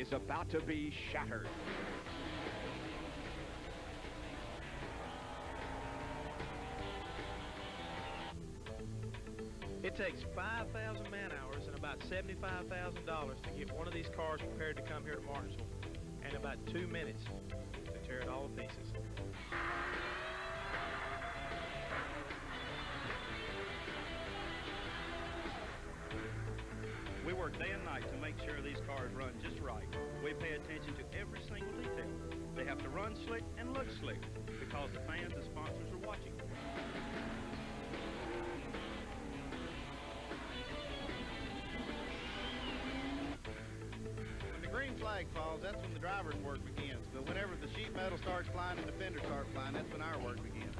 is about to be shattered. It takes 5,000 man-hours and about $75,000 to get one of these cars prepared to come here to Martinsville, and about 2 minutes to tear it all to pieces. We work day and night to make sure these cars run just right. We pay attention to every single detail. They have to run slick and look slick because the fans and sponsors are watching. When the green flag falls, that's when the driver's work begins. But whenever the sheet metal starts flying and the fenders start flying, that's when our work begins.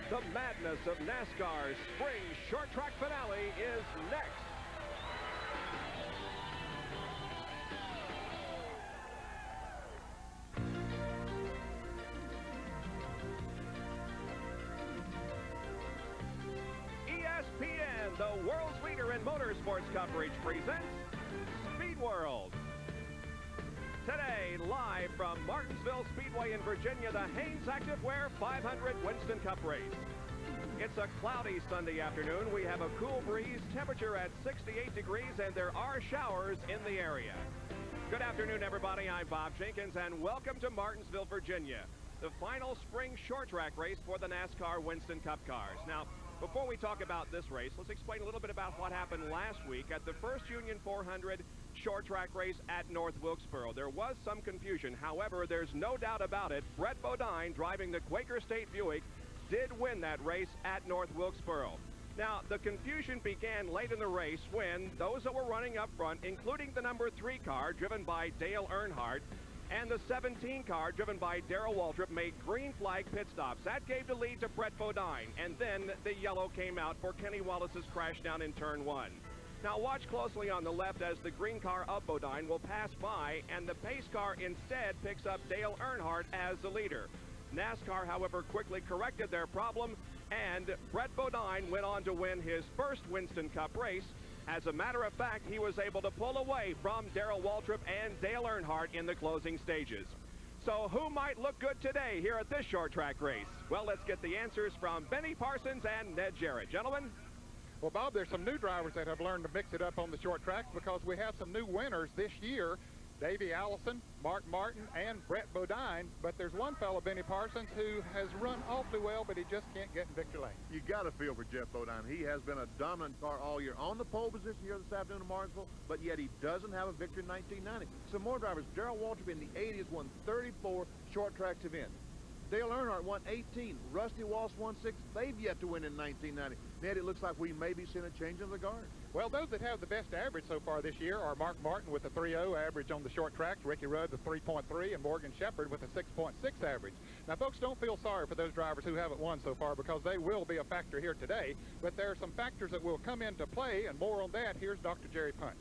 The madness of NASCAR's spring short track finale is next. ESPN, the world's leader in motorsports coverage, presents Speed World. Today, live from Martinsville Speedway in Virginia, the Hanes Activewear 500 Winston Cup race. It's a cloudy Sunday afternoon. We have a cool breeze, temperature at 68 degrees, and there are showers in the area. Good afternoon, everybody. I'm Bob Jenkins, and welcome to Martinsville, Virginia, the final spring short track race for the NASCAR Winston Cup cars. Now, before we talk about this race, let's explain a little bit about what happened last week at the first Union 400 short track race at North Wilkesboro. There was some confusion. However, there's no doubt about it. Brett Bodine, driving the Quaker State Buick, did win that race at North Wilkesboro. Now, the confusion began late in the race when those that were running up front, including the number 3 car driven by Dale Earnhardt and the 17 car driven by Darrell Waltrip, made green flag pit stops. That gave the lead to Brett Bodine, and then the yellow came out for Kenny Wallace's crash down in turn 1. Now watch closely on the left as the green car of Bodine will pass by, and the pace car instead picks up Dale Earnhardt as the leader. NASCAR, however, quickly corrected their problem, and Brett Bodine went on to win his first Winston Cup race. As a matter of fact, he was able to pull away from Darrell Waltrip and Dale Earnhardt in the closing stages. So who might look good today here at this short track race? Well, let's get the answers from Benny Parsons and Ned Jarrett. Gentlemen? Well, Bob, there's some new drivers that have learned to mix it up on the short tracks because we have some new winners this year. Davey Allison, Mark Martin, and Brett Bodine. But there's one fellow, Benny Parsons, who has run awfully well, but he just can't get in victory lane. You got to feel for Jeff Bodine. He has been a dominant car all year on the pole position here this afternoon in Martinsville, but yet he doesn't have a victory in 1990. Some more drivers. Darrell Waltrip in the 80s won 34 short tracks events. Dale Earnhardt won 18. Rusty Walsh won 6. They've yet to win in 1990. Ned, it looks like we may be seeing a change in the guard. Well, those that have the best average so far this year are Mark Martin with a 3.0 average on the short tracks, Ricky Rudd with 3.3, and Morgan Shepherd with a 6.6 average. Now, folks, don't feel sorry for those drivers who haven't won so far because they will be a factor here today. But there are some factors that will come into play, and more on that. Here's Dr. Jerry Punch.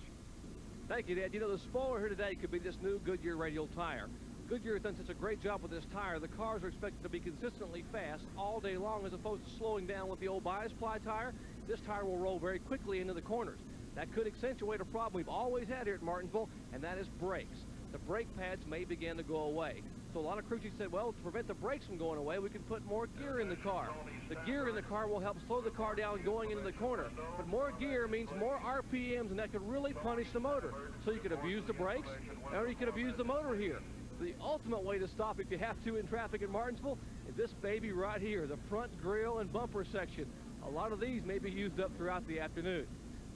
Thank you, Dad. You know, the spoiler here today could be this new Goodyear radial tire. Goodyear has done such a great job with this tire. The cars are expected to be consistently fast all day long as opposed to slowing down with the old bias ply tire. This tire will roll very quickly into the corners. That could accentuate a problem we've always had here at Martinsville, and that is brakes. The brake pads may begin to go away. So a lot of crew chiefs said, well, to prevent the brakes from going away, we can put more gear in the car. The gear in the car will help slow the car down going into the corner. But more gear means more RPMs, and that could really punish the motor. So you could abuse the brakes, or you could abuse the motor here. The ultimate way to stop, if you have to in traffic in Martinsville, is this baby right here, the front grille and bumper section. A lot of these may be used up throughout the afternoon.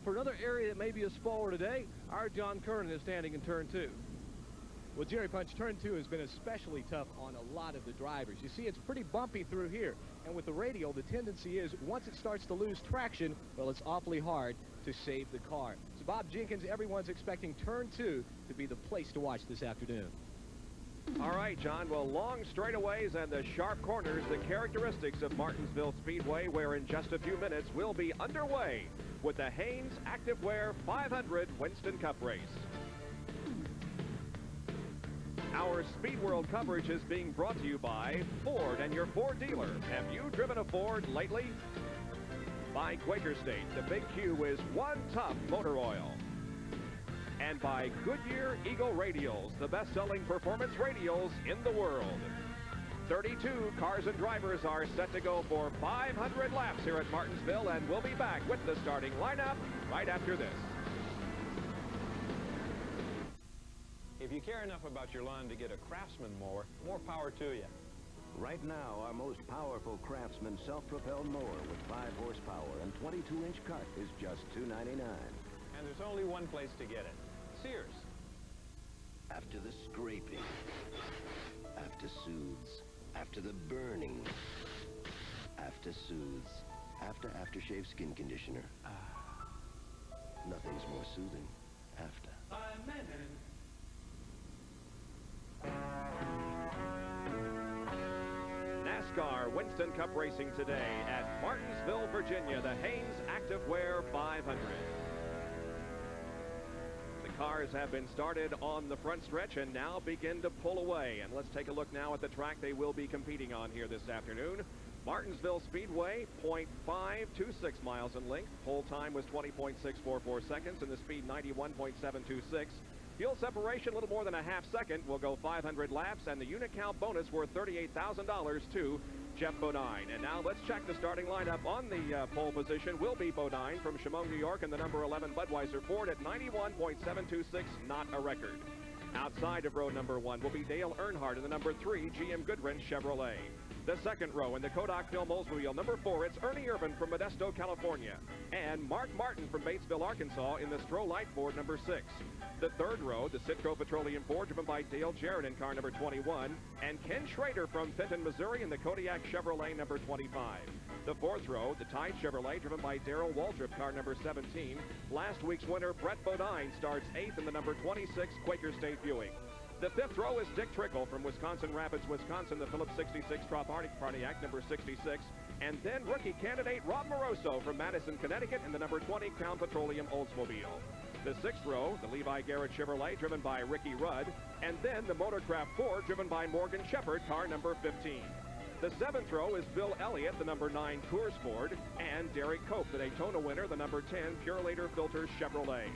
For another area that may be a spoiler today, our John Kernan is standing in turn 2. Well, Jerry Punch, turn 2 has been especially tough on a lot of the drivers. You see, it's pretty bumpy through here. And with the radial, the tendency is once it starts to lose traction, well, it's awfully hard to save the car. So, Bob Jenkins, everyone's expecting turn 2 to be the place to watch this afternoon. All right, John. Well, long straightaways and the sharp corners, the characteristics of Martinsville Speedway, where in just a few minutes we'll be underway with the Hanes Activewear 500 Winston Cup race. Our Speed World coverage is being brought to you by Ford and your Ford dealer. Have you driven a Ford lately? By Quaker State, the Big Q is one tough motor oil. And by Goodyear Eagle Radials, the best-selling performance radials in the world. 32 cars and drivers are set to go for 500 laps here at Martinsville, and we'll be back with the starting lineup right after this. If you care enough about your lawn to get a Craftsman mower, more power to you. Right now, our most powerful Craftsman self-propelled mower with 5 horsepower and 22-inch cut is just $2.99. And there's only one place to get it. Sears. After the scraping, after soothes, after the burning, after soothes, after aftershave skin conditioner. Nothing's more soothing after. NASCAR Winston Cup racing today at Martinsville, Virginia, the Hanes Activewear 500. The cars have been started on the front stretch and now begin to pull away. And let's take a look now at the track they will be competing on here this afternoon. Martinsville Speedway, 0.526 miles in length. Pole time was 20.644 seconds and the speed 91.726. Fuel separation, a little more than a half second. Will go 500 laps, and the unit count bonus worth $38,000 to Jeff Bodine. And now let's check the starting lineup. On the pole position will be Bodine from Chemung, New York, and the number 11 Budweiser Ford at 91.726, not a record. Outside of row number 1 will be Dale Earnhardt in the number 3 GM Goodwrench Chevrolet. The second row in the Kodak Film Oldsmobile number 4, it's Ernie Irvin from Modesto, California. And Mark Martin from Batesville, Arkansas in the Stroh-Light Ford number 6. The third row, the Citgo Petroleum Ford driven by Dale Jarrett in car number 21. And Ken Schrader from Fenton, Missouri in the Kodiak Chevrolet number 25. The fourth row, the Tide Chevrolet driven by Darrell Waldrop, car number 17. Last week's winner, Brett Bodine, starts 8th in the number 26 Quaker State Buick. The fifth row is Dick Trickle from Wisconsin Rapids, Wisconsin, the Phillips 66 Trop-Arctic Pontiac, number 66. And then rookie candidate Rob Moroso from Madison, Connecticut, in the number 20 Crown Petroleum Oldsmobile. The sixth row, the Levi Garrett Chevrolet, driven by Ricky Rudd. And then the Motorcraft Ford, driven by Morgan Shepherd, car number 15. The seventh row is Bill Elliott, the number 9 Coors Ford. And Derek Cope, the Daytona winner, the number 10 Purelator Filters Chevrolet.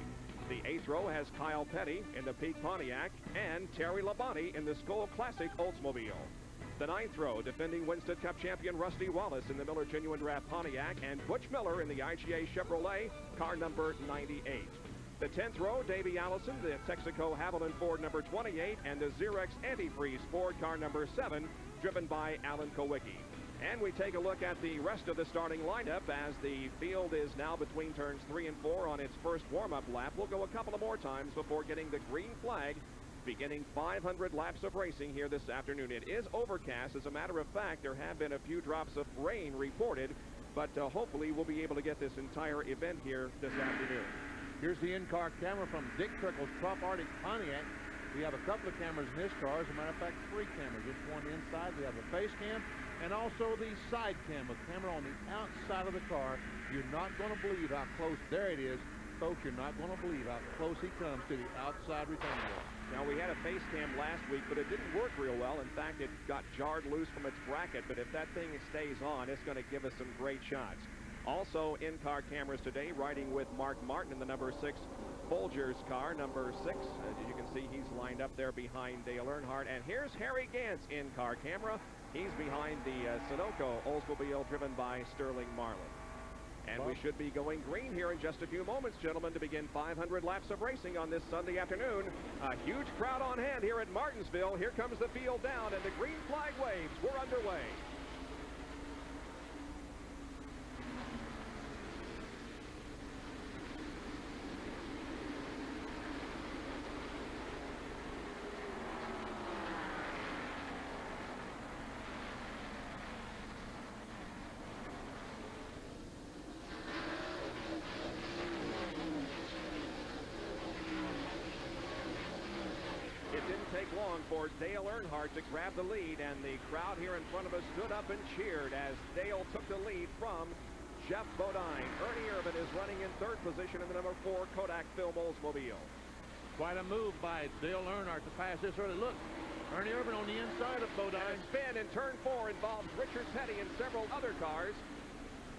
The eighth row has Kyle Petty in the Peak Pontiac and Terry Labonte in the Skoal Classic Oldsmobile. The ninth row, defending Winston Cup champion Rusty Wallace in the Miller Genuine Draft Pontiac and Butch Miller in the IGA Chevrolet, car number 98. The 10th row, Davey Allison, the Texaco Haviland Ford number 28 and the Xerox Antifreeze Ford car number 7, driven by Alan Kowicki. And we take a look at the rest of the starting lineup as the field is now between turns 3 and 4 on its first warm-up lap. We'll go a couple of more times before getting the green flag, beginning 500 laps of racing here this afternoon. It is overcast. As a matter of fact, there have been a few drops of rain reported, but hopefully we'll be able to get this entire event here this afternoon. Here's the in-car camera from Dick Trickle's Trop-Arctic Pontiac. We have a couple of cameras in his car. As a matter of fact, 3 cameras. Just one inside. We have a face cam and also the side cam, a camera on the outside of the car. You're not going to believe how close. There it is. Folks, you're not going to believe how close he comes to the outside retaining wall. Now, we had a face cam last week, but it didn't work real well. In fact, it got jarred loose from its bracket. But if that thing stays on, it's going to give us some great shots. Also, in-car cameras today, riding with Mark Martin in the number 6 Folgers car, number 6. As you can see, he's lined up there behind Dale Earnhardt. And here's Harry Gantz in-car camera. He's behind the Sunoco Oldsmobile driven by Sterling Marlin. And we should be going green here in just a few moments, gentlemen, to begin 500 laps of racing on this Sunday afternoon. A huge crowd on hand here at Martinsville. Here comes the field down, and the green flag waves. We're underway. Take long for Dale Earnhardt to grab the lead, and the crowd here in front of us stood up and cheered as Dale took the lead from Jeff Bodine. Ernie Irvin is running in third position in the number 4 Kodak Film Oldsmobile. Quite a move by Dale Earnhardt to pass this early. Look, Ernie Urban on the inside of Bodine. And a spin in turn 4 involves Richard Petty and several other cars.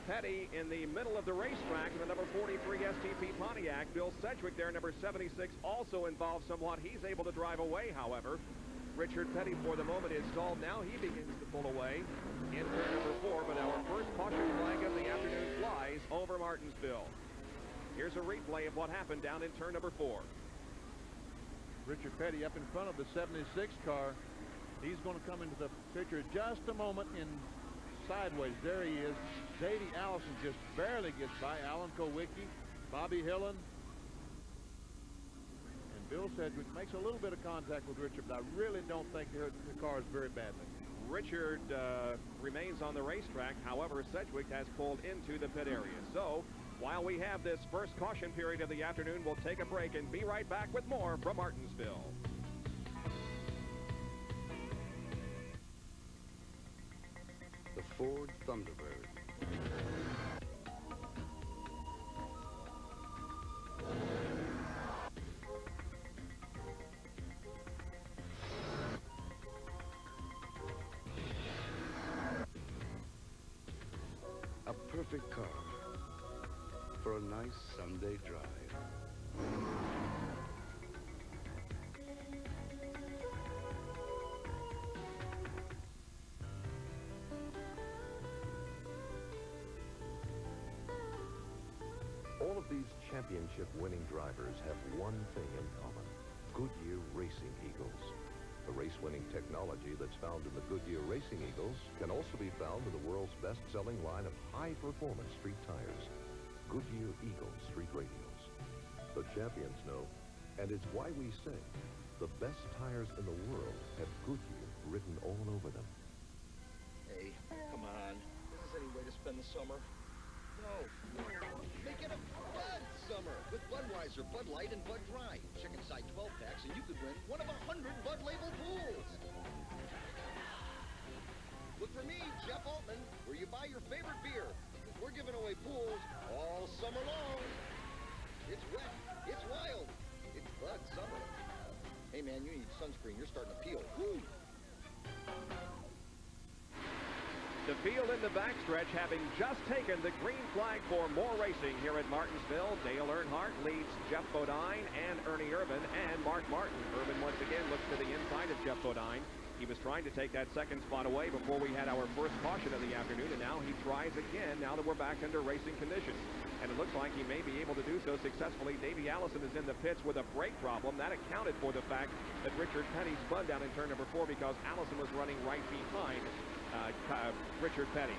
Petty in the middle of the racetrack in the number 43 STP Pontiac. Bill Sedgwick there, number 76, also involved somewhat. He's able to drive away, however. Richard Petty, for the moment, is stalled now. He begins to pull away in turn number 4, but our first caution flag of the afternoon flies over Martinsville. Here's a replay of what happened down in turn number 4. Richard Petty up in front of the 76 car. He's going to come into the picture just a moment in sideways. There he is. Davey Allison just barely gets by Alan Kowicki, Bobby Hillen, and Bill Sedgwick makes a little bit of contact with Richard, but I really don't think he hurt the cars very badly. Richard remains on the racetrack. However, Sedgwick has pulled into the pit area. So, while we have this first caution period of the afternoon, we'll take a break and be right back with more from Martinsville. The Ford Thunderbird. A perfect car for a nice Sunday drive. All of these championship-winning drivers have one thing in common: Goodyear Racing Eagles. The race-winning technology that's found in the Goodyear Racing Eagles can also be found in the world's best-selling line of high-performance street tires, Goodyear Eagle Street Radials. The champions know, and it's why we say, the best tires in the world have Goodyear written all over them. Hey, come on. Is this any way to spend the summer? No. Make it a Bud summer with Budweiser, Bud Light, and Bud Dry. Chicken side 12 packs, and you could win one of 100 Bud label pools. Look for me, Jeff Altman, where you buy your favorite beer. We're giving away pools all summer long. It's wet. It's wild. It's Bud summer. Hey, man, you need sunscreen. You're starting to peel. Woo! The field in the backstretch having just taken the green flag for more racing here at Martinsville. Dale Earnhardt leads Jeff Bodine and Ernie Urban and Mark Martin. Urban once again looks to the inside of Jeff Bodine. He was trying to take that second spot away before we had our first caution of the afternoon, and now he tries again now that we're back under racing conditions. And it looks like he may be able to do so successfully. Davey Allison is in the pits with a brake problem. That accounted for the fact that Richard Petty spun down in turn number 4 because Allison was running right behind Richard Petty.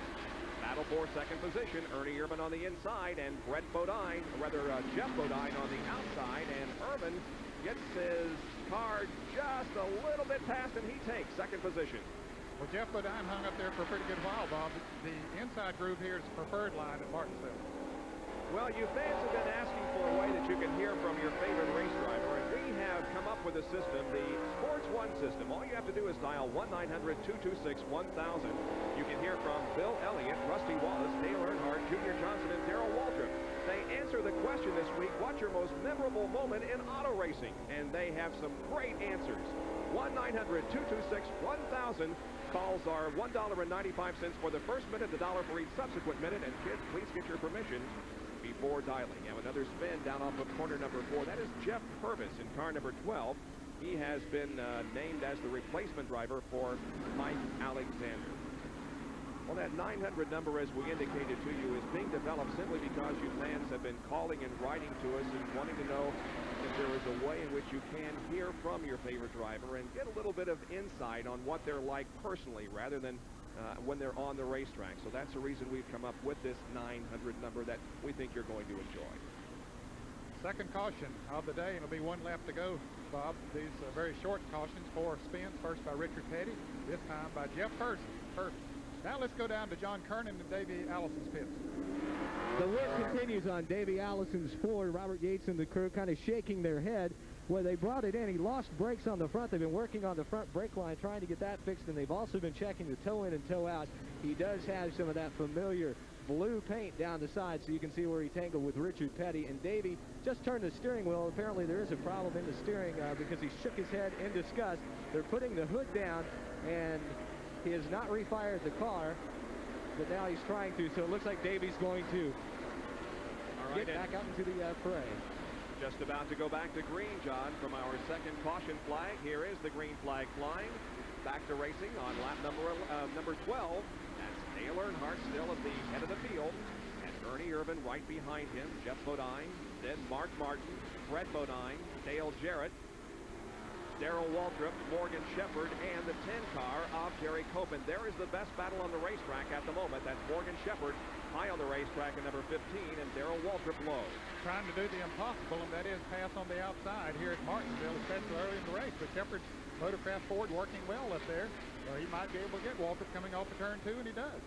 Battle for second position. Ernie Urban on the inside and Jeff Bodine on the outside, and Urban gets his car just a little bit past, and he takes second position. Well, Jeff Bodine hung up there for a pretty good while, Bob. The inside groove here is the preferred line at Martinsville. Well, you fans have been asking for a way that you can hear from your favorite race driver, and we have come up with a system, the Sports One system. All you have to do is dial 1-900-226-1000. You can hear from Bill Elliott, Rusty Wallace, Dale Earnhardt, Junior Johnson, and Darrell Waltrip. They answer the question this week, what's your most memorable moment in auto racing? And they have some great answers. 1-900-226-1000. Calls are $1.95 for the first minute, $1 for each subsequent minute, and kids, please get your permission before dialing. Have another spin down off of corner number 4. That is Jeff Purvis in car number 12. He has been named as the replacement driver for Mike Alexander. Well, that 900 number, as we indicated to you, is being developed simply because you fans have been calling and writing to us and wanting to know if there is a way in which you can hear from your favorite driver and get a little bit of insight on what they're like personally rather than when they're on the racetrack. So that's the reason we've come up with this 900 number that we think you're going to enjoy. Second caution of the day, and it'll be one lap to go, Bob. These very short cautions, 4 spins, first by Richard Petty, this time by Jeff Purvis. Now let's go down to John Kernan and Davey Allison's pits. The work continues on Davey Allison's Ford. Robert Yates and the crew kind of shaking their head. Well, they brought it in. He lost brakes on the front. They've been working on the front brake line, trying to get that fixed, and they've also been checking the toe in and toe out. He does have some of that familiar blue paint down the side, so you can see where he tangled with Richard Petty. And Davey just turned the steering wheel. Apparently there is a problem in the steering because he shook his head in disgust. They're putting the hood down, and he has not refired the car, but now he's trying to, so it looks like Davey's going to get back out into the fray. Just about to go back to green, John, from our second caution flag. Here is the green flag flying. Back to racing on lap number 12. That's Dale Earnhardt still at the head of the field. And Ernie Irvan right behind him. Jeff Bodine, then Mark Martin, Fred Bodine, Dale Jarrett, Darrell Waltrip, Morgan Shepherd, and the 10 car of Jerry Copen. There is the best battle on the racetrack at the moment. That's Morgan Shepherd high on the racetrack at number 15, and Darrell Waltrip low. Trying to do the impossible, and that is pass on the outside here at Martinsville, especially early in the race. But Shepherd's Motorcraft Ford working well up there. He might be able to get Waltrip coming off of turn 2, and he does.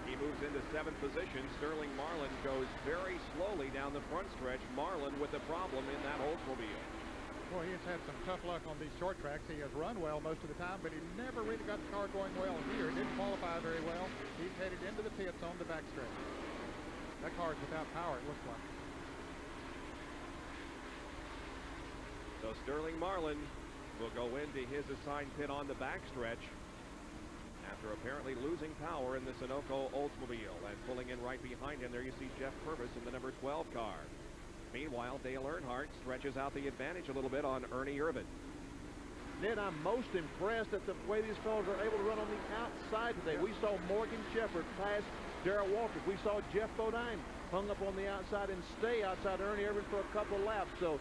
He moves into 7th position. Sterling Marlin goes very slowly down the front stretch. Marlin with a problem in that Oldsmobile. Boy, he has had some tough luck on these short tracks. He has run well most of the time, but he never really got the car going well here. He didn't qualify very well. He's headed into the pits on the backstretch. That car is without power, it looks like. So Sterling Marlin will go into his assigned pit on the backstretch after apparently losing power in the Sunoco Oldsmobile. And pulling in right behind him, there you see Jeff Purvis in the number 12 car. Meanwhile, Dale Earnhardt stretches out the advantage a little bit on Ernie Irvan. Ned, I'm most impressed at the way these fellas are able to run on the outside today. We saw Morgan Shepherd pass Darrell Waltrip. We saw Jeff Bodine hung up on the outside and stay outside Ernie Irvan for a couple of laps. So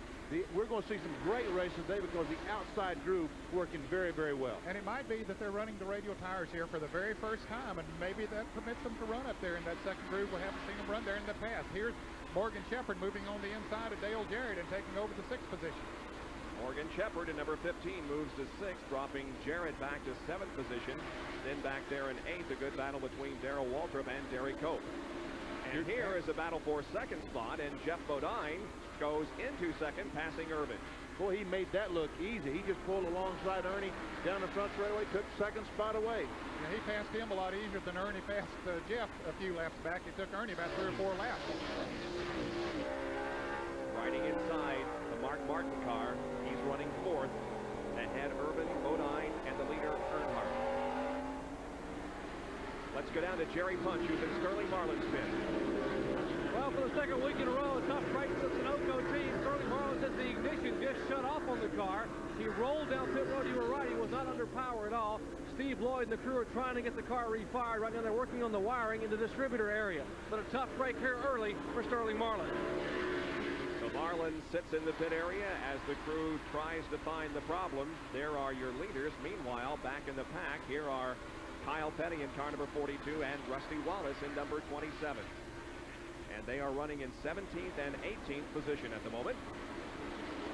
we're going to see some great races today because the outside groove working very, very well. And it might be that they're running the radial tires here for the very first time, and maybe that permits them to run up there in that second groove. We haven't seen them run there in the past. Here's Morgan Shepherd moving on the inside of Dale Jarrett and taking over the 6th position. Morgan Shepherd in number 15 moves to 6th, dropping Jarrett back to 7th position. Then back there in 8th, a good battle between Darrell Waltrip and Derry Cope. And here is a battle for 2nd spot, and Jeff Bodine goes into 2nd, passing Irvan. Boy, he made that look easy. He just pulled alongside Ernie down the front straightaway, took 2nd spot away. Yeah, he passed him a lot easier than Ernie passed Jeff a few laps back. It took Ernie about 3 or 4 laps. Riding inside the Mark Martin car, he's running 4th. Ahead Irvan, Bodine, and the leader Earnhardt. Let's go down to Jerry Punch, who's in Sterling Marlin's pit. Well, for the second week in a row, a tough break for the Sunoco team. Sterling Marlin says the ignition just shut off on the car. He rolled down pit road. You were right. He was not under power at all. Steve Lloyd and the crew are trying to get the car refired. Right now, they're working on the wiring in the distributor area. But a tough break here early for Sterling Marlin. So Marlin sits in the pit area as the crew tries to find the problem. There are your leaders. Meanwhile, back in the pack, here are Kyle Petty in car number 42 and Rusty Wallace in number 27. And they are running in 17th and 18th position at the moment.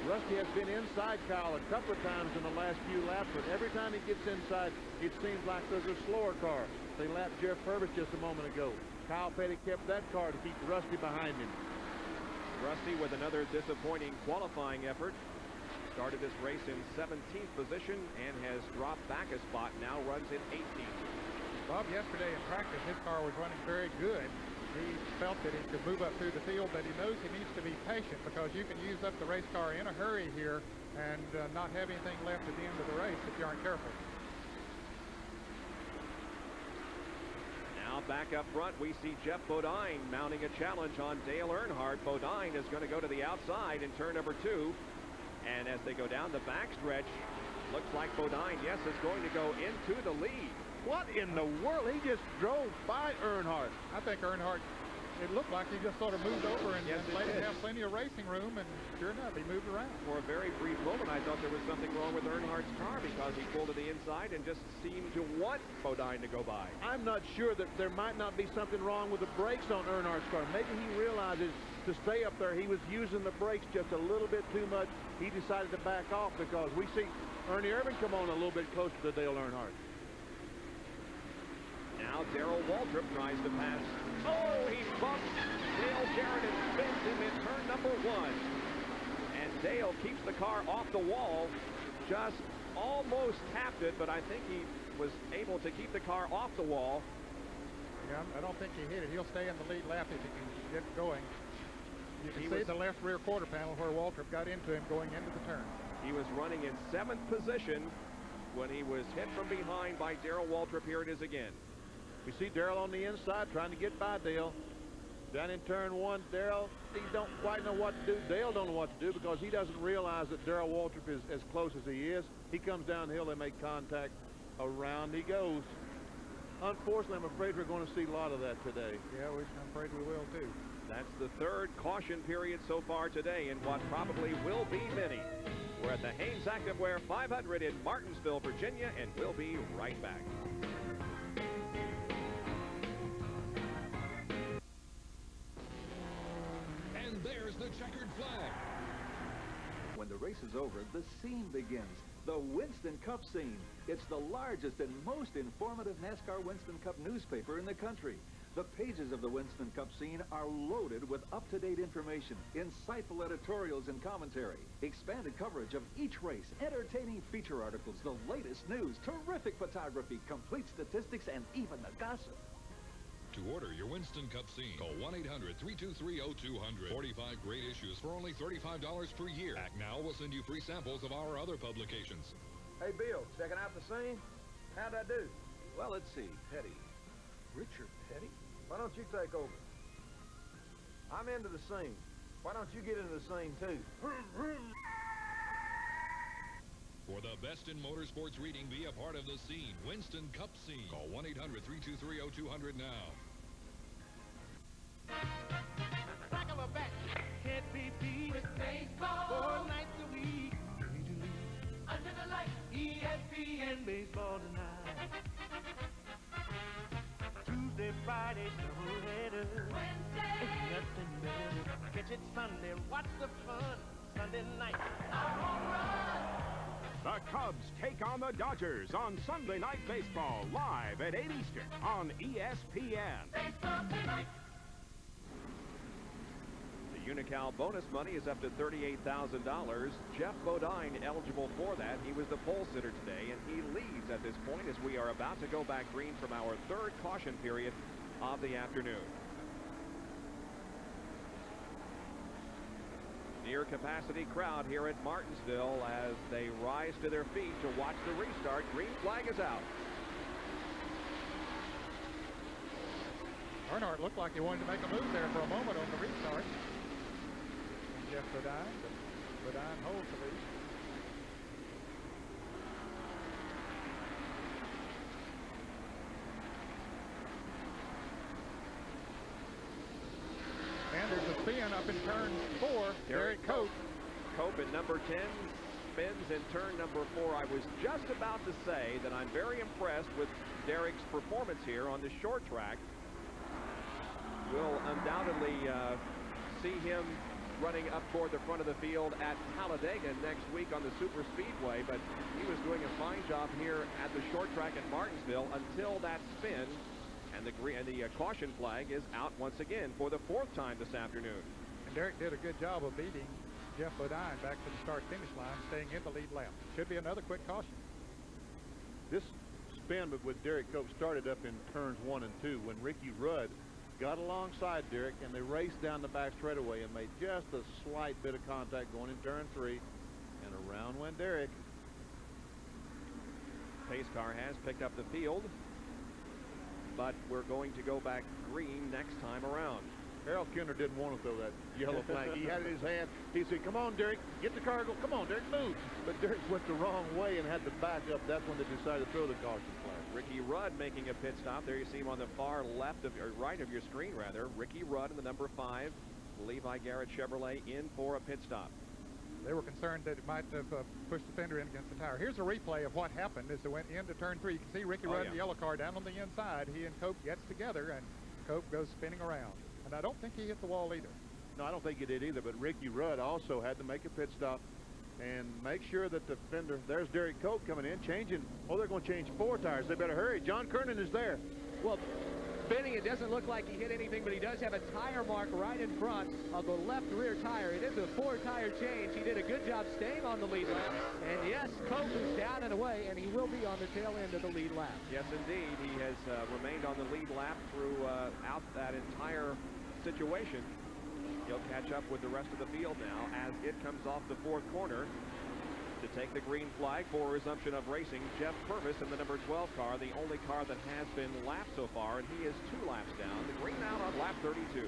Rusty has been inside Kyle a couple of times in the last few laps, but every time he gets inside, it seems like there's a slower car. They lapped Jeff Purvis just a moment ago. Kyle Petty kept that car to keep Rusty behind him. Rusty with another disappointing qualifying effort. Started this race in 17th position and has dropped back a spot. Now runs in 18th. Bob, yesterday in practice, his car was running very good. He felt that he could move up through the field, but he knows he needs to be patient because you can use up the race car in a hurry here and not have anything left at the end of the race if you aren't careful. Now back up front, we see Jeff Bodine mounting a challenge on Dale Earnhardt. Bodine is going to go to the outside in turn number 2. And as they go down the backstretch, looks like Bodine, yes, is going to go into the lead. What in the world? He just drove by Earnhardt. I think Earnhardt, it looked like he just sort of moved over and let him have plenty of racing room, and sure enough, he moved around. For a very brief moment, I thought there was something wrong with Earnhardt's car because he pulled to the inside and just seemed to want Bodine to go by. I'm not sure that there might not be something wrong with the brakes on Earnhardt's car. Maybe he realizes to stay up there, he was using the brakes just a little bit too much. He decided to back off because we see Ernie Irvan come on a little bit closer to Dale Earnhardt. Now Darrell Waltrip tries to pass. Oh, he bumps Dale Jarrett and spins him in turn number 1. And Dale keeps the car off the wall. Just almost tapped it, but I think he was able to keep the car off the wall. Yeah, I don't think he hit it. He'll stay in the lead lap if he can get going. You can see the left rear quarter panel where Waltrip got into him going into the turn. He was running in 7th position when he was hit from behind by Darrell Waltrip. Here it is again. We see Darrell on the inside trying to get by Dale. Down in turn 1, Darrell, he don't quite know what to do. Dale don't know what to do because he doesn't realize that Darrell Waltrip is as close as he is. He comes downhill, they make contact. Around he goes. Unfortunately, I'm afraid we're going to see a lot of that today. Yeah, I'm afraid we will too. That's the 3rd caution period so far today in what probably will be many. We're at the Hanes Activewear 500 in Martinsville, Virginia, and we'll be right back. And there's the checkered flag. When the race is over, the scene begins. The Winston Cup scene. It's the largest and most informative NASCAR Winston Cup newspaper in the country. The pages of the Winston Cup scene are loaded with up-to-date information, insightful editorials and commentary, expanded coverage of each race, entertaining feature articles, the latest news, terrific photography, complete statistics, and even the gossip. To order your Winston Cup scene, call 1-800-323-0200. 45 great issues for only $35 per year. Act now will send you free samples of our other publications. Hey, Bill, checking out the scene? How'd I do? Well, let's see. Petty. Richard Petty? Why don't you take over? I'm into the scene. Why don't you get into the scene, too? For the best in motorsports reading, be a part of the scene. Winston Cup scene. Call 1-800-323-0200 now. Back of a back. Can't be beat with baseball. 4 nights a week. Under the lights. ESPN baseball tonight. Tuesday, Friday, doubleheader. Wednesday. Ain't nothing better. Catch it Sunday. Watch the fun. Sunday night. Our home run. The Cubs take on the Dodgers on Sunday Night Baseball, live at 8 Eastern on ESPN. Baseball tonight. The Unical bonus money is up to $38,000. Jeff Bodine eligible for that. He was the pole sitter today, and he leads at this point as we are about to go back green from our 3rd caution period of the afternoon. Near capacity crowd here at Martinsville as they rise to their feet to watch the restart. Green flag is out. Earnhardt looked like he wanted to make a move there for a moment on the restart. And Jeff Bodine, but Bodine holds the lead. And there's a spin up in turn 4. Derek Cope. Cope at number 10 spins in turn number 4. I was just about to say that I'm very impressed with Derek's performance here on the short track. We'll undoubtedly see him running up toward the front of the field at Talladega next week on the Super Speedway, but he was doing a fine job here at the short track at Martinsville until that spin. And the caution flag is out once again for the 4th time this afternoon. And Derek did a good job of beating Jeff Bodine back to the start-finish line, staying in the lead lap. Should be another quick caution. This spin with Derek Cope started up in turns 1 and 2 when Ricky Rudd got alongside Derek, and they raced down the back straightaway and made just a slight bit of contact going in turn 3, and around went Derek. Pace car has picked up the field, but we're going to go back green next time around. Harold Kinder didn't want to throw that yellow flag. He had it in his hand. He said, come on, Derek, get the car, go. Come on, Derek, move. But Derek went the wrong way and had to back up. That's when they decided to throw the caution flag. Ricky Rudd making a pit stop. There you see him on the far left of, or right of your screen, rather. Ricky Rudd in the number 5 Levi Garrett Chevrolet in for a pit stop. They were concerned that it might have pushed the fender in against the tire. Here's a replay of what happened as it went into turn 3. You can see Ricky Rudd in the yellow car down on the inside. He and Cope gets together, and Cope goes spinning around. And I don't think he hit the wall either. No, I don't think he did either, but Ricky Rudd also had to make a pit stop and make sure that the fender, there's Derek Cope coming in, changing. Oh, they're going to change 4 tires. They better hurry. John Kernan is there. Well, spinning. It doesn't look like he hit anything, but he does have a tire mark right in front of the left rear tire. It is a 4-tire change. He did a good job staying on the lead lap. And yes, Cope is down and away, and he will be on the tail end of the lead lap. Yes, indeed. He has remained on the lead lap throughout that entire situation. He'll catch up with the rest of the field now as it comes off the fourth corner to take the green flag for resumption of racing. Jeff Purvis in the number 12 car, the only car that has been lapped so far, and he is 2 laps down. The green out on lap 32.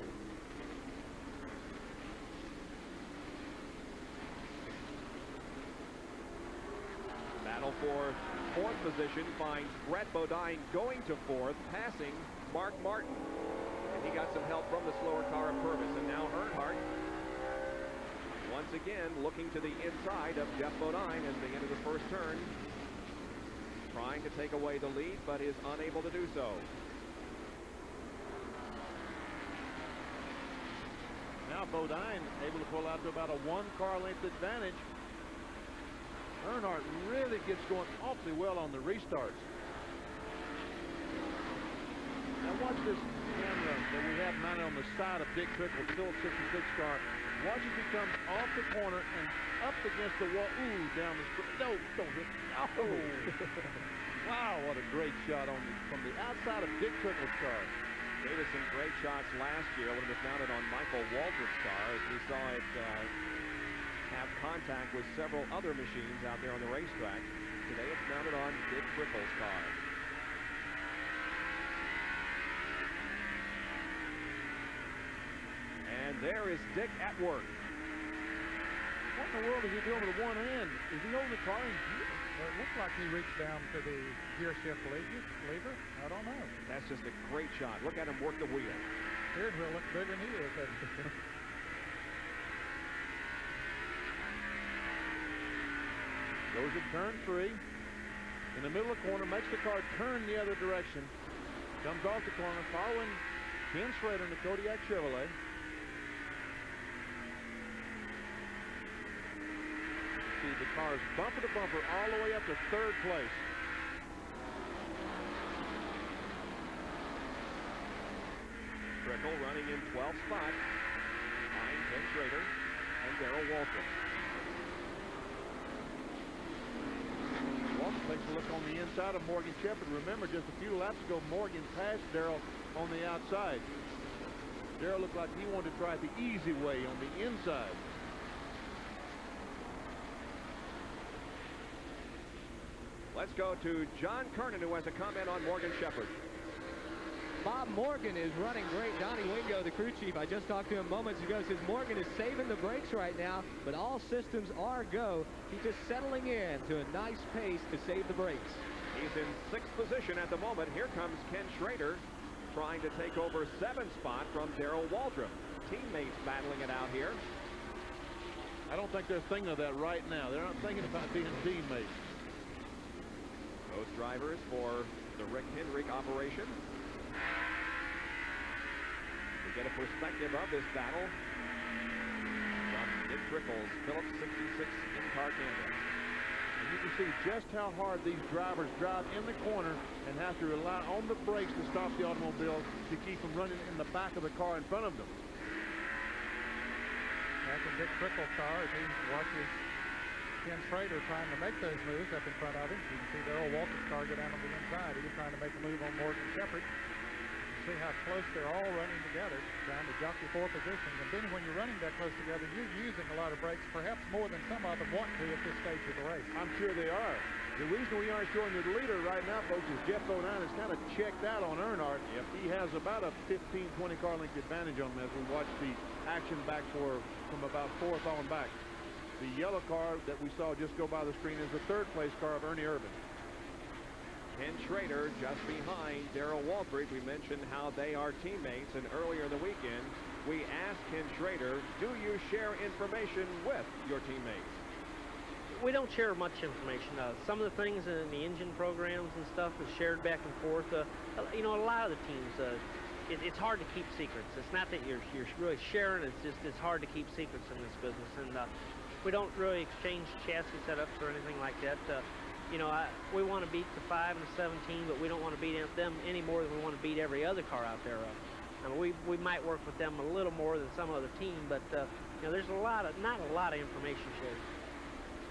Battle for fourth position finds Brett Bodine going to fourth, passing Mark Martin. And he got some help from the slower car of Purvis. And now Earnhardt, once again, looking to the inside of Jeff Bodine at the end of the first turn, trying to take away the lead, but is unable to do so. Now Bodine able to pull out to about a 1-car length advantage. Earnhardt really gets going awfully well on the restarts. Now watch this camera that we have mounted on the side of Dick Trickle's Phillips 66 car. Watch as he comes off the corner and up against the wall. Ooh, down the street. No, don't hit. Oh. Wow, what a great shot from the outside of Dick Trickle's car. Gave us some great shots last year when it was mounted on Michael Waldrop's car, as we saw it have contact with several other machines out there on the racetrack. Today it's mounted on Dick Trickle's car. And there is Dick at work. What in the world is he doing with one hand? Is he holding the car in gear? Well, it looks like he reached down to the gear shift lever. I don't know. That's just a great shot. Look at him work the wheel. Steering wheel looks bigger than he is. Goes to turn 3. In the middle of the corner, makes the car turn the other direction. Comes off the corner, following Ken Schrader in the Kodiak Chevrolet. See, the car's bumper to bumper all the way up to third place. Trickle running in 12th spot behind Ken Schrader and Darrell Waltrip. Waltrip takes a look on the inside of Morgan Shepherd. Remember, just a few laps ago, Morgan passed Darrell on the outside. Darrell looked like he wanted to try the easy way on the inside. Let's go to John Kernan, who has a comment on Morgan Shepherd. Bob Morgan is running great. Donnie Wingo, the crew chief, I just talked to him moments ago, says Morgan is saving the brakes right now, but all systems are go. He's just settling in to a nice pace to save the brakes. He's in 6th position at the moment. Here comes Ken Schrader trying to take over 7th spot from Darrell Waltrip. Teammates battling it out here. I don't think they're thinking of that right now. They're not thinking about being teammates. Both drivers for the Rick Hendrick operation. We get a perspective of this battle from Dick Trickle's Phillips 66 in-car camera. And you can see just how hard these drivers drive in the corner and have to rely on the brakes to stop the automobile to keep them running in the back of the car in front of them. Back in Dick Trickle's car, as he watches Ken Schrader trying to make those moves up in front of him. You can see Darrell Waltrip's car go down on the inside. He was trying to make a move on Morgan Shepherd. You see how close they're all running together, trying to jockey for positions. And then when you're running that close together, you're using a lot of brakes, perhaps more than some of them want to at this stage of the race. I'm sure they are. The reason we aren't showing you the leader right now, folks, is Jeff Bodine has kind of checked out on Earnhardt. Yep. He has about a 15, 20 car length advantage on him as we watch the action back from about 4th on back. The yellow car that we saw just go by the screen is the 3rd place car of Ernie Irvin. Ken Schrader just behind Darrell Waltrip. We mentioned how they are teammates, and earlier in the weekend, we asked Ken Schrader, do you share information with your teammates? We don't share much information. Some of the things in the engine programs and stuff is shared back and forth. You know, a lot of the teams, it's hard to keep secrets. It's not that you're really sharing. It's hard to keep secrets in this business. And we don't really exchange chassis setups or anything like that. you know, we want to beat the 5 and the 17, but we don't want to beat them any more than we want to beat every other car out there. I mean, we might work with them a little more than some other team, but you know, there's not a lot of information shared.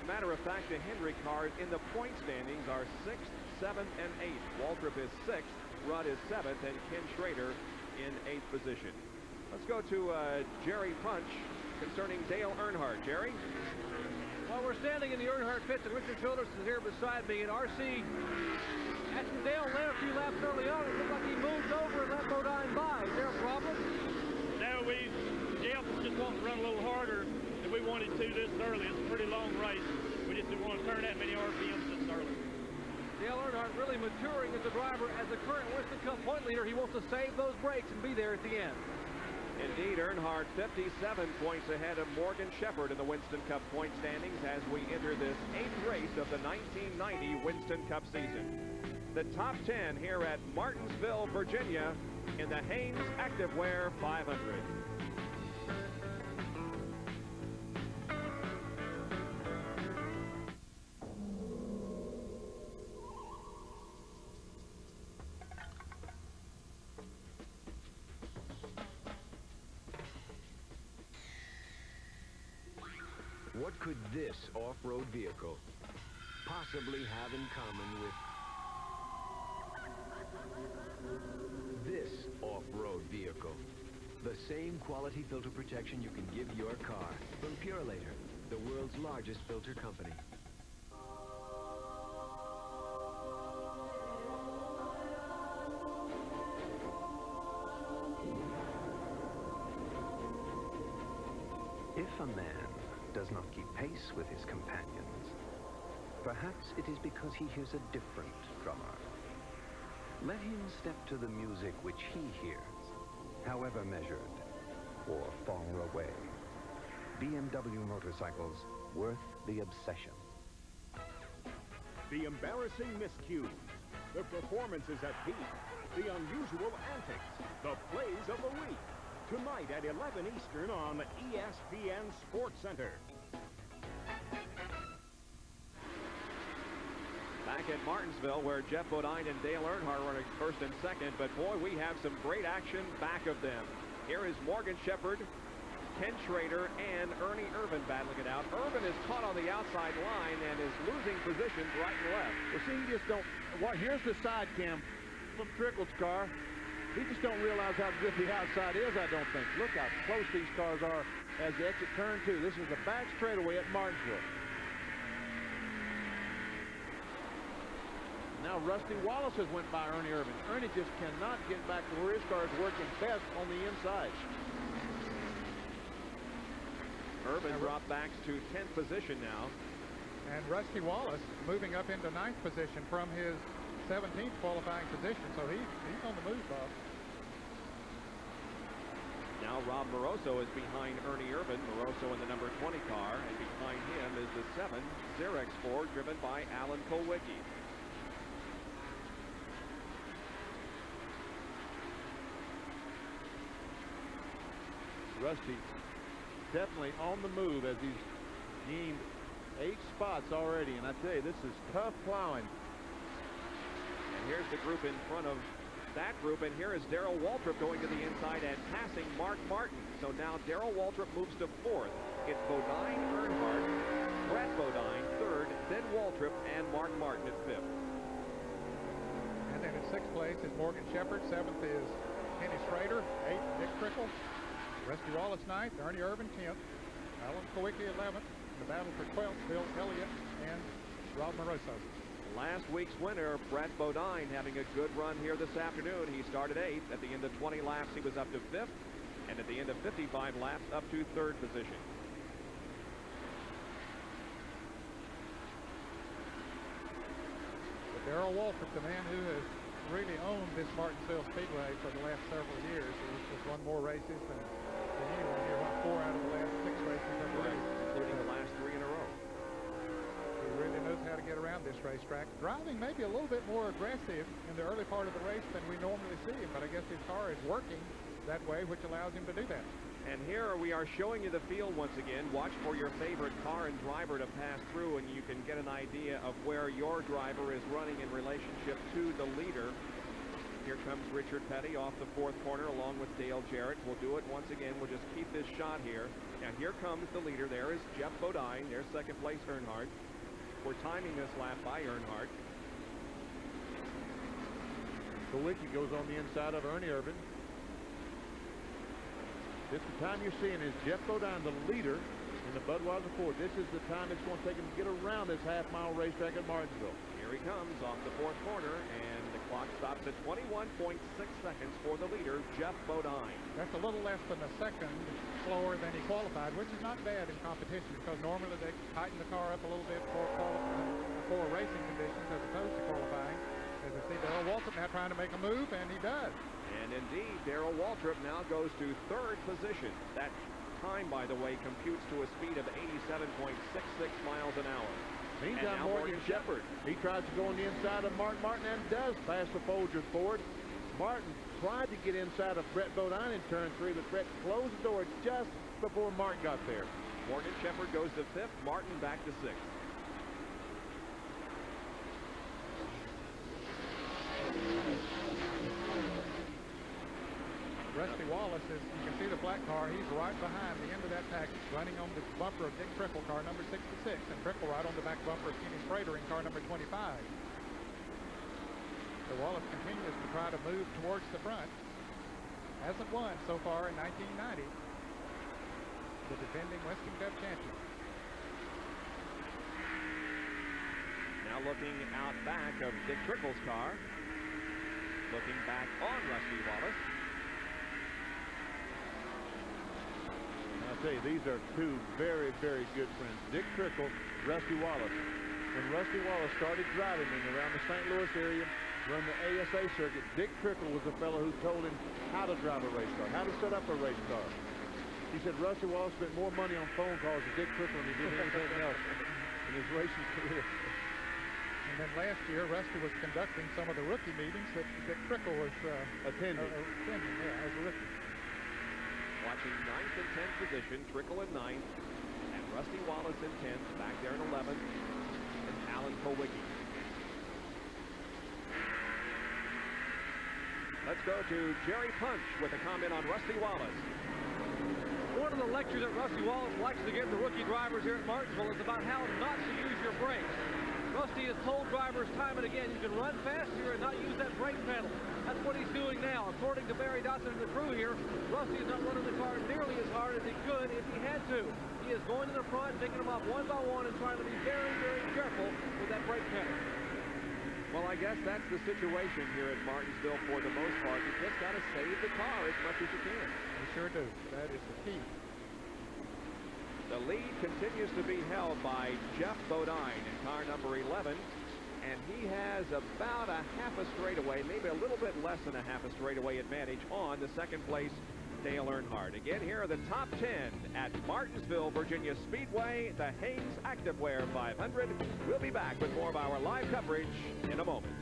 Matter of fact, the Hendrick cars in the point standings are 6th, 7th, and 8th. Waltrip is 6th, Rudd is 7th, and Ken Schrader in 8th position. Let's go to Jerry Punch concerning Dale Earnhardt. Jerry? Well, we're standing in the Earnhardt pits, and Richard Childress is here beside me, and RC, after Dale led a few laps early on, it looked like he moved over and let Bodine by. Is there a problem? No, Jeff just wanted to run a little harder than we wanted to this early. It's a pretty long race. We just didn't want to turn that many RPMs this early. Dale Earnhardt really maturing as a driver. As the current Winston Cup point leader, he wants to save those brakes and be there at the end. Indeed, Earnhardt 57 points ahead of Morgan Shepherd in the Winston Cup point standings as we enter this 8th race of the 1990 Winston Cup season. The top 10 here at Martinsville, Virginia in the Hanes Activewear 500. What could this off-road vehicle possibly have in common with this off-road vehicle? The same quality filter protection you can give your car from Purelator, the world's largest filter company. If a man does not keep pace with his companions, perhaps it is because he hears a different drummer. Let him step to the music which he hears, however measured or far away. BMW motorcycles, worth the obsession. The embarrassing miscues, the performances at peak, the unusual antics, the plays of the week. Tonight at 11 Eastern on ESPN Sports Center. Back at Martinsville, where Jeff Bodine and Dale Earnhardt running first and second, but boy, we have some great action back of them. Here is Morgan Shepherd, Ken Schrader, and Ernie Irvin battling it out. Irvin is caught on the outside line and is losing positions right and left. Well, see, you just don't... Well, here's the side cam from Trickle's car. He just don't realize how good the outside is, I don't think. Look how close these cars are as they exit turn 2. This is the back straightaway at Martinsville. Now Rusty Wallace has went by Ernie Irvin. Ernie just cannot get back to where his car is working best on the inside. Irvin dropped back to 10th position now. And Rusty Wallace moving up into 9th position from his 17th qualifying position, so he's on the move, Bob. Now Rob Moroso is behind Ernie Irvin. Moroso in the number 20 car, and behind him is the 7 Xerox Ford driven by Alan Kulwicki. Rusty definitely on the move as he's gained 8 spots already, and I tell you, this is tough plowing. And here's the group in front of that group, and here is Darrell Waltrip going to the inside and passing Mark Martin. So now Darrell Waltrip moves to 4th. It's Bodine, Earnhardt, Brett Bodine 3rd, then Waltrip, and Mark Martin at 5th. And then in 6th place is Morgan Shepherd. 7th is Kenny Schrader. 8th, Dick Trickle. Rusty Wallace 9th, Ernie Irvin 10th, Alan Kulwicki 11th. The battle for 12th, Bill Elliott and Rob Moroso. Last week's winner, Brett Bodine, having a good run here this afternoon. He started 8th. At the end of 20 laps, he was up to 5th. And at the end of 55 laps, up to 3rd position. But Darrell Waltrip, the man who has really owned this Martinsville Speedway for the last several years. He's just won more races than anyone here. Won 4 out of the last 6 races of the race. Including the last 3 in a row. He really knows how to get around this racetrack. Driving maybe a little bit more aggressive in the early part of the race than we normally see him, but I guess his car is working that way, which allows him to do that. And here we are showing you the field once again. Watch for your favorite car and driver to pass through, and you can get an idea of where your driver is running in relationship to the leader. Here comes Richard Petty off the fourth corner along with Dale Jarrett. We'll do it once again. We'll just keep this shot here. Now here comes the leader. There is Jeff Bodine. There's second place Earnhardt. We're timing this lap by Earnhardt. Kowicki goes on the inside of Ernie Irvin. This the time you're seeing is Jeff Bodine, the leader in the Budweiser Ford. This is the time it's going to take him to get around this half-mile racetrack at Martinsville. Here he comes off the fourth corner, and the clock stops at 21.6 seconds for the leader, Jeff Bodine. That's a little less than a second slower than he qualified, which is not bad in competition because normally they tighten the car up a little bit for racing conditions as opposed to qualifying. As we see Darrell Waltrip now trying to make a move, and he does. And indeed, Darrell Waltrip now goes to third position. That time, by the way, computes to a speed of 87.66 miles an hour. Meantime, Morgan Shepherd, he tries to go on the inside of Mark Martin and does pass the Folgers Ford. Martin tried to get inside of Brett Bodine in turn 3, but Brett closed the door just before Mark got there. Morgan Shepherd goes to 5th, Martin back to 6th. Rusty Wallace is, you can see the black car, he's right behind the end of that package, running on the bumper of Dick Trickle, car number 66, and Trickle right on the back bumper of Kenny Sprader in car number 25. So Wallace continues to try to move towards the front. Hasn't won so far in 1990. The defending Winston Cup champion. Now looking out back of Dick Trickle's car. Looking back on Rusty Wallace. I'll tell you, these are two very, very good friends. Dick Trickle, Rusty Wallace. When Rusty Wallace started driving in around the St. Louis area, run the ASA circuit, Dick Trickle was the fellow who told him how to drive a race car, how to set up a race car. He said Rusty Wallace spent more money on phone calls with Dick Trickle than he did anything else in his racing career. And then last year, Rusty was conducting some of the rookie meetings that Trickle was attending. Yeah, as a rookie. Watching 9th and 10th position, Trickle in 9th, and Rusty Wallace in 10th, back there in 11th, and Alan Kowicki. Let's go to Jerry Punch with a comment on Rusty Wallace. One of the lectures that Rusty Wallace likes to give the rookie drivers here at Martinsville is about how not to use your brakes. Rusty has told drivers time and again, you can run faster and not use that brake pedal. That's what he's doing now. According to Barry Dotson and the crew here, Rusty is not running the car nearly as hard as he could if he had to. He is going to the front, picking them up one by one and trying to be very, very careful with that brake pedal. Well, I guess that's the situation here at Martinsville for the most part. You just got to save the car as much as you can. You sure do. That is the key. The lead continues to be held by Jeff Bodine in car number 11, and he has about a half a straightaway, maybe a little bit less than a half a straightaway advantage on the second place Dale Earnhardt. Again, here are the top 10 at Martinsville, Virginia Speedway, the Hanes Activewear 500. We'll be back with more of our live coverage in a moment.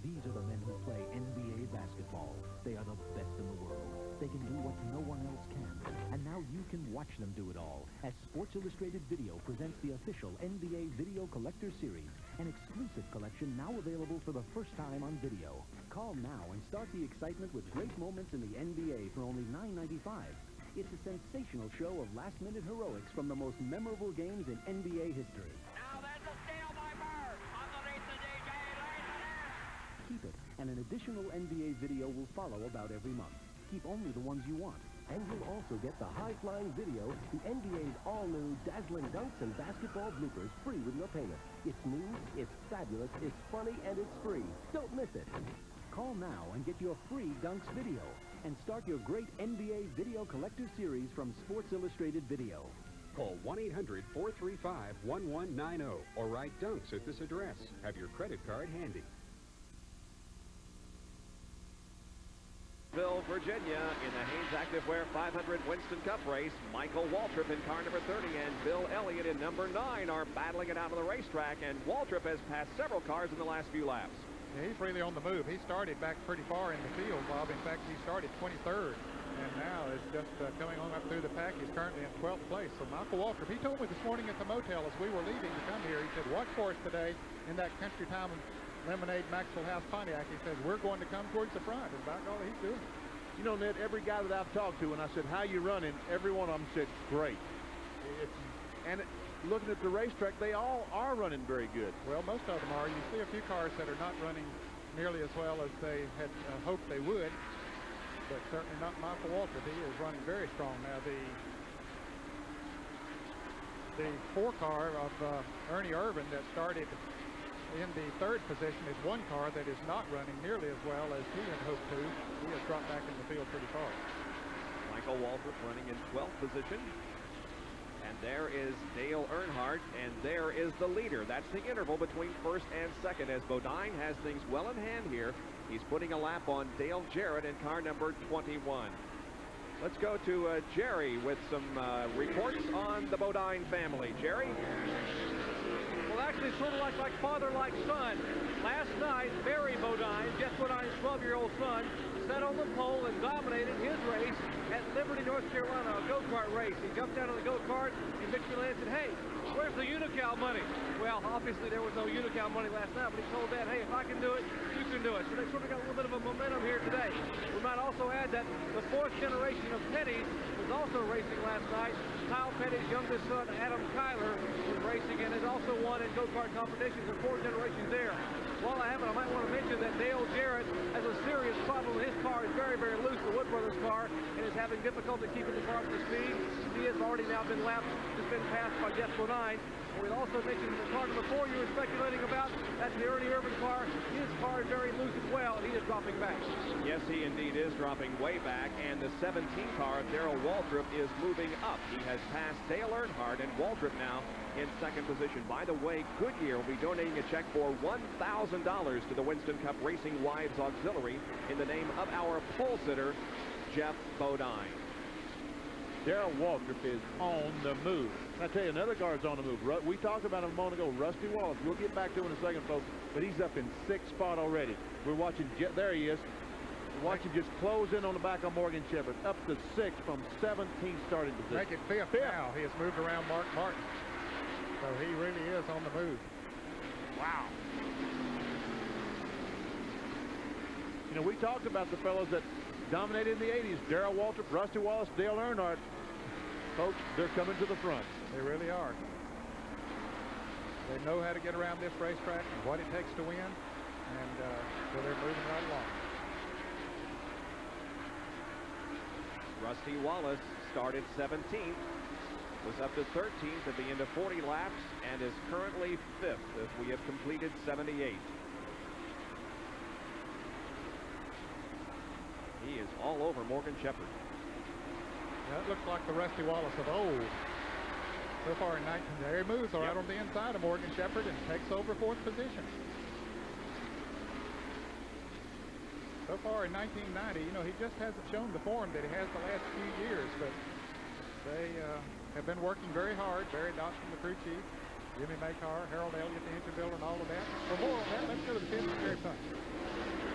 These are the men who play NBA basketball. They are the best in the world. They can do what no one else can. And now you can watch them do it all as Sports Illustrated Video presents the official NBA Video Collector Series, an exclusive collection now available for the first time on video. Call now and start the excitement with great moments in the NBA for only $9.95. It's a sensational show of last-minute heroics from the most memorable games in NBA history. Now there's a steal by Bird. Underneath the DJ, Keep it, and an additional NBA video will follow about every month. Keep only the ones you want. And you'll also get the high-flying video, the NBA's all-new dazzling dunks and basketball bloopers free with your payment. It's new, it's fabulous, it's funny, and it's free. Don't miss it. Call now and get your free dunks video. And start your great NBA Video Collector Series from Sports Illustrated Video. Call 1-800-435-1190 or write dunks at this address. Have your credit card handy. Virginia, in the Hanes Activewear 500 Winston Cup race, Michael Waltrip in car number 30 and Bill Elliott in number 9 are battling it out on the racetrack, and Waltrip has passed several cars in the last few laps. Yeah, he's really on the move. He started back pretty far in the field, Bob. In fact, he started 23rd, and now is just coming on up through the pack. He's currently in 12th place. So Michael Waltrip, he told me this morning at the motel as we were leaving to come here, he said, watch for us today in that Country Time Lemonade Maxwell House Pontiac. He says, we're going to come towards the front, and by golly, he's doing it. You know, Ned, every guy that I've talked to, when I said, how you running, every one of them said, great. Looking at the racetrack, they all are running very good. Well, most of them are. You see a few cars that are not running nearly as well as they had hoped they would, but certainly not Michael Waltrip. He is running very strong now. The 4 car of Ernie Irvin that started in the 3rd position is one car that is not running nearly as well as he had hoped to. He has dropped back in the field pretty far. Michael Waltrip running in 12th position. And there is Dale Earnhardt, and there is the leader. That's the interval between 1st and 2nd as Bodine has things well in hand here. He's putting a lap on Dale Jarrett in car number 21. Let's go to Jerry with some reports on the Bodine family. Jerry? Well, actually, sort of like father, like son. Last night, Barry Bodine, Jeff Bodine's 12-year-old son, sat on the pole and dominated his race at Liberty, North Carolina, a go-kart race. He jumped out of the go-kart, and Victor Land said, hey, where's the Unical money? Well, obviously, there was no Unical money last night, but he told Dad, hey, if I can do it, you can do it. So they sort of got a little bit of a momentum here today. We might also add that the 4th generation of Petty's was also racing last night. Kyle Petty's youngest son, Adam Kyler, was racing and has also won in go-kart competitions. There are 4 generations there. While I have it, I might want to mention that Dale Jarrett has a serious problem. His car is very, very loose, the Wood Brothers car, and is having difficulty keeping the car up to speed. He has already now been lapped, just been passed by Jeff Bodine. We'll also mention the car number 4 you were speculating about. That's the Ernie Irvin car. His car is very loose as well, and he is dropping back. Yes, he indeed is dropping way back, and the 17 car of Darrell Waltrip is moving up. He has passed Dale Earnhardt, and Waltrip now in 2nd position. By the way, Goodyear will be donating a check for $1,000 to the Winston Cup Racing Wives Auxiliary in the name of our pole sitter, Jeff Bodine. Darrell Waltrip is on the move. I tell you, another car's on the move. We talked about him a moment ago, Rusty Wallace. We'll get back to him in a second, folks, but he's up in 6th spot already. We're watching, there he is. We're watching just close in on the back of Morgan Shepherd, up to 6th from 17th starting position. Make it 5th now. He has moved around Mark Martin. So he really is on the move. Wow. You know, we talked about the fellows that dominated in the 80s. Darrell Waltrip, Rusty Wallace, Dale Earnhardt. Folks, they're coming to the front. They really are. They know how to get around this racetrack and what it takes to win. And so they're moving right along. Rusty Wallace started 17th. Was up to 13th at the end of 40 laps and is currently 5th as we have completed 78. He is all over Morgan Shepherd. That looks like the Rusty Wallace of old. So far in 19, there he moves right on the inside of Morgan Shepherd and takes over 4th position. So far in 1990, you know, he just hasn't shown the form that he has the last few years, but they have been working very hard. Barry Dotson, the crew chief, Jimmy Maycar, Harold Elliott, the engine builder, and all of that. For more on that, let's go to the 5th Jerry Punch.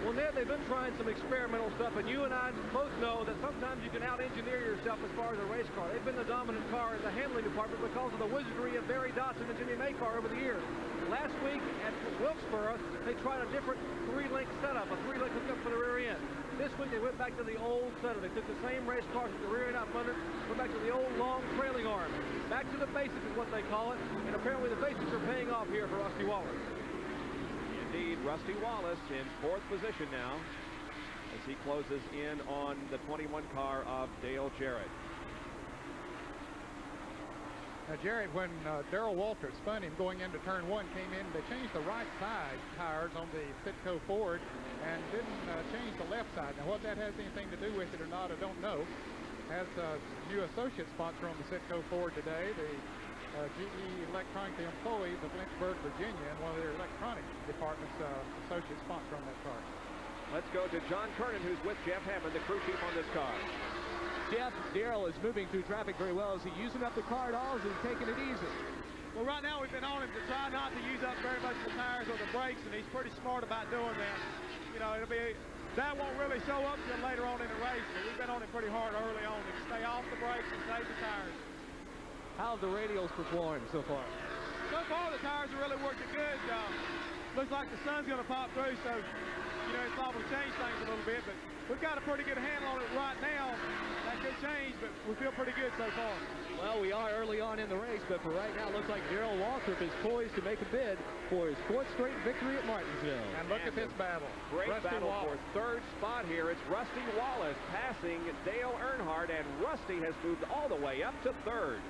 Well, Ned, they've been trying some experimental stuff, and you and I both know that sometimes you can out-engineer yourself as far as a race car. They've been the dominant car in the handling department because of the wizardry of Barry Dotson and Jimmy Maycar over the years. Last week at Wilkesboro, they tried a different 3-link setup, a 3-link hookup for the rear end. This week they went back to the old setup. They took the same race cars with the rear end out from under, went back to the old long trailing arm. Back to the basics is what they call it, and apparently the basics are paying off here for Rusty Wallace. Indeed, Rusty Wallace in 4th position now as he closes in on the 21 car of Dale Jarrett. Now, Jared, when Darrell Waltrip spun him going into turn 1, came in, they changed the right side tires on the Citgo Ford and didn't change the left side. Now, what that has anything to do with it or not, I don't know. Has a new associate sponsor on the Citgo Ford today, the GE Electronic employees of Lynchburg, Virginia, and one of their electronic departments associate sponsor on that car. Let's go to John Kernan, who's with Jeff Hammond, the crew chief on this car. Jeff, Darrell is moving through traffic very well. Is he using up the car at all? Is he taking it easy? Well, right now we've been on him to try not to use up very much of the tires or the brakes, and he's pretty smart about doing that. You know, that won't really show up till later on in the race, but we've been on him pretty hard early on to stay off the brakes and save the tires. How have the radials performed so far? So far, the tires are really working good. Looks like the sun's going to pop through, so, you know, it's liable to change things a little bit, but we've got a pretty good handle on it right now. That could change, but we feel pretty good so far. Well, we are early on in the race, but for right now, it looks like Darrell Waltrip is poised to make a bid for his 4th straight victory at Martinsville. And look at this battle. Great Rusty battle Wallace. for 3rd spot here. It's Rusty Wallace passing Dale Earnhardt, and Rusty has moved all the way up to 3rd.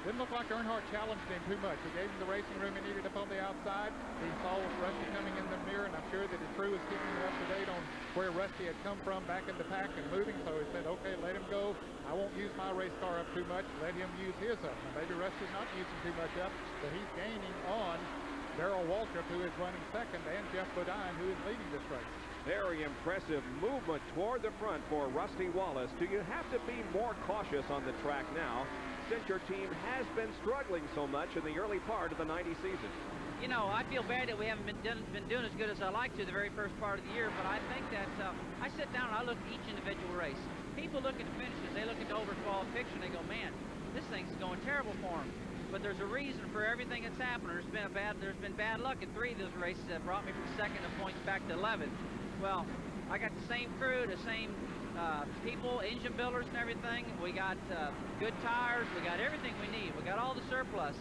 Didn't look like Earnhardt challenged him too much. He gave him the racing room he needed up on the outside. He saw Rusty coming in the mirror, and I'm sure that his crew was keeping him up to date on where Rusty had come from back in the pack and moving. So he said, okay, let him go. I won't use my race car up too much. Let him use his up. Now, maybe Rusty's not using too much up, but he's gaining on Darrell Waltrip, who is running 2nd, and Jeff Bodine, who is leading this race. Very impressive movement toward the front for Rusty Wallace. Do you have to be more cautious on the track now, since your team has been struggling so much in the early part of the 90 season? You know, I feel bad that we haven't been doing as good as I like to the very first part of the year, but I think that I sit down and I look at each individual race. People look at the finishes, they look at the overall picture, and they go, man, this thing's going terrible for them. But there's a reason for everything that's happened. There's been bad luck in 3 of those races that brought me from 2nd to points back to 11th. Well, I got the same crew, the same people, engine builders and everything. We got good tires. We got everything we need. We got all the surplus.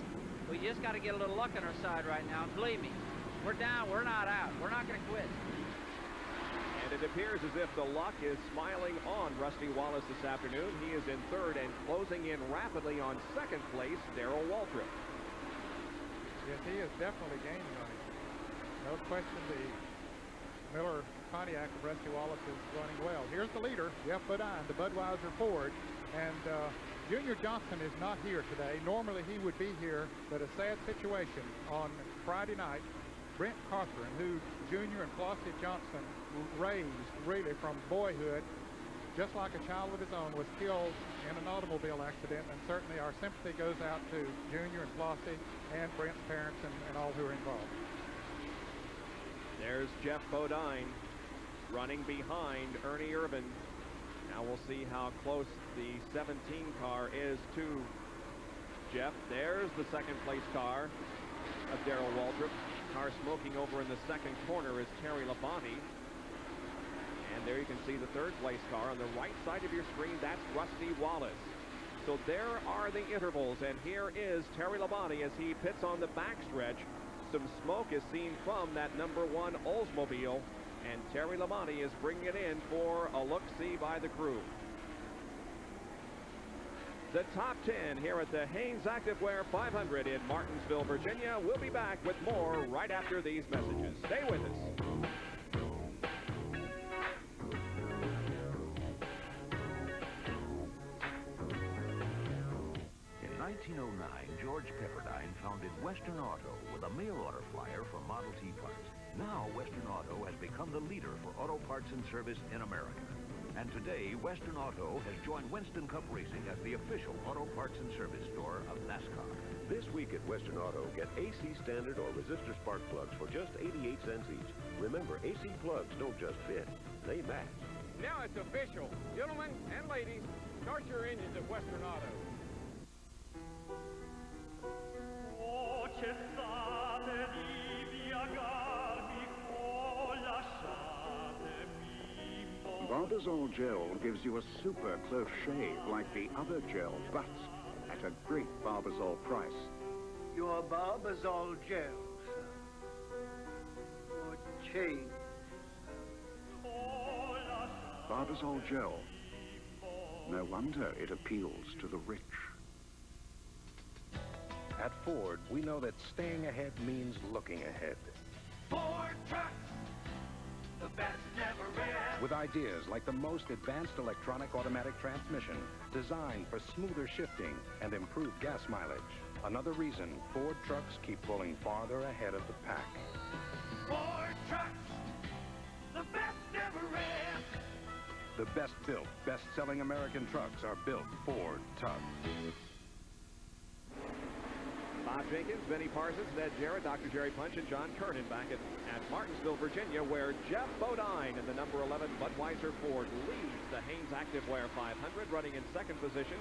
We just got to get a little luck on our side right now. And believe me, we're down. We're not out. We're not going to quit. And it appears as if the luck is smiling on Rusty Wallace this afternoon. He is in 3rd and closing in rapidly on 2nd place, Darrell Waltrip. Yes, he is definitely gaining on him. No question, the Miller Pontiac of Rusty Wallace is running well. Here's the leader, Jeff Bodine, the Budweiser Ford, and Junior Johnson is not here today. Normally he would be here, but a sad situation on Friday night. Brent Cothran, who Junior and Flossie Johnson raised really from boyhood, just like a child of his own, was killed in an automobile accident, and certainly our sympathy goes out to Junior and Flossie and Brent's parents and all who are involved. There's Jeff Bodine running behind Ernie Irvin. Now we'll see how close the 17 car is to Jeff. There's the 2nd place car of Darrell Waltrip. Car smoking over in the 2nd corner is Terry Labonte. And there you can see the 3rd place car on the right side of your screen. That's Rusty Wallace. So there are the intervals, and here is Terry Labonte as he pits on the backstretch. Some smoke is seen from that #1 Oldsmobile, and Terry Labonte is bringing it in for a look-see by the crew. The top 10 here at the Hanes Activewear 500 in Martinsville, Virginia. We'll be back with more right after these messages. Stay with us. In 1909, George Pepperdine founded Western Auto with a mail order flyer for Model T parts. Now, Western Auto has become the leader for auto parts and service in America. And today, Western Auto has joined Winston Cup Racing as the official auto parts and service store of NASCAR. This week at Western Auto, get AC standard or resistor spark plugs for just 88 cents each. Remember, AC plugs don't just fit, they match. Now it's official. Gentlemen and ladies, start your engines at Western Auto. Barbazole gel gives you a super close shave like the other gel, but at a great Barbazole price. Your Barbazole gel, sir. For change. Barbazole gel. No wonder it appeals to the rich. At Ford, we know that staying ahead means looking ahead. Ford trucks, the best never ends. With ideas like the most advanced electronic automatic transmission, designed for smoother shifting and improved gas mileage. Another reason Ford trucks keep pulling farther ahead of the pack. Ford trucks, the best never The best-built, best-selling American trucks are built Ford Tug. Bob Jenkins, Benny Parsons, Ned Jarrett, Dr. Jerry Punch, and John Kernan back at Martinsville, Virginia, where Jeff Bodine in the number 11 Budweiser Ford leads the Hanes Activewear 500, running in second position.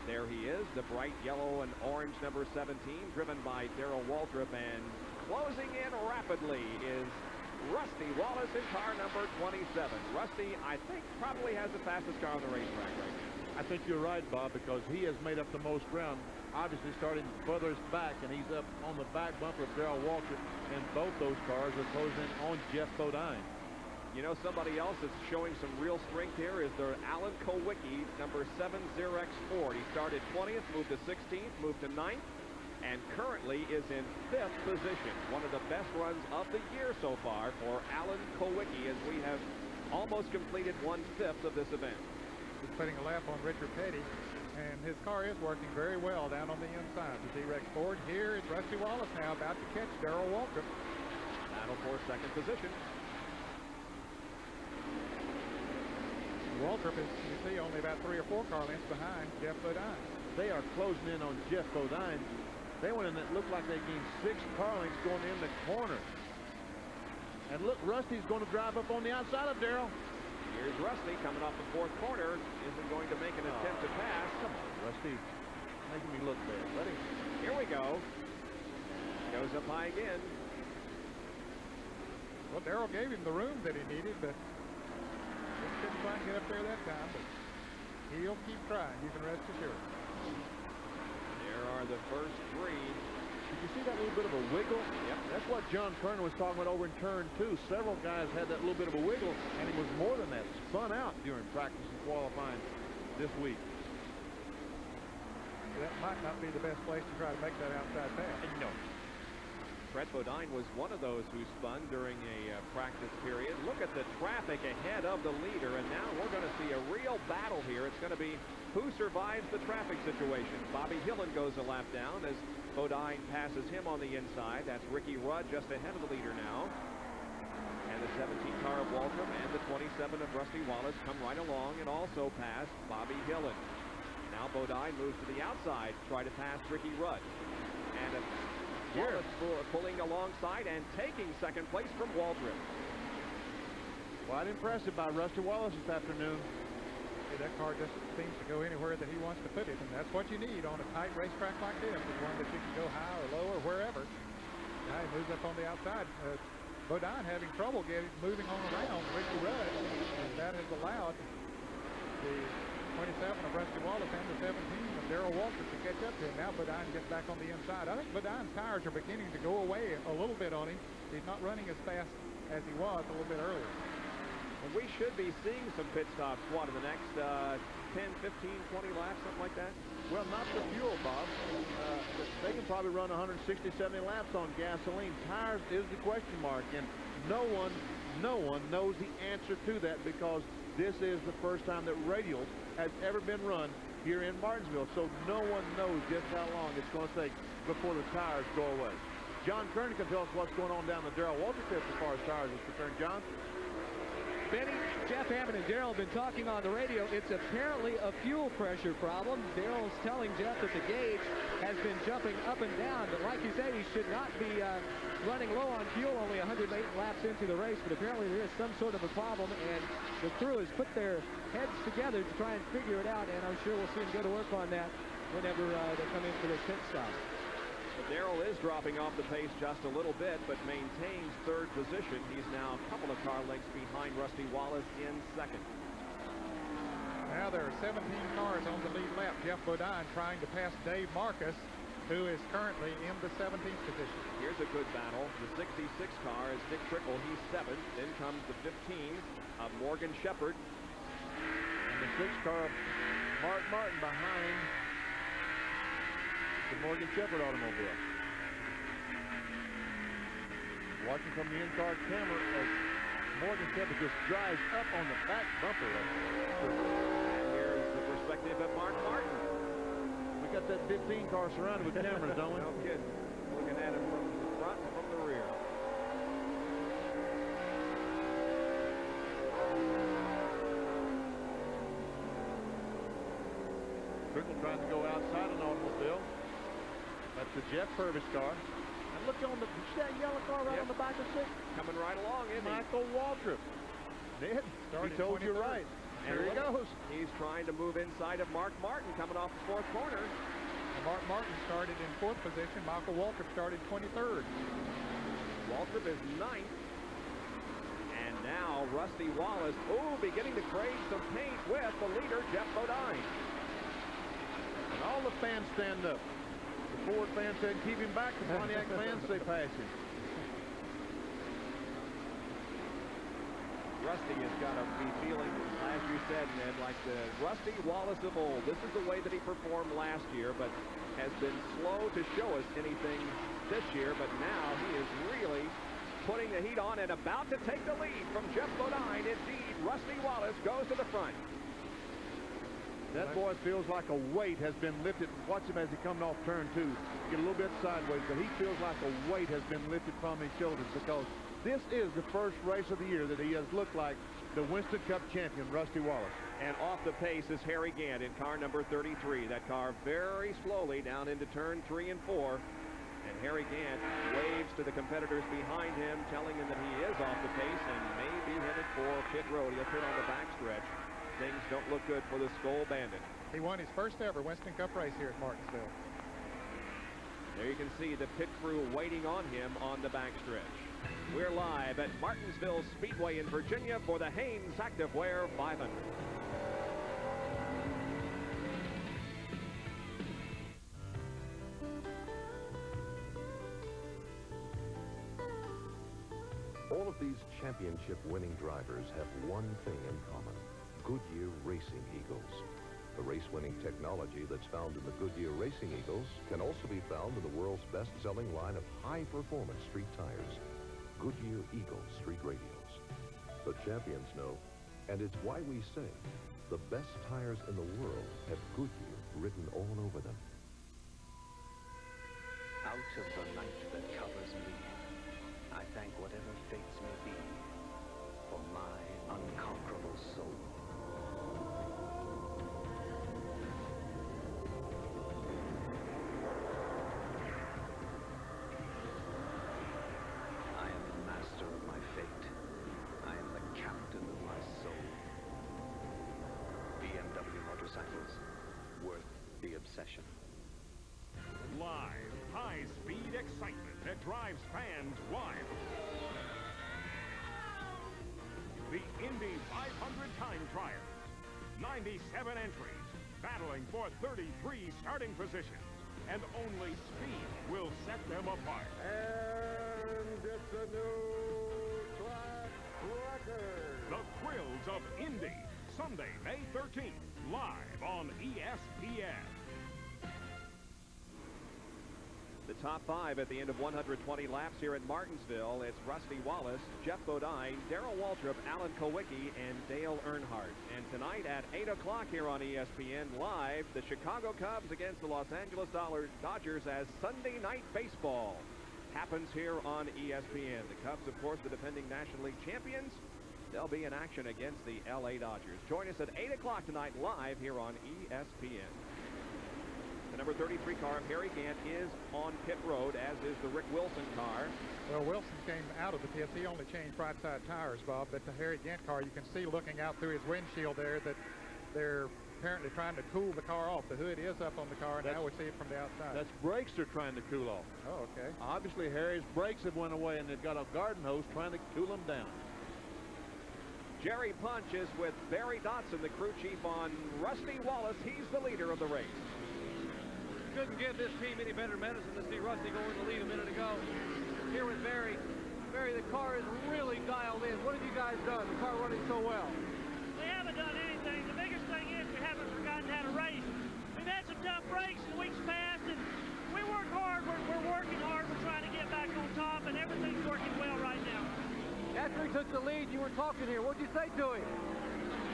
There he is, the bright yellow and orange number 17, driven by Darrell Waltrip, and closing in rapidly is Rusty Wallace in car number 27. Rusty, I think, probably has the fastest car on the racetrack right now. I think you're right, Bob, because he has made up the most ground. Obviously starting furthest back, and he's up on the back bumper of Darrell Waltrip, and both those cars are closing on Jeff Bodine. You know, somebody else that's showing some real strength here is the Alan Kowicki, number 70X Ford. He started 20th, moved to 16th, moved to 9th, and currently is in 5th position. One of the best runs of the year so far for Alan Kowicki, as we have almost completed 1/5 of this event. He's putting a lap on Richard Petty, and his car is working very well down on the inside. The T-Rex Ford. Here is Rusty Wallace now about to catch Darrell Waltrip. Battle for second position. Waltrip is, you see, only about 3 or 4 car lengths behind Jeff Bodine. They are closing in on Jeff Bodine. They went in that looked like they gained 6 car lengths going in the corner. And look, Rusty's going to drive up on the outside of Darrell. Here's Rusty coming off the 4th corner. Isn't going to make an attempt to pass. Come on, Rusty. Making me look bad, buddy. Here we go. Goes up high again. Well, Darrell gave him the room that he needed, but just didn't quite get up there that time. But he'll keep trying. You can rest assured. There are the first 3. Did you see that little bit of a wiggle? Yep. That's what John Kernan was talking about over in turn 2. Several guys had that little bit of a wiggle, and it was more than that. Spun out during practice and qualifying this week. That might not be the best place to try to make that outside pass. No. Brett Bodine was one of those who spun during a practice period. Look at the traffic ahead of the leader, and now we're going to see a real battle here. It's going to be who survives the traffic situation. Bobby Hillen goes a lap down as Bodine passes him on the inside. That's Ricky Rudd just ahead of the leader now. And the 17 car of Waltrip and the 27 of Rusty Wallace come right along and also pass Bobby Hillen. Now Bodine moves to the outside, try to pass Ricky Rudd. And Wallace pulling alongside and taking second place from Waltrip. Quite impressive by Rusty Wallace this afternoon. That car just seems to go anywhere that he wants to put it, and that's what you need on a tight racetrack like this, is one that you can go high or low or wherever. Now he moves up on the outside. Bodine having trouble moving on around Ricky Rudd, and that has allowed the 27 of Rusty Wallace and the 17 of Darrell Waltrip to catch up to him. Now Bodine gets back on the inside. I think Bodine's tires are beginning to go away a little bit on him. He's not running as fast as he was a little bit earlier. And we should be seeing some pit stops, what, in the next 10, 15, 20 laps, something like that? Well, not the fuel, Bob. They can probably run 160, 70 laps on gasoline. Tires is the question mark, and no one knows the answer to that, because this is the first time that radials has ever been run here in Martinsville. So no one knows just how long it's going to take before the tires go away. John Kernan can tell us what's going on down the Darrell Waltrip pit as far as tires is concerned. John? Benny, Jeff Hammond and Darrell have been talking on the radio. It's apparently a fuel pressure problem. Darrell's telling Jeff that the gauge has been jumping up and down, but like you say, he should not be running low on fuel only 108 laps into the race, but apparently there is some sort of a problem, and the crew has put their heads together to try and figure it out, and I'm sure we'll see them go to work on that whenever they come in for their pit stop. Darrell is dropping off the pace just a little bit, but maintains 3rd position. He's now a couple of car lengths behind Rusty Wallace in 2nd. Now there are 17 cars on the lead lap. Jeff Bodine trying to pass Dave Marcus, who is currently in the 17th position. Here's a good battle. The 66 car is Dick Trickle. He's 7th. Then comes the 15 of Morgan Shepherd. And the 6 car of Mark Martin behind the Morgan Shepherd automobile. Watching from the in-car camera as Morgan Shepherd just drives up on the back bumper. And here's the perspective of Mark Martin. We got that 15 car surrounded with cameras, don't we? No kidding. Looking at him from the front and from the rear. the Jeff Purvis car. And look on the, see that yellow car right on the back of 6? Coming right along, isn't he? Michael Waltrip. Ned, he told you right. And Here he goes. He's trying to move inside of Mark Martin coming off the 4th corner. And Mark Martin started in 4th position. Michael Waltrip started 23rd. Waltrip is 9th. And now Rusty Wallace, beginning to crave some paint with the leader, Jeff Bodine. And all the fans stand up. The Ford fans said, keep him back. The Pontiac fans say, pass him. Rusty has got to be feeling, as you said, Ned, like the Rusty Wallace of old. This is the way that he performed last year, but has been slow to show us anything this year. But now he is really putting the heat on and about to take the lead from Jeff Bodine. Indeed, Rusty Wallace goes to the front. That boy feels like a weight has been lifted. Watch him as he comes off turn 2. Get a little bit sideways, but he feels like a weight has been lifted from his shoulders because this is the first race of the year that he has looked like the Winston Cup champion, Rusty Wallace. And off the pace is Harry Gant in car number 33. That car very slowly down into turn 3 and 4. And Harry Gant waves to the competitors behind him, telling them that he is off the pace and may be headed for pit road. He'll pit on the backstretch. Things don't look good for the Skull Bandit. He won his first ever Winston Cup race here at Martinsville. There you can see the pit crew waiting on him on the backstretch. We're live at Martinsville Speedway in Virginia for the Hanes Activewear 500. All of these championship-winning drivers have one thing in common: Goodyear Racing Eagles. The race-winning technology that's found in the Goodyear Racing Eagles can also be found in the world's best-selling line of high-performance street tires, Goodyear Eagle Street Radials. The champions know, and it's why we say the best tires in the world have Goodyear written all over them. Out of the night that covers me, I thank whatever fates may be for my unconquerable soul. I am the master of my fate. I am the captain of my soul. BMW motorcycles, worth the obsession. Live, high-speed excitement that drives fans wild. The Indy 500 time trials. 97 entries, battling for 33 starting positions. And only speed will set them apart. And it's a new track record. The thrills of Indy, Sunday, May 13th, live on ESPN. The top 5 at the end of 120 laps here at Martinsville. It's Rusty Wallace, Jeff Bodine, Darrell Waltrip, Alan Kowicki, and Dale Earnhardt. And tonight at 8 o'clock here on ESPN Live, the Chicago Cubs against the Los Angeles Dodgers as Sunday Night Baseball happens here on ESPN. The Cubs, of course, the defending National League champions. They'll be in action against the LA Dodgers. Join us at 8 o'clock tonight live here on ESPN. The number 33 car of Harry Gant is on pit road, as is the Rick Wilson car. Well, Wilson came out of the pits. He only changed right side tires, Bob. But the Harry Gant car, you can see looking out through his windshield there that they're apparently trying to cool the car off. The hood is up on the car, and now we see it from the outside. That's brakes they're trying to cool off. Oh, okay. Obviously, Harry's brakes have went away, and they've got a garden hose trying to cool them down. Jerry Punch is with Barry Dotson, the crew chief, on Rusty Wallace. He's the leader of the race. Couldn't give this team any better medicine to see Rusty go in the lead a minute ago. Here with Barry. Barry, the car is really dialed in. What have you guys done? The car running so well. We haven't done anything. The biggest thing is we haven't forgotten how to race. We've had some tough breaks in weeks past, and we work hard. We're working hard. We're trying to get back on top, and everything's working well right now. After he took the lead, you were talking here. What'd you say to him?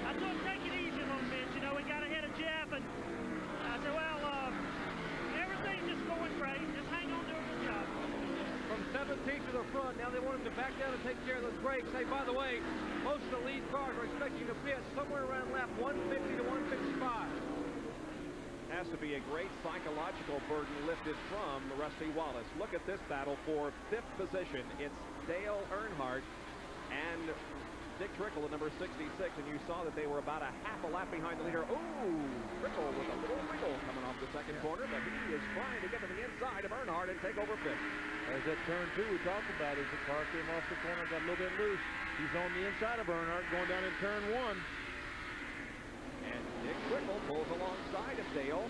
I told him take it easy a little bit. You know, we got ahead of Jeff, and I said, well, everything's just going great. Just hang on, do a good job. From 17th to the front, now they want him to back down and take care of those brakes. Hey, by the way, most of the lead cars are expecting to pit somewhere around lap 150 to 155. Has to be a great psychological burden lifted from Rusty Wallace. Look at this battle for 5th position. It's Dale Earnhardt and Dick Trickle at number 66, and you saw that they were about a half a lap behind the leader. Ooh, Trickle with a little wiggle coming off the second corner, but he is trying to get to the inside of Earnhardt and take over 5th. As that turn 2 we talked about, as the car came off the corner, got a little bit loose. He's on the inside of Earnhardt going down in turn 1. And Dick Trickle pulls alongside of Dale.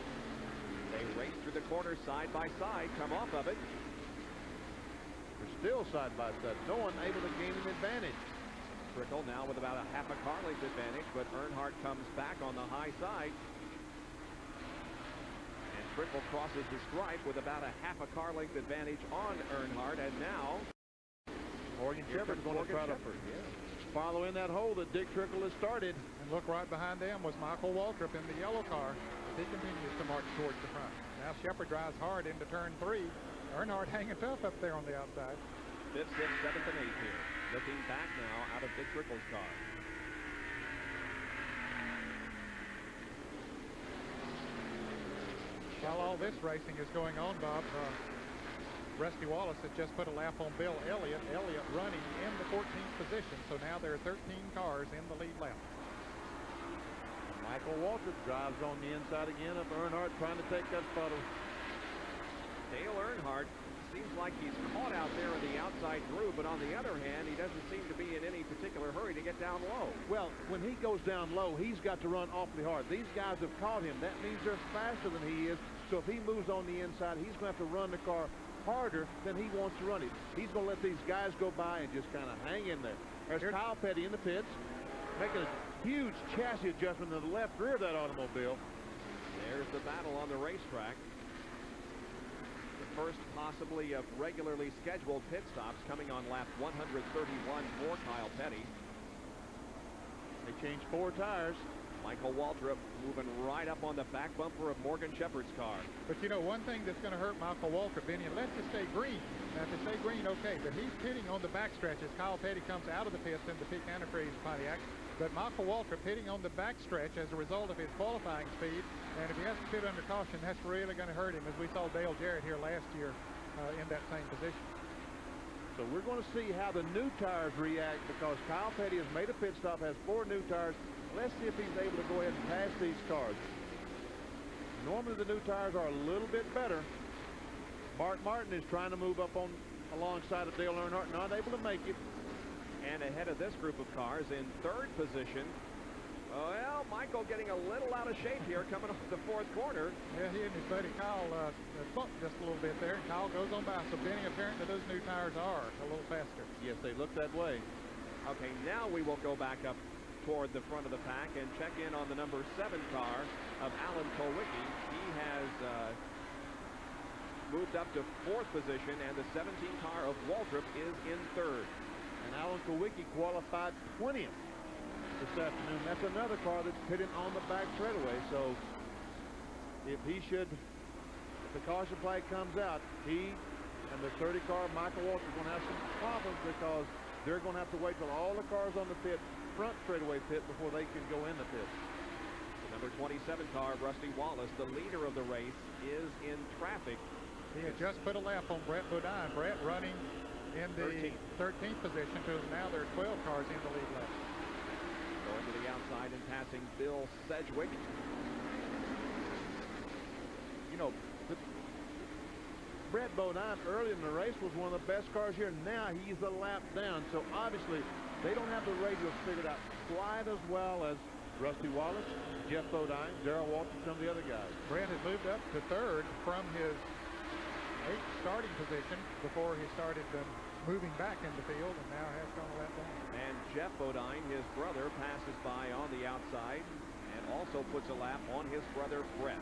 They race through the corner side by side, come off of it. They're still side by side. No one able to gain an advantage. Trickle now with about a half a car length advantage, but Earnhardt comes back on the high side. And Trickle crosses the stripe with about a half a car length advantage on Earnhardt, and now Morgan Shepherd's going to try to follow in that hole that Dick Trickle has started. And look, right behind them was Michael Waltrip in the yellow car. He continues to march towards the front. Now Shepherd drives hard into turn 3. Earnhardt hanging tough up there on the outside. 5th, 6th, 7th, and 8th here. Looking back now out of Dick Trickle's car. While all this racing is going on, Bob, Rusty Wallace has just put a lap on Bill Elliott. Elliott running in the 14th position, so now there are 13 cars in the lead lap. Michael Waltrip drives on the inside again of Earnhardt, trying to take that spot. Dale Earnhardt seems like he's caught out there in the outside groove, but on the other hand, he doesn't seem to be in any particular hurry to get down low. Well, when he goes down low, he's got to run awfully hard. These guys have caught him. That means they're faster than he is. So if he moves on the inside, he's going to have to run the car harder than he wants to run it. He's going to let these guys go by and just kind of hang in there. There's Kyle Petty in the pits, making a huge chassis adjustment in the left rear of that automobile. There's the battle on the racetrack. The first possibly of regularly scheduled pit stops coming on lap 131 for Kyle Petty. They changed 4 tires. Michael Waltrip moving right up on the back bumper of Morgan Shepherd's car. But you know, one thing that's going to hurt Michael Waltrip, Benny, unless they stay green. Now, if they stay green, okay, but he's pitting on the backstretch as Kyle Petty comes out of the pits into Peak Antifreeze Pontiac. But Michael Waltrip hitting on the backstretch as a result of his qualifying speed, and if he has to pit under caution, that's really going to hurt him, as we saw Dale Jarrett here last year in that same position. So we're going to see how the new tires react, because Kyle Petty has made a pit stop, has 4 new tires. Let's see if he's able to go ahead and pass these cars. Normally the new tires are a little bit better. Mark Martin is trying to move up on alongside of Dale Earnhardt, not able to make it. And ahead of this group of cars in 3rd position, well, Michael getting a little out of shape here coming off the 4th corner. Yeah, he and his buddy Kyle bumped just a little bit there, and Kyle goes on by. So Benny, apparently those new tires are a little faster. Yes, they look that way. Okay, now we will go back up toward the front of the pack and check in on the number 7 car of Alan Kulwicki. He has moved up to 4th position, and the 17 car of Waltrip is in 3rd. And Alan Kulwicki qualified 20th this afternoon. That's another car that's pitting on the back straightaway. So if the caution flag comes out, he and the 30 car Michael Waltrip are going to have some problems, because they're going to have to wait till all the cars on the front straightaway pit before they can go in the pit. The number 27 car, Rusty Wallace, the leader of the race, is in traffic. He had just put a lap on Brett Bodine. Brett running in the 13th position, because now there are 12 cars in the lead lap. Going to the outside and passing Bill Sedgwick. You know, Brett Bodine early in the race was one of the best cars here. Now he's a lap down, so obviously they don't have the radios figured out quite as well as Rusty Wallace, Jeff Bodine, Darrell Walton, some of the other guys. Brett has moved up to 3rd from his 8th starting position before he started moving back in the field, and now has gone a lap down. And Jeff Bodine, his brother, passes by on the outside and also puts a lap on his brother Brett.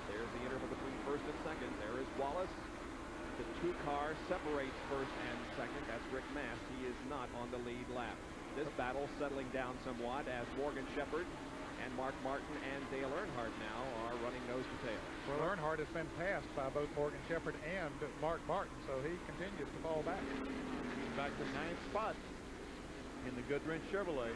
There's the interval between 1st and 2nd. There is Wallace. The 2 cars separates 1st and 2nd. That's Rick Mast. He is not on the lead lap. This battle settling down somewhat as Morgan Shepherd and Mark Martin and Dale Earnhardt now are running nose to tail. Well, Earnhardt has been passed by both Morgan Shepherd and Mark Martin, so he continues to fall back. Back to 9th spot in the Goodwrench Chevrolet.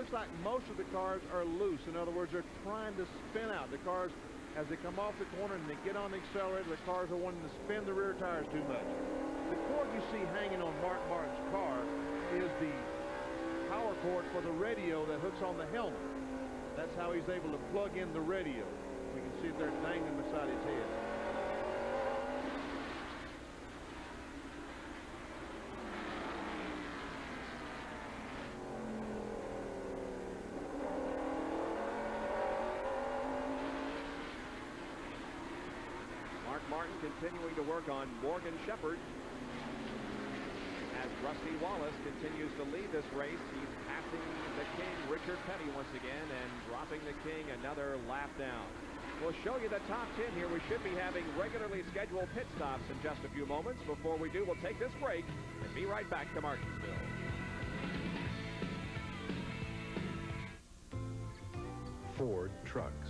looks like most of the cars are loose. In other words, they're trying to spin out. The cars, as they come off the corner and they get on the accelerator, the cars are wanting to spin the rear tires too much. The cord you see hanging on Mark Martin's car is the power cord for the radio that hooks on the helmet. That's how he's able to plug in the radio. We can see it there dangling beside his head. Mark Martin continuing to work on Morgan Shepherd as Rusty Wallace continues to lead this race. He's passing the king, Richard Petty, once again, and dropping the king another lap down. We'll show you the top 10 here. We should be having regularly scheduled pit stops in just a few moments. Before we do, we'll take this break and be right back to Martinsville. Ford Trucks.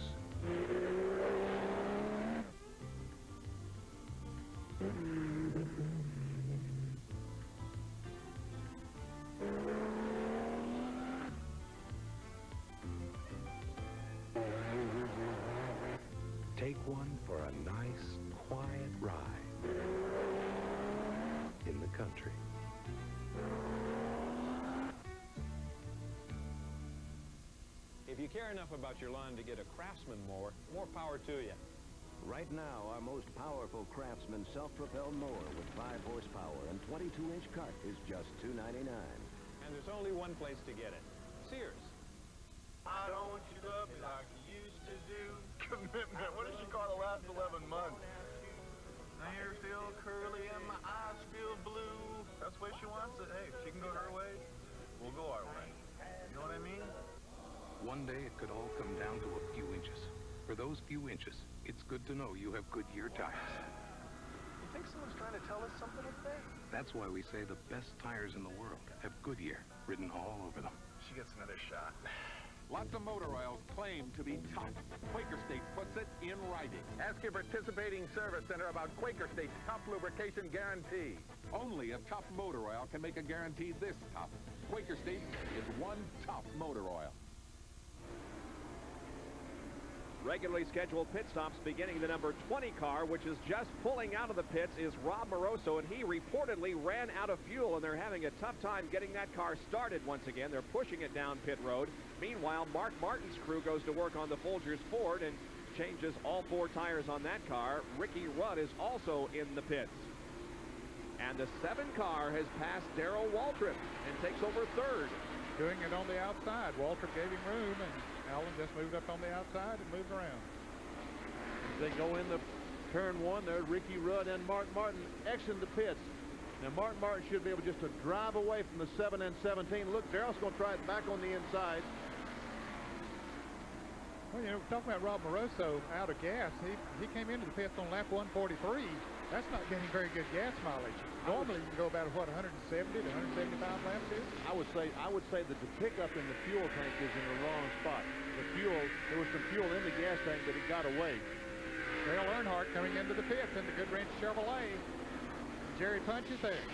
Take one for a nice, quiet ride in the country. If you care enough about your lawn to get a Craftsman mower, more power to you. Right now, our most powerful Craftsman self-propelled mower with 5 horsepower and 22-inch cart is just $2.99. And there's only one place to get it. Sears. I don't want you to love me like you used to do. Commitment. What did she call the last 11 months? My hair feel curly and my eyes feel blue. That's the way she wants it. Hey, if she can go her way, we'll go our way. You know what I mean? One day it could all come down to a few inches. For those few inches, it's good to know you have Goodyear tires. You think someone's trying to tell us something today? That's why we say the best tires in the world have Goodyear written all over them. She gets another shot. Lots of motor oils claim to be tough. Quaker State puts it in writing. Ask your participating service center about Quaker State's tough lubrication guarantee. Only a tough motor oil can make a guarantee this tough. Quaker State is one tough motor oil. Regularly scheduled pit stops beginning the number 20 car, which is just pulling out of the pits, is Rob Moroso, and he reportedly ran out of fuel, and they're having a tough time getting that car started once again. They're pushing it down pit road. Meanwhile, Mark Martin's crew goes to work on the Folgers Ford and changes all 4 tires on that car. Ricky Rudd is also in the pits. And the 7 car has passed Darrell Waltrip and takes over 3rd. Doing it on the outside. Waltrip gave him room, and Allen just moved up on the outside and moved around. They go in the turn 1. There's Ricky Rudd and Mark Martin exiting the pits. Now, Mark Martin should be able just to drive away from the 7 and 17. Look, Darrell's going to try it back on the inside. Well, you know, talking about Rob Moroso out of gas, he came into the pits on lap 143. That's not getting very good gas mileage. Normally, you can go about, what, 170 to 175 laps here? I would say that the pickup in the fuel tank is in the wrong spot. The fuel, there was some fuel in the gas tank, but it got away. Dale Earnhardt coming into the pits into Goodwrench Chevrolet. Jerry Punch is there.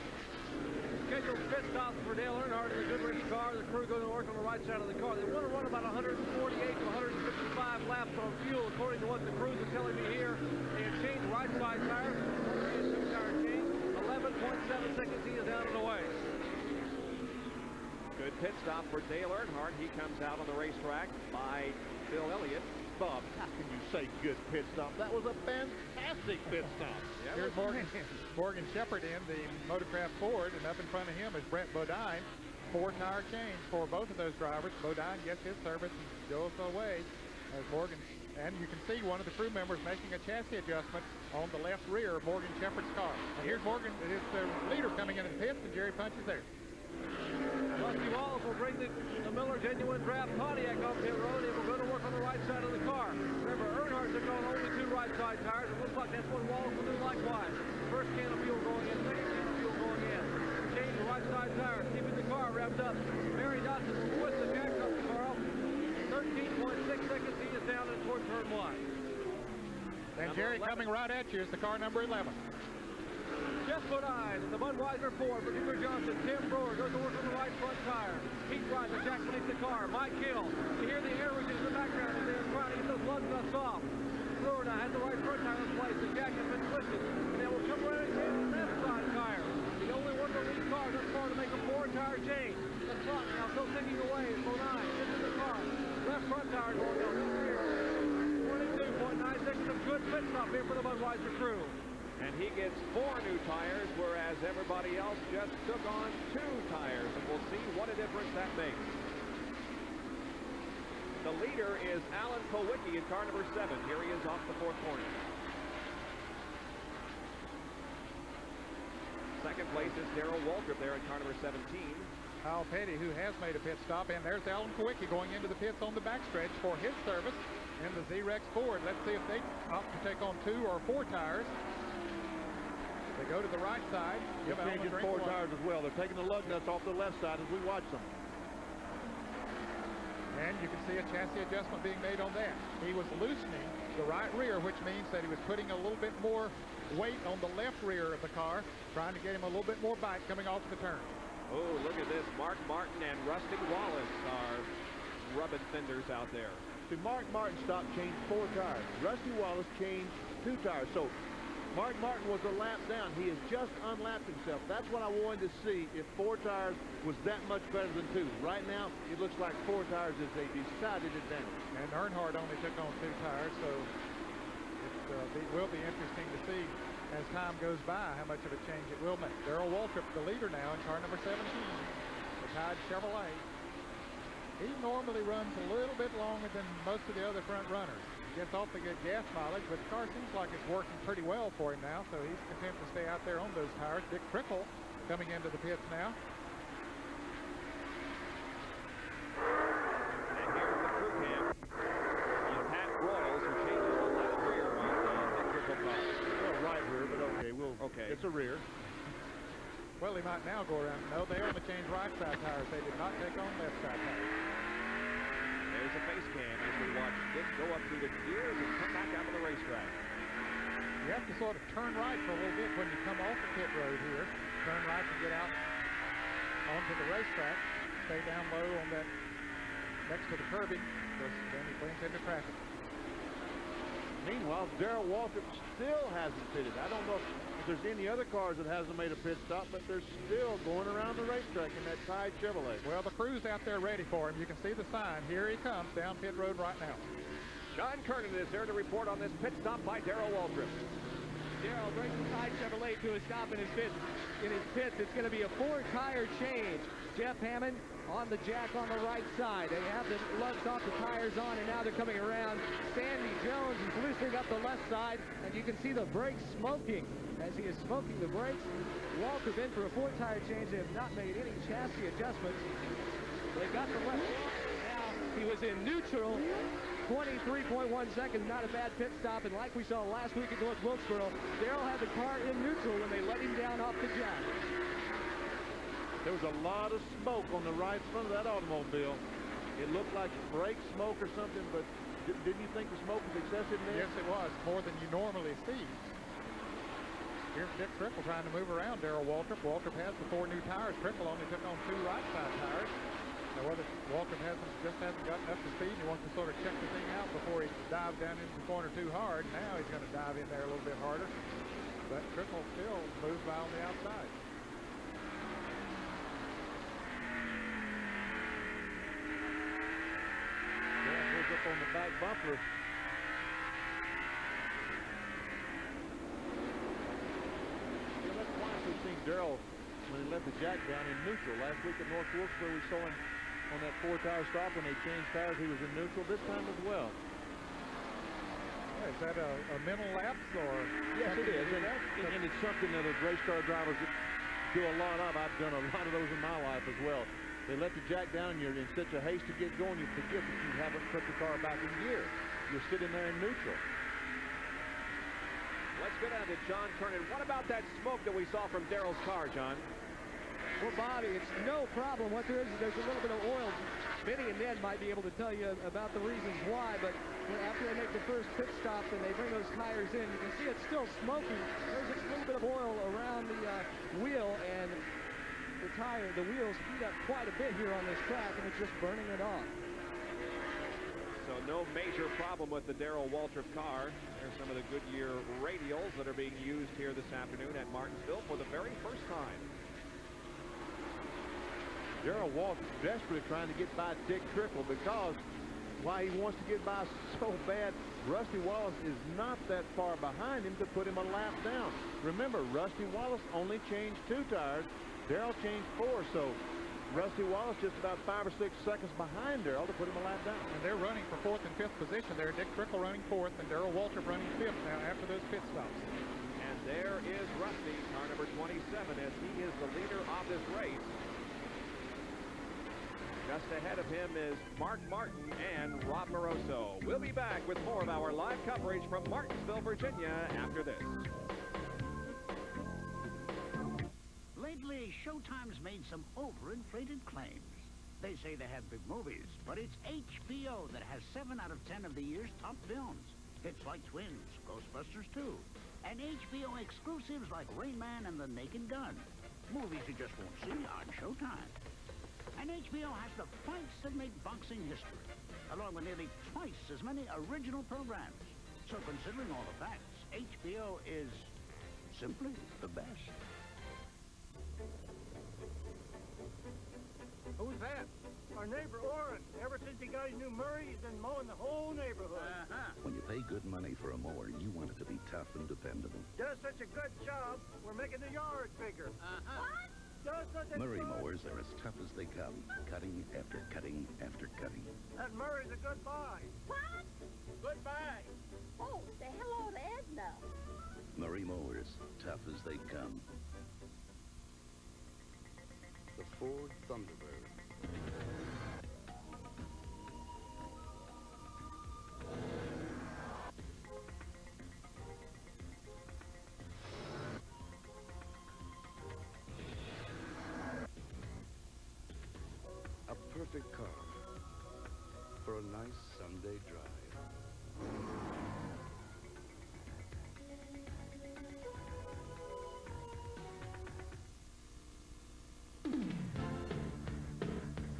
Scheduled pit stops for Dale Earnhardt in the Goodwrench car. The crew going to work on the right side of the car. They want to run about 148 to 155 laps on fuel, according to what the crews are telling me here. They have changed right side tires. 2-tire change. 11.7 seconds. He is down and away. Good pit stop for Dale Earnhardt. He comes out on the racetrack by Phil Elliott. Bob, how can you say good pit stop? That was a fantastic pit stop. Here's Morgan Shepherd in the Motorcraft Ford, and up in front of him is Brett Bodine. 4-tire change for both of those drivers. Bodine gets his service and goes away as Morgan, and you can see one of the crew members making a chassis adjustment on the left rear of Morgan Shepherd's car. And here's Morgan, it is the leader coming into the pits, and Jerry Punch is there. Rusty Wallace will bring the Miller Genuine Draft Pontiac off pit road, and we're going to work on the right side of the car. Remember, Earnhardt took on only 2 right side tires. It looks like that's what Wallace will do likewise. First can of fuel going in, second can of fuel going in. Change the right side tires, keeping the car revved up. Barry Dodson will twist the jack up the car off. 13.6 seconds, he is down and towards turn 1. And Jerry coming right at you is the car number 11. Jeff Bodine in the Budweiser Ford for Peter Johnson. Tim Brewer goes to work on the right front tire. Pete Rice and Jack beneath the car. Mike Hill. You hear the air rushing in the background as they're trying to get those lug nuts off. Brewer now has the right front tire in place. The Jack has been twisted. And they will come around and change the left side tire. The only one of the lead cars thus far to make a 4-tire change. The clock now still ticking away as Bodine gets in the car. Left front tire going down this rear. 22.9 seconds of good pit stop here for the Budweiser crew. And he gets 4 new tires, whereas everybody else just took on 2 tires. And we'll see what a difference that makes. The leader is Alan Kowicki in car number 7. Here he is off the 4th corner. Second place is Darrell Waltrip there in car number 17. Kyle Petty, who has made a pit stop, and there's Alan Kowicki going into the pits on the backstretch for his service in the Z-Rex Ford. Let's see if they opt to take on 2 or 4 tires. They go to the right side. They're changing 4 tires as well. They're taking the lug nuts off the left side as we watch them. And you can see a chassis adjustment being made on that. He was loosening the right rear, which means that he was putting a little bit more weight on the left rear of the car, trying to get him a little bit more bite coming off the turn. Oh, look at this. Mark Martin and Rusty Wallace are rubbing fenders out there. See, Mark Martin stopped, changed 4 tires. Rusty Wallace changed 2 tires. So Mark Martin was a lap down. He has just unlapped himself. That's what I wanted to see, if 4 tires was that much better than 2. Right now, it looks like 4 tires is a decided advantage. And Earnhardt only took on 2 tires, so it will be interesting to see as time goes by how much of a change it will make. Darrell Waltrip, the leader now in car number 17, the Tide Chevrolet. He normally runs a little bit longer than most of the other front runners. Gets off the good gas mileage, but the car seems like it's working pretty well for him now, so he's content to stay out there on those tires. Dick Trickle coming into the pits now. And here's the crew cam. You have Pat Royals, who changes the left rear on the Dick Trickle car. Well, right rear, but okay, it's a rear. Well, he might now go around. No, they only changed right side tires. They did not take on left side tires. There's a face cam as we watch Dick go up through the gears and come back out of the racetrack. You have to sort of turn right for a little bit when you come off the pit road here. Turn right to get out onto the racetrack. Stay down low on that next to the curbing, because then he blends into traffic. Meanwhile, Darrell Waltrip still hasn't pitted. I don't know if there's any other cars that hasn't made a pit stop, but they're still going around the racetrack in that Tide Chevrolet. Well, the crew's out there ready for him. You can see the sign. Here he comes down pit road right now. John Kernan is there to report on this pit stop by Darrell Waltrip. Darrell brings the Tide Chevrolet to a stop in his pits. It's going to be a 4-tire change. Jeff Hammond on the jack on the right side. They have the lugs off, the tires on, and now they're coming around. Sandy Jones is loosening up the left side, and you can see the brakes smoking as he is smoking the brakes. Waltrip in for a 4-tire change. They have not made any chassis adjustments. They got the left. Now he was in neutral. 23.1 seconds, not a bad pit stop, and like we saw last week at North Wilkesboro, Darrell had the car in neutral when they let him down off the jack. There was a lot of smoke on the right front of that automobile. It looked like brake smoke or something, but didn't you think the smoke was excessive there? Yes, it was, more than you normally see. Here's Dick Trickle trying to move around Darrell Waltrip. Waltrip has the 4 new tires. Trickle only took on 2 right side tires. Now, whether Waltrip just hasn't gotten up to speed, he wants to sort of check the thing out before he dives down into the corner too hard. Now he's going to dive in there a little bit harder. But Trickle still moves by on the outside. Yeah, goes up on the back bumper. Yeah, that's why we've seen Darrell when he let the jack down in neutral. Last week at North Wilkesboro, we saw him on that 4-tire stop when they changed tires. He was in neutral this time as well. Yeah, is that a mental lapse or? Yes, it is. And it's something that race car drivers do a lot of. I've done a lot of those in my life as well. They let the jack down, and you're in such a haste to get going, you forget that you haven't put the car back in gear. You're sitting there in neutral. Let's go down to John Kernan. What about that smoke that we saw from Darrell's car, John? Well, Bobby, it's no problem. What there is there's a little bit of oil. Benny and Ned might be able to tell you about the reasons why, but after they make the first pit stop and they bring those tires in, you can see it's still smoking. There's just a little bit of oil around the wheel, and the wheels heat up quite a bit here on this track, and it's just burning it off. So no major problem with the Darrell Waltrip car. There's some of the Goodyear radials that are being used here this afternoon at Martinsville for the very first time. Darrell Waltrip desperately trying to get by Dick Trickle because why he wants to get by so bad, Rusty Wallace is not that far behind him to put him a lap down. Remember, Rusty Wallace only changed 2 tires. Darrell changed 4, so Rusty Wallace just about 5 or 6 seconds behind Darrell to put him a lap down. And they're running for 4th and 5th position there. Dick Trickle running 4th and Darrell Waltrip running 5th now after those pit stops. And there is Rusty, car number 27, as he is the leader of this race. Just ahead of him is Mark Martin and Rob Moroso. We'll be back with more of our live coverage from Martinsville, Virginia after this. Lately, Showtime's made some overinflated claims. They say they have big movies, but it's HBO that has 7 out of 10 of the year's top films. Hits like Twins, Ghostbusters 2, and HBO exclusives like Rain Man and The Naked Gun. Movies you just won't see on Showtime. And HBO has the fights that make boxing history, along with nearly twice as many original programs. So considering all the facts, HBO is simply the best. Who's that? Our neighbor, Orrin. Ever since he got his new Murray, he's been mowing the whole neighborhood. When you pay good money for a mower, you want it to be tough and dependable. Does such a good job, we're making the yard bigger. What? Does such a Murray good... mowers are as tough as they come, cutting after cutting after cutting. That Murray's a good buy. What? Goodbye. Oh, say hello to Edna. Murray mowers, tough as they come. The Ford Thunderbird. A perfect car for a nice Sunday drive.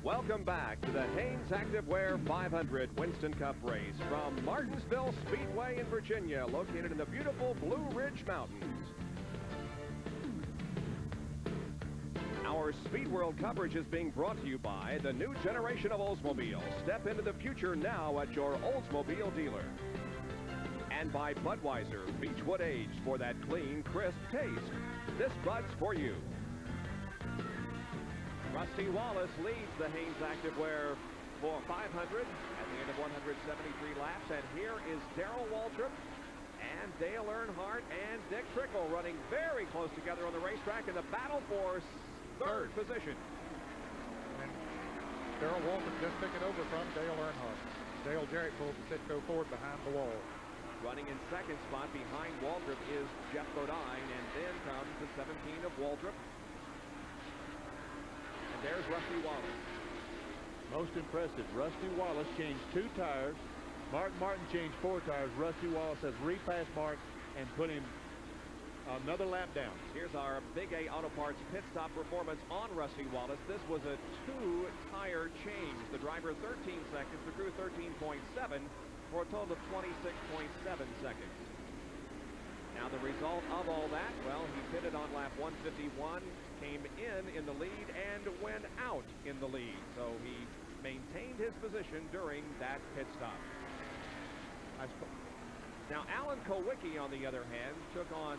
Welcome back to the Hanes Activewear 500 Winston Cup race from Martinsville Speedway in Virginia, located in the beautiful Blue Ridge Mountains. Our Speed World coverage is being brought to you by the new generation of Oldsmobile. Step into the future now at your Oldsmobile dealer. And by Budweiser, Beechwood aged for that clean, crisp taste. This Bud's for you. Rusty Wallace leads the Hanes Activewear for 500 at the end of 173 laps. And here is Darrell Waltrip and Dale Earnhardt and Dick Trickle running very close together on the racetrack in the battle for third position. And Darrell Waltrip just took it over from Dale Earnhardt. Dale Jarrett pulled the Citgo Ford behind the wall. Running in second spot behind Waltrip is Jeff Bodine, and then comes the 17 of Waltrip. And there's Rusty Wallace. Most impressive, Rusty Wallace changed 2 tires. Mark Martin changed 4 tires. Rusty Wallace has repassed Mark and put him another lap down. Here's our Big A Auto Parts pit stop performance on Rusty Wallace. This was a 2-tire change. The driver 13 seconds, the crew 13.7 for a total of 26.7 seconds. Now the result of all that, well, he pitted on lap 151, came in the lead, and went out in the lead. So he maintained his position during that pit stop. Now Alan Kowicki, on the other hand, took on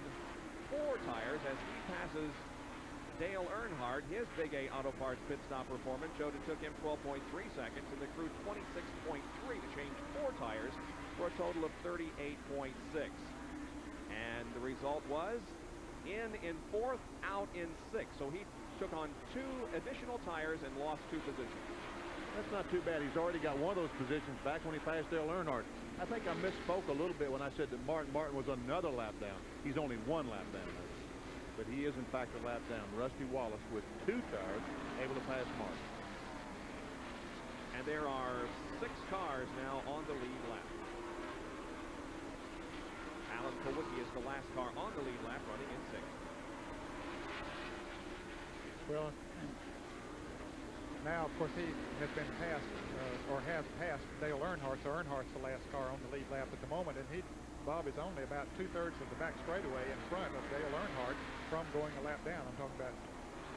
4 tires as he passes Dale Earnhardt. His Big A Auto Parts pit stop performance showed it took him 12.3 seconds, and the crew 26.3 to change 4 tires for a total of 38.6. And the result was in 4th, out in 6th. So he took on 2 additional tires and lost 2 positions. That's not too bad. He's already got one of those positions back when he passed Dale Earnhardt. I think I misspoke a little bit when I said that Mark Martin was another lap down. He's only 1 lap down. but he is, in fact, a lap down. Rusty Wallace with 2 tires, able to pass Martin. And there are 6 cars now on the lead lap. Alan Kowicki is the last car on the lead lap, running in 6th. Well, now, of course, he has been passed, or has passed Dale Earnhardt, so Earnhardt's the last car on the lead lap at the moment, and Bob is only about 2/3 of the back straightaway in front of Dale Earnhardt from going a lap down. I'm talking about,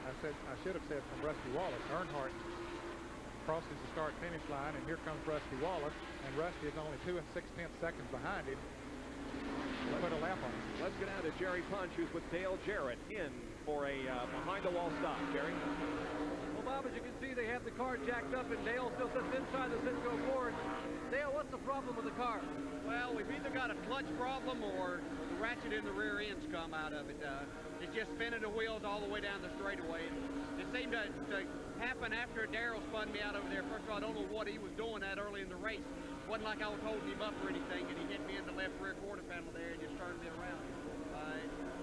I should have said from Rusty Wallace. Earnhardt crosses the start-finish line, and here comes Rusty Wallace, and Rusty is only 2 6/10 seconds behind him. Put a lap on him. Let's get out to Jerry Punch, who's with Dale Jarrett, in for a behind-the-wall stop. Jerry? Well, Bob, as you can see, they have the car jacked up, and Dale still sits inside the Cisco Ford. Dale, what's the problem with the car? Well, we've either got a clutch problem or the ratchet in the rear end's come out of it. It's just spinning the wheels all the way down the straightaway. It seemed to happen after Darrell spun me out over there. First of all, I don't know what he was doing that early in the race. It wasn't like I was holding him up or anything, and he hit me in the left rear quarter panel there and just turned me around.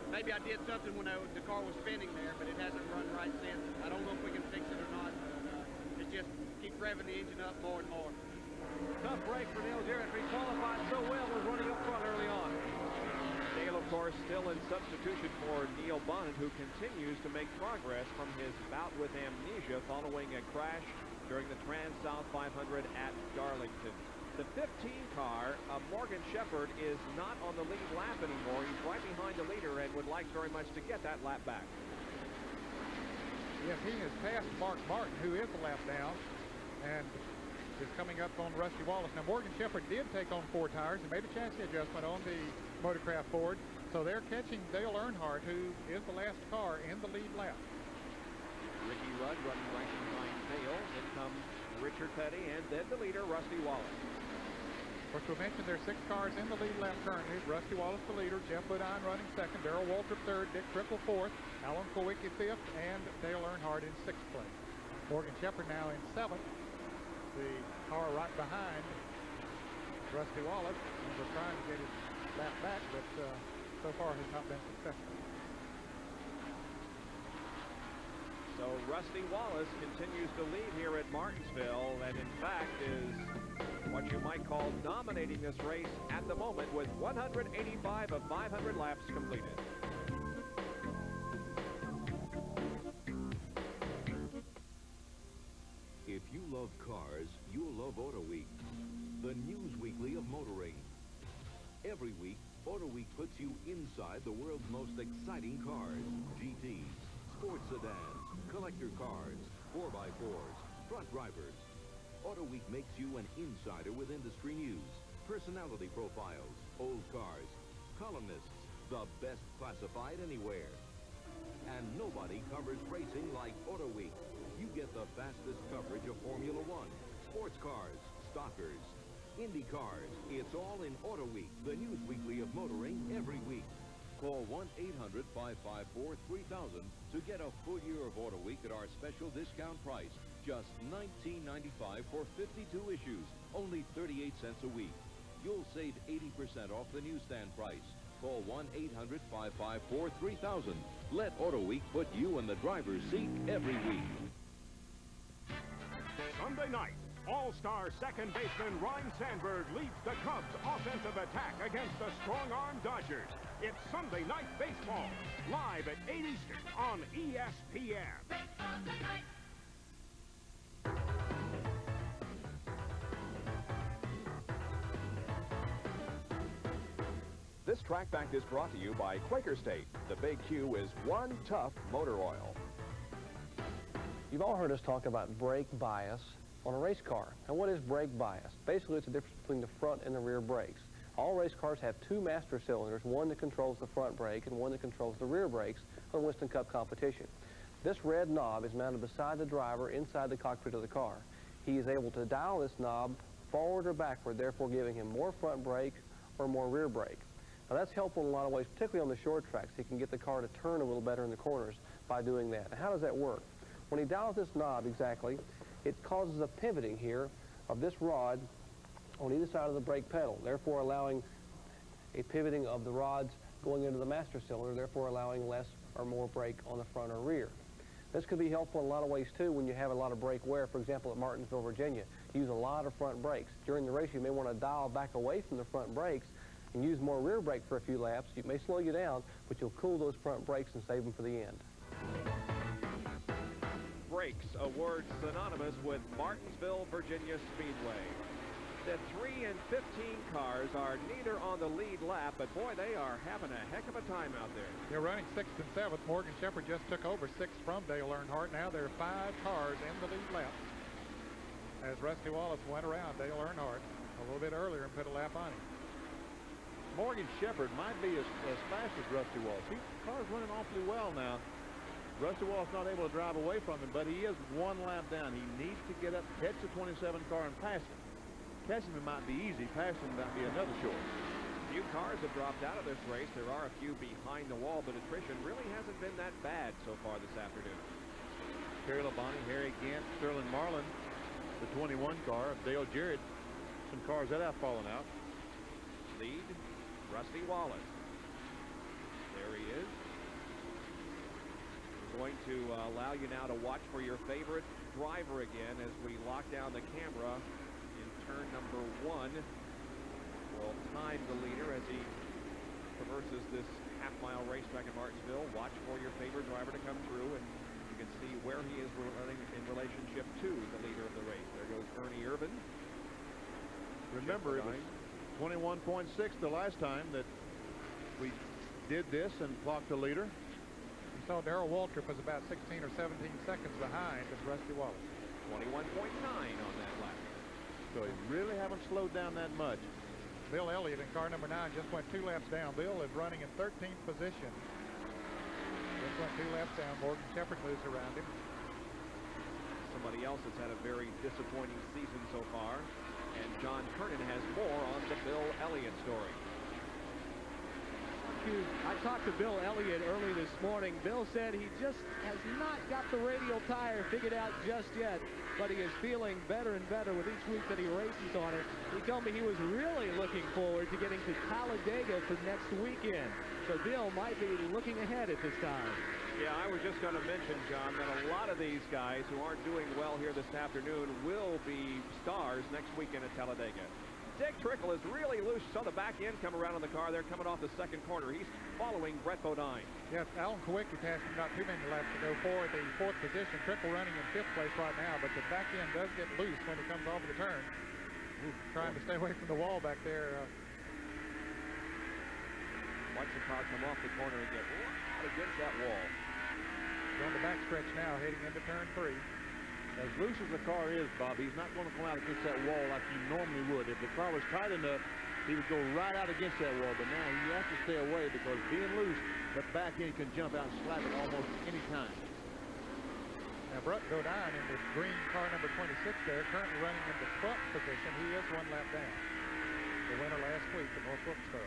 Maybe I did something when the car was spinning there, but it hasn't run right since. I don't know if we can fix it or not. It just keeps revving the engine up more and more. Tough break for Dale Jarrett. He qualified so well, was running up front early on. Dale, of course, still in substitution for Neil Bonnet, who continues to make progress from his bout with amnesia following a crash during the Trans-South 500 at Darlington. The 15 car, Morgan Shepherd, is not on the lead lap anymore. He's right behind the leader and would like very much to get that lap back. Yes, he has passed Mark Martin, who is a lap down, and is coming up on Rusty Wallace. Now, Morgan Shepherd did take on 4 tires and made a chassis adjustment on the Motorcraft Ford, so they're catching Dale Earnhardt, who is the last car in the lead lap. Ricky Rudd running right behind Dale. Then comes Richard Petty, and then the leader, Rusty Wallace. Of course, we mentioned there are 6 cars in the lead lap currently. Rusty Wallace the leader, Jeff Bodine running 2nd, Darrell Waltrip 3rd, Dick Trickle 4th, Alan Kowicki 5th, and Dale Earnhardt in 6th place. Morgan Shepherd now in 7th. The car right behind Rusty Wallace, and we're trying to get his lap back, but so far has not been successful. So Rusty Wallace continues to lead here at Martinsville, and in fact is what you might call dominating this race at the moment with 185 of 500 laps completed. If you love cars, you'll love Auto Week, the news weekly of motoring. Every week, Auto Week puts you inside the world's most exciting cars: GTs, sports sedans, collector cars, 4x4s, front drivers. Auto Week makes you an insider with industry news, personality profiles, old cars, columnists, the best classified anywhere. And nobody covers racing like Auto Week. You get the fastest coverage of Formula One, sports cars, stockers, Indy cars. It's all in Auto Week, the news weekly of motoring every week. Call 1-800-554-3000 to get a full year of Auto Week at our special discount price. Just $19.95 for 52 issues, only 38 cents a week. You'll save 80% off the newsstand price. Call 1-800-554-3000. Let Auto Week put you in the driver's seat every week. Sunday night, all-star second baseman Ryne Sandberg leads the Cubs' offensive attack against the strong-arm Dodgers. It's Sunday Night Baseball, live at 8 Eastern on ESPN. Baseball tonight. This Track Fact is brought to you by Quaker State. The Big Q is one tough motor oil. You've all heard us talk about brake bias on a race car. Now, what is brake bias? Basically, it's the difference between the front and the rear brakes. All race cars have 2 master cylinders, one that controls the front brake and one that controls the rear brakes on Winston Cup competition. This red knob is mounted beside the driver inside the cockpit of the car. He is able to dial this knob forward or backward, therefore giving him more front brake or more rear brake. Now, that's helpful in a lot of ways, particularly on the short tracks. He can get the car to turn a little better in the corners by doing that. Now, how does that work? When he dials this knob exactly, it causes a pivoting here of this rod on either side of the brake pedal, therefore allowing a pivoting of the rods going into the master cylinder, therefore allowing less or more brake on the front or rear. This could be helpful in a lot of ways too when you have a lot of brake wear. For example, at Martinsville, Virginia, you use a lot of front brakes. During the race, you may want to dial back away from the front brakes and use more rear brake for a few laps. It may slow you down, but you'll cool those front brakes and save them for the end. Brakes, a word synonymous with Martinsville, Virginia Speedway. The 3 and 15 cars are neither on the lead lap, but boy, they are having a heck of a time out there. They're running 6th and 7th. Morgan Shepherd just took over 6th from Dale Earnhardt. Now there are 5 cars in the lead lap. As Rusty Wallace went around Dale Earnhardt a little bit earlier and put a lap on him. Morgan Shepherd might be as fast as Rusty Wallace. The car's running awfully well now. Rusty Wallace not able to drive away from him, but he is 1 lap down. He needs to get up, catch the 27 car, and pass him. Catching him might be easy. Passing him might be another short. Few cars have dropped out of this race. There are a few behind the wall, but attrition really hasn't been that bad so far this afternoon. Terry Labonte, Harry Gant, Sterling Marlin, the 21 car of Dale Jarrett. Some cars that have fallen out. Lead, Rusty Wallace. There he is. We're going to allow you now to watch for your favorite driver again as we lock down the camera in turn number 1. We'll time the leader as he traverses this half-mile racetrack in Martinsville. Watch for your favorite driver to come through, and you can see where he is running in relationship to the leader of the race. There goes Ernie Irvin. Remember, it was 21.6 the last time that we did this and clocked the leader. You saw Darrell Waltrip was about 16 or 17 seconds behind as Rusty Wallace. 21.9 on that lap. So he really haven't slowed down that much. Bill Elliott in car number 9 just went 2 laps down. Bill is running in 13th position. Just went 2 laps down. Morgan Shepherd moves around him. Somebody else that's had a very disappointing season so far. And John Kernan has more on the Bill Elliott story. I talked to Bill Elliott early this morning. Bill said he just has not got the radial tire figured out just yet, but he is feeling better and better with each week that he races on it. He told me he was really looking forward to getting to Talladega for next weekend. So Bill might be looking ahead at this time. Yeah, I was just going to mention, John, that a lot of these guys who aren't doing well here this afternoon will be stars next weekend at Talladega. Dick Trickle is really loose. Saw the back end come around on the car there coming off the second corner. He's following Brett Bodine. Yes, Alan Kowicki passed him not too many laps to go for the 4th position. Trickle running in 5th place right now, but the back end does get loose when he comes off the turn. Trying to stay away from the wall back there. Watch the car come off the corner and get right against that wall. He's on the back stretch now, heading into turn 3. As loose as the car is, Bob, he's not going to come out against that wall like he normally would. If the car was tight enough, he would go right out against that wall. But now he has to stay away because being loose, the back end can jump out and slap it almost any time. Now, Brett Bodine in the green car number 26 there, currently running in the 12th position. He is 1 lap down. The winner last week at North Wilkesboro.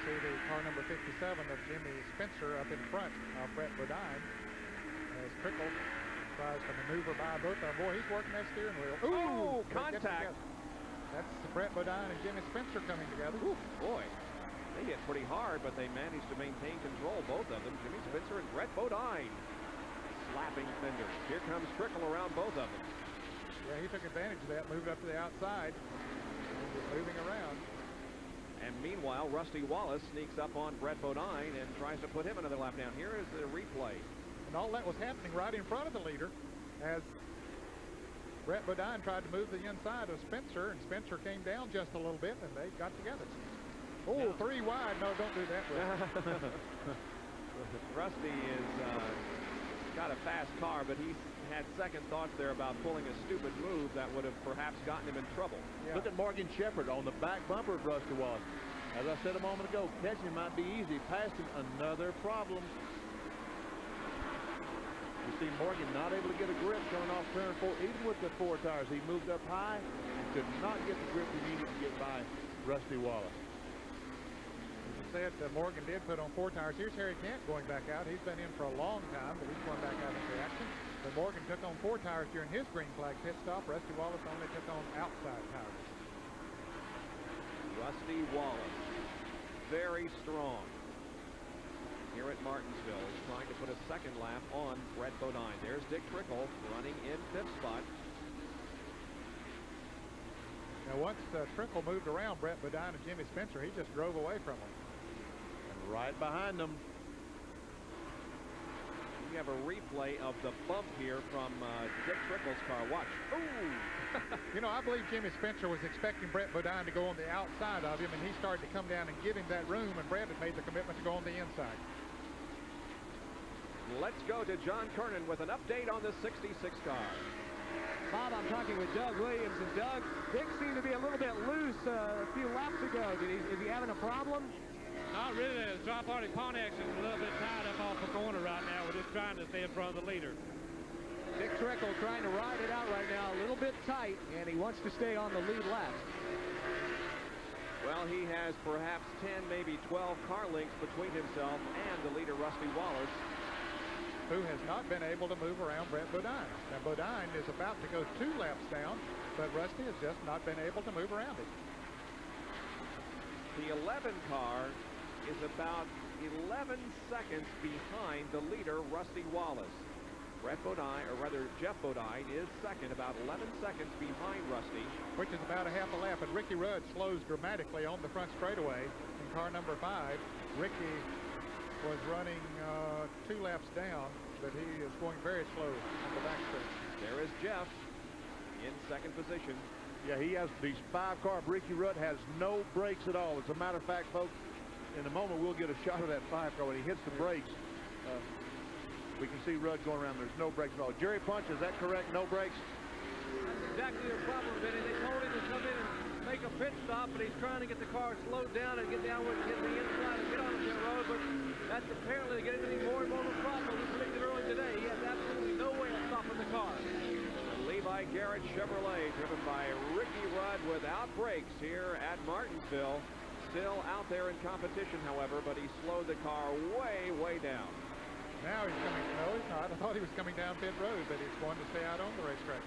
See the car number 57 of Jimmy Spencer up in front of Brett Bodine as Trickle tries to maneuver by both of them. Boy, he's working that steering wheel. Ooh, contact. That's Brett Bodine and Jimmy Spencer coming together. Ooh, boy, they hit pretty hard, but they managed to maintain control, both of them. Jimmy Spencer and Brett Bodine slapping fenders. Here comes Trickle around both of them. Yeah, he took advantage of that, moved up to the outside, and was moving around. And meanwhile, Rusty Wallace sneaks up on Brett Bodine and tries to put him another lap down. Here is the replay. And all that was happening right in front of the leader as Brett Bodine tried to move the inside of Spencer, and Spencer came down just a little bit, and they got together. Oh, no. 3 wide. No, don't do that, Rusty is got a fast car, but he's had second thoughts there about pulling a stupid move that would have perhaps gotten him in trouble. Yeah. Look at Morgan Shepherd on the back bumper of Rusty Wallace. As I said a moment ago, catching him might be easy. Passing, another problem. You see Morgan not able to get a grip coming off turn 4, even with the 4 tires. He moved up high and could not get the grip he needed to get by Rusty Wallace. As I said, Morgan did put on 4 tires. Here's Harry Kent going back out. He's been in for a long time, but he's going back out into action. But Morgan took on 4 tires during his green flag pit stop. Rusty Wallace only took on outside tires. Rusty Wallace, very strong here at Martinsville, is trying to put a second lap on Brett Bodine. There's Dick Trickle running in 5th spot. Now, once Trickle moved around Brett Bodine and Jimmy Spencer, he just drove away from them. And right behind them. We have a replay of the bump here from Dick Trickle's car. Watch. Ooh! You know, I believe Jimmy Spencer was expecting Brett Bodine to go on the outside of him, and he started to come down and give him that room, and Brett had made the commitment to go on the inside. Let's go to John Kernan with an update on the 66 car. Bob, I'm talking with Doug Williams, and Doug, Dick seemed to be a little bit loose a few laps ago. Is he having a problem? Not really. The drop party Pontiac is a little bit tied up off the corner right now. We're just trying to stay in front of the leader. Dick Trickle trying to ride it out right now, a little bit tight, and he wants to stay on the lead lap. Well, he has perhaps 10, maybe 12 car lengths between himself and the leader, Rusty Wallace, who has not been able to move around Brett Bodine. Now, Bodine is about to go 2 laps down, but Rusty has just not been able to move around him. The 11 car is about 11 seconds behind the leader, Rusty Wallace. Brett Bodine, or rather Jeff Bodine, is second, about 11 seconds behind Rusty. Which is about a half a lap, and Ricky Rudd slows dramatically on the front straightaway in car number 5. Ricky was running 2 laps down, but he is going very slow on the back stretch. There is Jeff in second position. Yeah, he has these 5-car. Ricky Rudd has no brakes at all. As a matter of fact, folks, in a moment we'll get a shot of that 5-car. When he hits the brakes, we can see Rudd going around. There's no brakes at all. Jerry Punch, is that correct? No brakes? That's exactly the problem, Vinny. They told him to come in and make a pit stop, but he's trying to get the car slowed down and get down where he can get the inside and get on the pit road, but that's apparently getting any more and more of a problem. We predicted early today. He has absolutely no way of stopping the car. Levi Garrett Chevrolet, driven by Ricky Rudd without brakes here at Martinsville. Still out there in competition, however, but he slowed the car way, way down. Now he's coming. No, he's not. I thought he was coming down pit road, but he's going to stay out on the racetrack.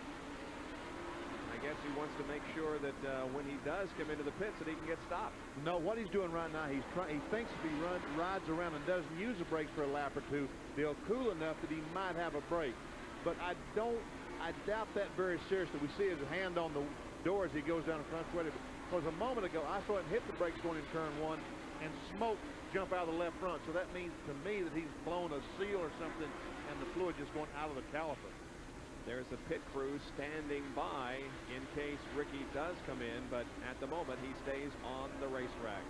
I guess he wants to make sure that when he does come into the pits that he can get stopped. No, what he's doing right now, he thinks if he rides around and doesn't use the brakes for a lap or 2, they'll cool enough that he might have a brake. But I doubt that very seriously. We see his hand on the door as he goes down the front straightaway. Because a moment ago, I saw him hit the brakes going in turn 1 and smoke jump out of the left front. So that means to me that he's blown a seal or something and the fluid just going out of the caliper. There's a pit crew standing by in case Ricky does come in, but at the moment he stays on the racetrack.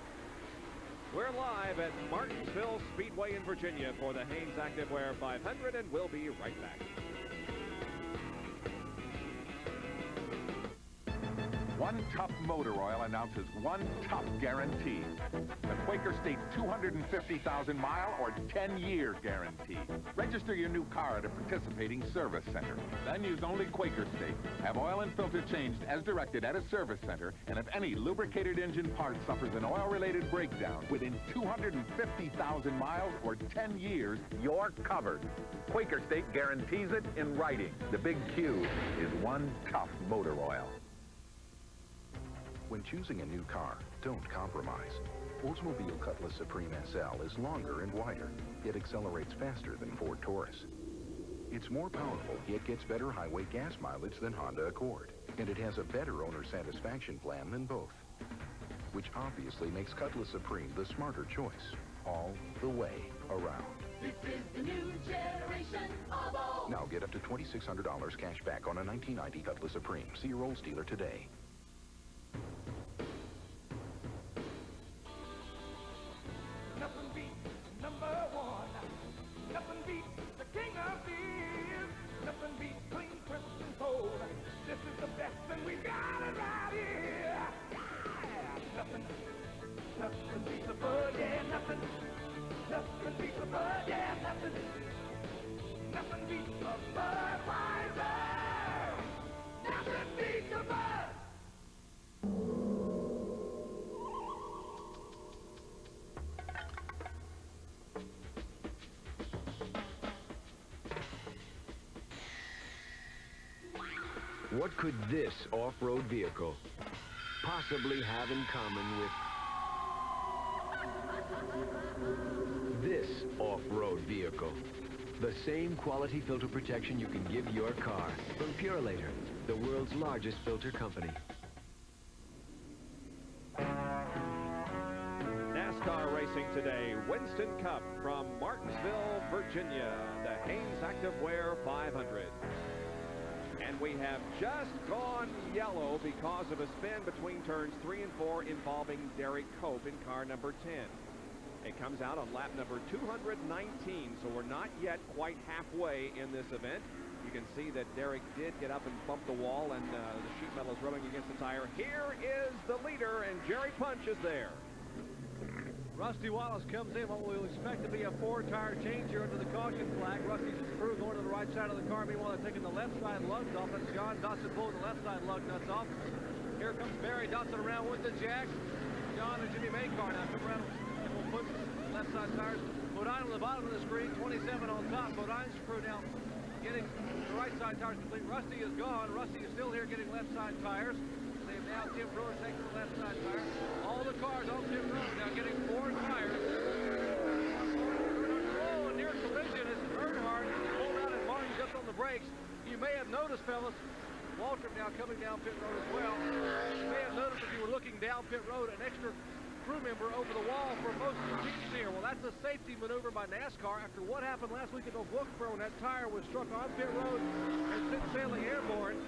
We're live at Martinsville Speedway in Virginia for the Hanes Activewear 500, and we'll be right back. One Tough Motor Oil announces one tough guarantee. The Quaker State 250,000-mile or 10-year guarantee. Register your new car at a participating service center. Then use only Quaker State. Have oil and filter changed as directed at a service center, and if any lubricated engine part suffers an oil-related breakdown within 250,000 miles or 10 years, you're covered. Quaker State guarantees it in writing. The big Q is one Tough Motor Oil. When choosing a new car, don't compromise. Oldsmobile Cutlass Supreme SL is longer and wider, yet accelerates faster than Ford Taurus. It's more powerful, yet gets better highway gas mileage than Honda Accord. And it has a better owner satisfaction plan than both. Which obviously makes Cutlass Supreme the smarter choice, all the way around. This is the new generation of old. Now get up to $2,600 cash back on a 1990 Cutlass Supreme. See your Olds dealer today. Nothing beats #1. Nothing beats the king of beers. Nothing beats clean, crisp, and cold. This is the best, and we got it right here. Yeah. Nothing beats a Bud, yeah, nothing. Nothing beats a Bud, yeah, nothing. Nothing beats a Budweiser. Nothing beats a Bud. What could this off-road vehicle possibly have in common with this off-road vehicle? The same quality filter protection you can give your car from Purelator, the world's largest filter company. NASCAR racing today. Winston Cup from Martinsville, Virginia. The Hanes Activewear 500. And we have just gone yellow because of a spin between turns 3 and 4 involving Derek Cope in car number 10. It comes out on lap number 219, so we're not yet quite halfway in this event. You can see that Derek did get up and bump the wall, and the sheet metal is rubbing against the tire. Here is the leader, and Jerry Punch is there. Rusty Wallace comes in what we'll expect to be a 4-tire change here under the caution flag. Rusty's crew going to the right side of the car. Meanwhile, they're taking the left side lugs off. That's John Dotson pulling the left side lug nuts off. Here comes Barry Dotson around with the jack. John and Jimmy Maycar now come around and we'll put left side tires. Bodine on the bottom of the screen, 27 on top. Bodine's crew now getting the right side tires complete. Rusty is gone. Rusty is still here getting left side tires. They've now Tim Brewer taking the left side tire. All the cars on Tim Brewer now getting 4 tires. Oh, a near collision as Earnhardt pulled out and Martin just on the brakes. You may have noticed, fellas, Waltrip now coming down pit road as well. You may have noticed if you were looking down pit road, an extra crew member over the wall for most of the seats here. Well, that's a safety maneuver by NASCAR after what happened last week at Wilkesboro when that tire was struck on pit road and sent sailing airborne.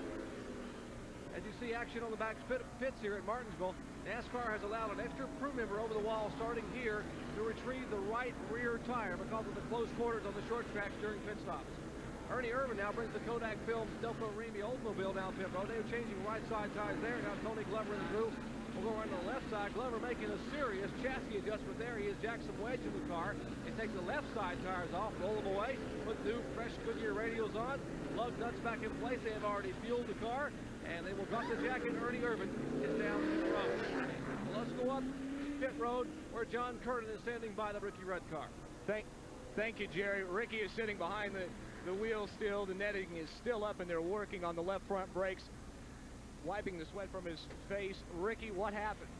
As you see action on the back pits here at Martinsville, NASCAR has allowed an extra crew member over the wall starting here to retrieve the right rear tire because of the close quarters on the short tracks during pit stops. Ernie Irvin now brings the Kodak Films Delco Remy Oldsmobile down pit road. They were changing right side tires there. Now Tony Glover and the crew will go around to the left side. Glover making a serious chassis adjustment there. He has jacked some wedge in the car. He takes the left side tires off, roll them away, put new fresh Goodyear radials on, lug nuts back in place. They have already fueled the car, and they will drop the jack in. Ernie Irvin is down pit road. Well, let's go up pit road where John Curtin is standing by the Ricky Rudd car. Thank you, Jerry. Ricky is sitting behind the wheel still. The netting is still up, and they're working on the left front brakes, wiping the sweat from his face. Ricky, what happened?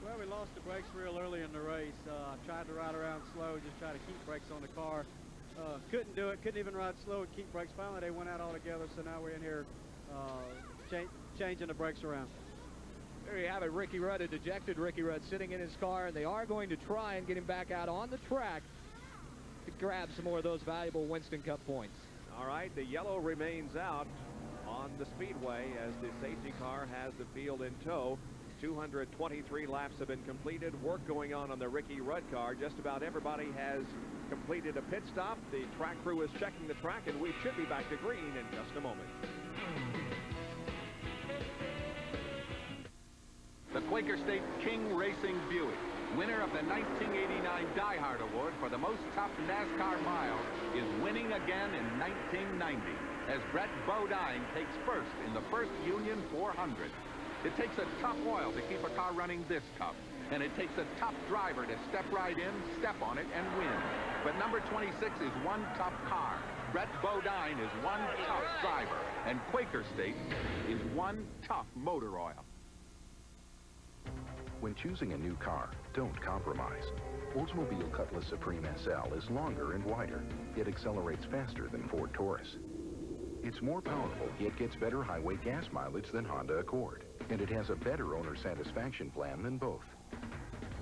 Well, we lost the brakes real early in the race. Tried to ride around slow, just try to keep brakes on the car. Couldn't do it, couldn't even ride slow and keep brakes. Finally, they went out altogether, so now we're in here changing the brakes around. There you have it, Ricky Rudd, a dejected Ricky Rudd sitting in his car, and they are going to try and get him back out on the track to grab some more of those valuable Winston Cup points. All right, the yellow remains out on the speedway as the safety car has the field in tow. 223 laps have been completed. Work going on the Ricky Rudd car. Just about everybody has completed a pit stop. The track crew is checking the track, and we should be back to green in just a moment. The Quaker State King Racing Buick, winner of the 1989 Die Hard Award for the most top NASCAR miles, is winning again in 1990 as Brett Bodine takes first in the first Union 400. It takes a tough oil to keep a car running this tough, and it takes a tough driver to step right in, step on it, and win. But number 26 is one tough car. Brett Bodine is one tough driver, and Quaker State is one tough motor oil. When choosing a new car, don't compromise. Oldsmobile Cutlass Supreme SL is longer and wider, yet accelerates faster than Ford Taurus. It's more powerful, yet gets better highway gas mileage than Honda Accord. And it has a better owner satisfaction plan than both,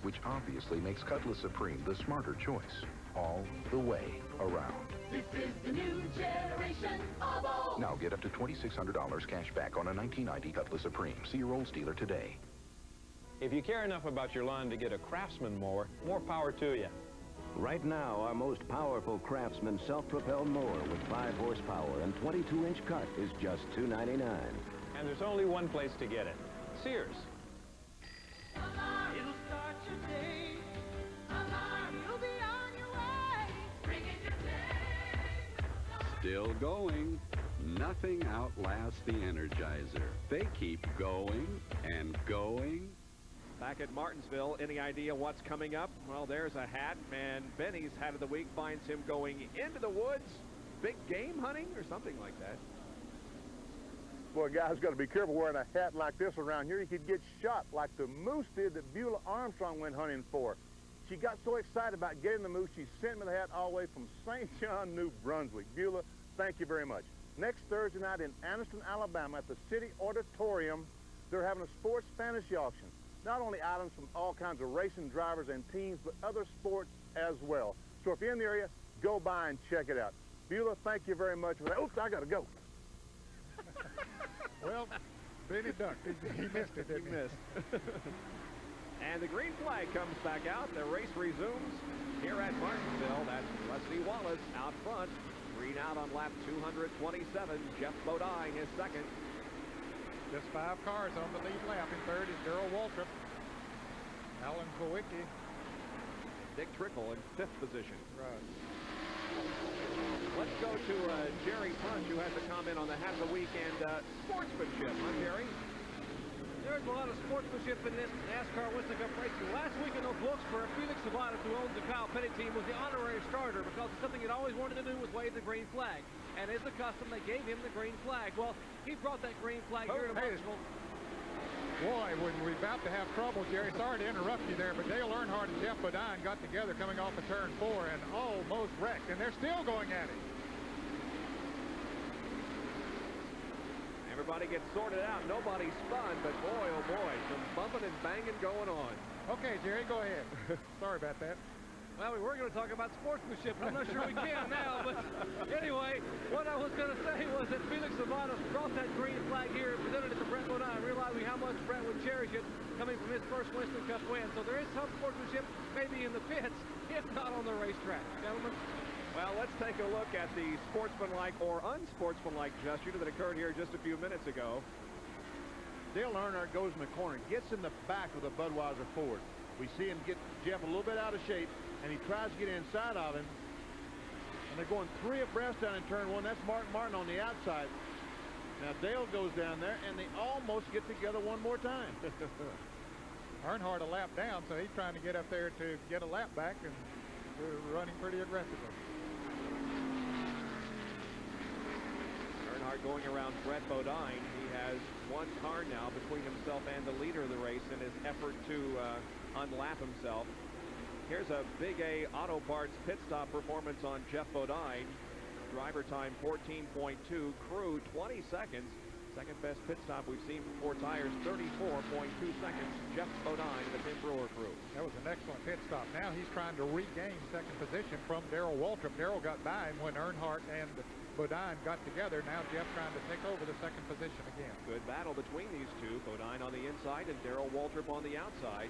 which obviously makes Cutlass Supreme the smarter choice, all the way around. This is the new generation of Olds. Now get up to $2,600 cash back on a 1990 Cutlass Supreme. See your Olds dealer today. If you care enough about your lawn to get a Craftsman mower, more power to you. Right now, our most powerful Craftsman self-propelled mower with 5 horsepower and 22-inch cut is just $2.99. And there's only one place to get it. Sears. It'll start your day. Alarm, you'll be on your way. Bringing your day. Still going. Nothing outlasts the Energizer. They keep going and going. Back at Martinsville, any idea what's coming up? Well, there's a hat, and Benny's hat of the week finds him going into the woods, big game hunting or something like that. Boy, guys, got to be careful wearing a hat like this around here. You could get shot like the moose did that Beulah Armstrong went hunting for. She got so excited about getting the moose, she sent me the hat all the way from St. John, New Brunswick. Beulah, thank you very much. Next Thursday night in Anniston, Alabama at the City Auditorium, they're having a sports fantasy auction. Not only items from all kinds of racing drivers and teams, but other sports as well. So if you're in the area, go by and check it out. Beulah, thank you very much for that. Oops, I got to go. Well, Benny ducked. He missed it, didn't he? Missed. And the green flag comes back out. The race resumes here at Martinsville. That's Rusty Wallace out front. Green out on lap 227. Jeff Bodine is second. Just 5 cars on the lead lap. In third is Darrell Waltrip. Alan Kowicki. Dick Trickle in 5th position. Right. Let's go to Jerry Punch, who has a comment on the Hat of the Week and sportsmanship. Huh, Jerry? There's a lot of sportsmanship in this NASCAR Winston Cup racing. Last week in Wilkesboro, Felix Savalas, who owns the Kyle Petty team, was the honorary starter because something he'd always wanted to do was wave the green flag. And as a custom, they gave him the green flag. Well, he brought that green flag here to Martinsville. Boy, we're about to have trouble, Jerry. Sorry to interrupt you there, but Dale Earnhardt and Jeff Bodine got together coming off of turn 4 and almost wrecked, and they're still going at it. Everybody gets sorted out. Nobody spun, but boy, oh boy, some bumping and banging going on. Okay, Jerry, go ahead. Sorry about that. Well, we were going to talk about sportsmanship, but I'm not sure we can now. But anyway, what I was going to say was that Felix Savalas brought that green flag here and presented it to Brett Bodine, realizing how much Brett would cherish it coming from his first Winston Cup win. So there is some sportsmanship maybe in the pits, if not on the racetrack. Gentlemen? Well, let's take a look at the sportsmanlike or unsportsmanlike gesture that occurred here just a few minutes ago. Dale Earnhardt goes in the corner, gets in the back of the Budweiser Ford. We see him get Jeff a little bit out of shape, and he tries to get inside of him. And they're going 3 abreast down in turn 1. That's Mark Martin on the outside. Now Dale goes down there, and they almost get together one more time. Earnhardt a lap down, so he's trying to get up there to get a lap back, and we're running pretty aggressively. Earnhardt going around Brett Bodine. He has one car now between himself and the leader of the race in his effort to unlap himself. Here's a Big A Auto Parts pit stop performance on Jeff Bodine. Driver time 14.2, crew 20 seconds. Second best pit stop we've seen for 4 tires, 34.2 seconds. Jeff Bodine, the Tim Brewer crew. That was an excellent pit stop. Now he's trying to regain second position from Darrell Waltrip. Darrell got by him when Earnhardt and Bodine got together. Now Jeff trying to take over the second position again. Good battle between these two. Bodine on the inside and Darrell Waltrip on the outside.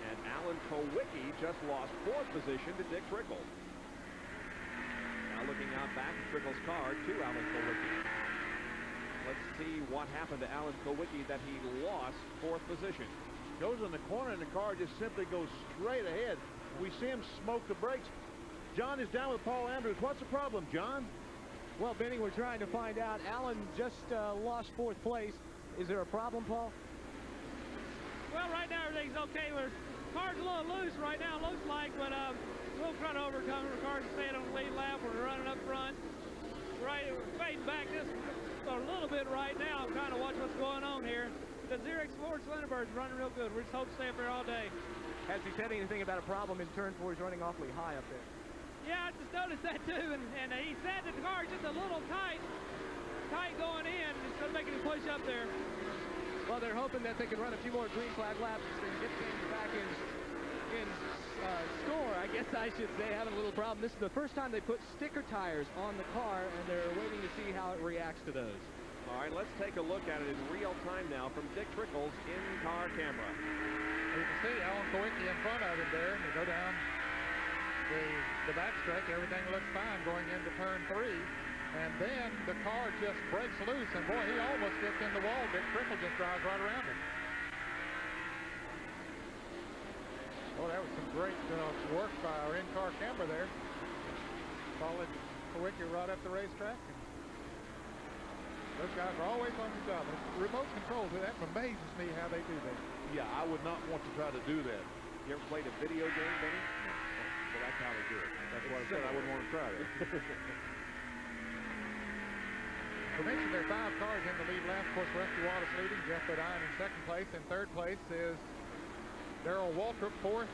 And Alan Kowicki just lost 4th position to Dick Trickle. Now looking out back at Trickle's car to Alan Kowicki. Let's see what happened to Alan Kowicki that he lost 4th position. Goes in the corner and the car just simply goes straight ahead. We see him smoke the brakes. John is down with Paul Andrews. What's the problem, John? Well, Benny, we're trying to find out. Alan just lost 4th place. Is there a problem, Paul? Well, right now everything's okay. The car's a little loose right now, looks like, but we'll try to overcome it. The car's staying on the lead lap. We're running up front. Right, we're fading back just a little bit right now. I'm trying to watch what's going on here. The Xerox Ford Slenderbird's running real good. We just hope to stay up there all day. Has he said anything about a problem in turn 4? He's running awfully high up there. Yeah, I just noticed that too, and he said that the car's just a little tight going in. It's going to make him push up there. Well, they're hoping that they can run a few more green flag laps and get things back in score, I guess I should say, having a little problem. This is the first time they put sticker tires on the car, and they're waiting to see how it reacts to those. All right, let's take a look at it in real time now from Dick Trickle's in-car camera. You can see Alan Kowicki in front of him there, and you go down the backstretch. Everything looks fine going into turn 3. And then the car just breaks loose, and boy, he almost gets in the wall. Dick Trickle just drives right around him. Oh, that was some great work by our in-car camera there. Followed Kowicki right up the racetrack. And those guys are always on the job. Remote controls, that amazes me how they do that. Yeah, I would not want to try to do that. You ever played a video game, Benny? No. Well, that's how they do it. That's why I said I wouldn't want to try that. We mentioned there are 5 cars in the lead lap. Of course, Rusty Wallace leading, Jeff Bodine in second place. In third place is Darrell Waltrip, fourth,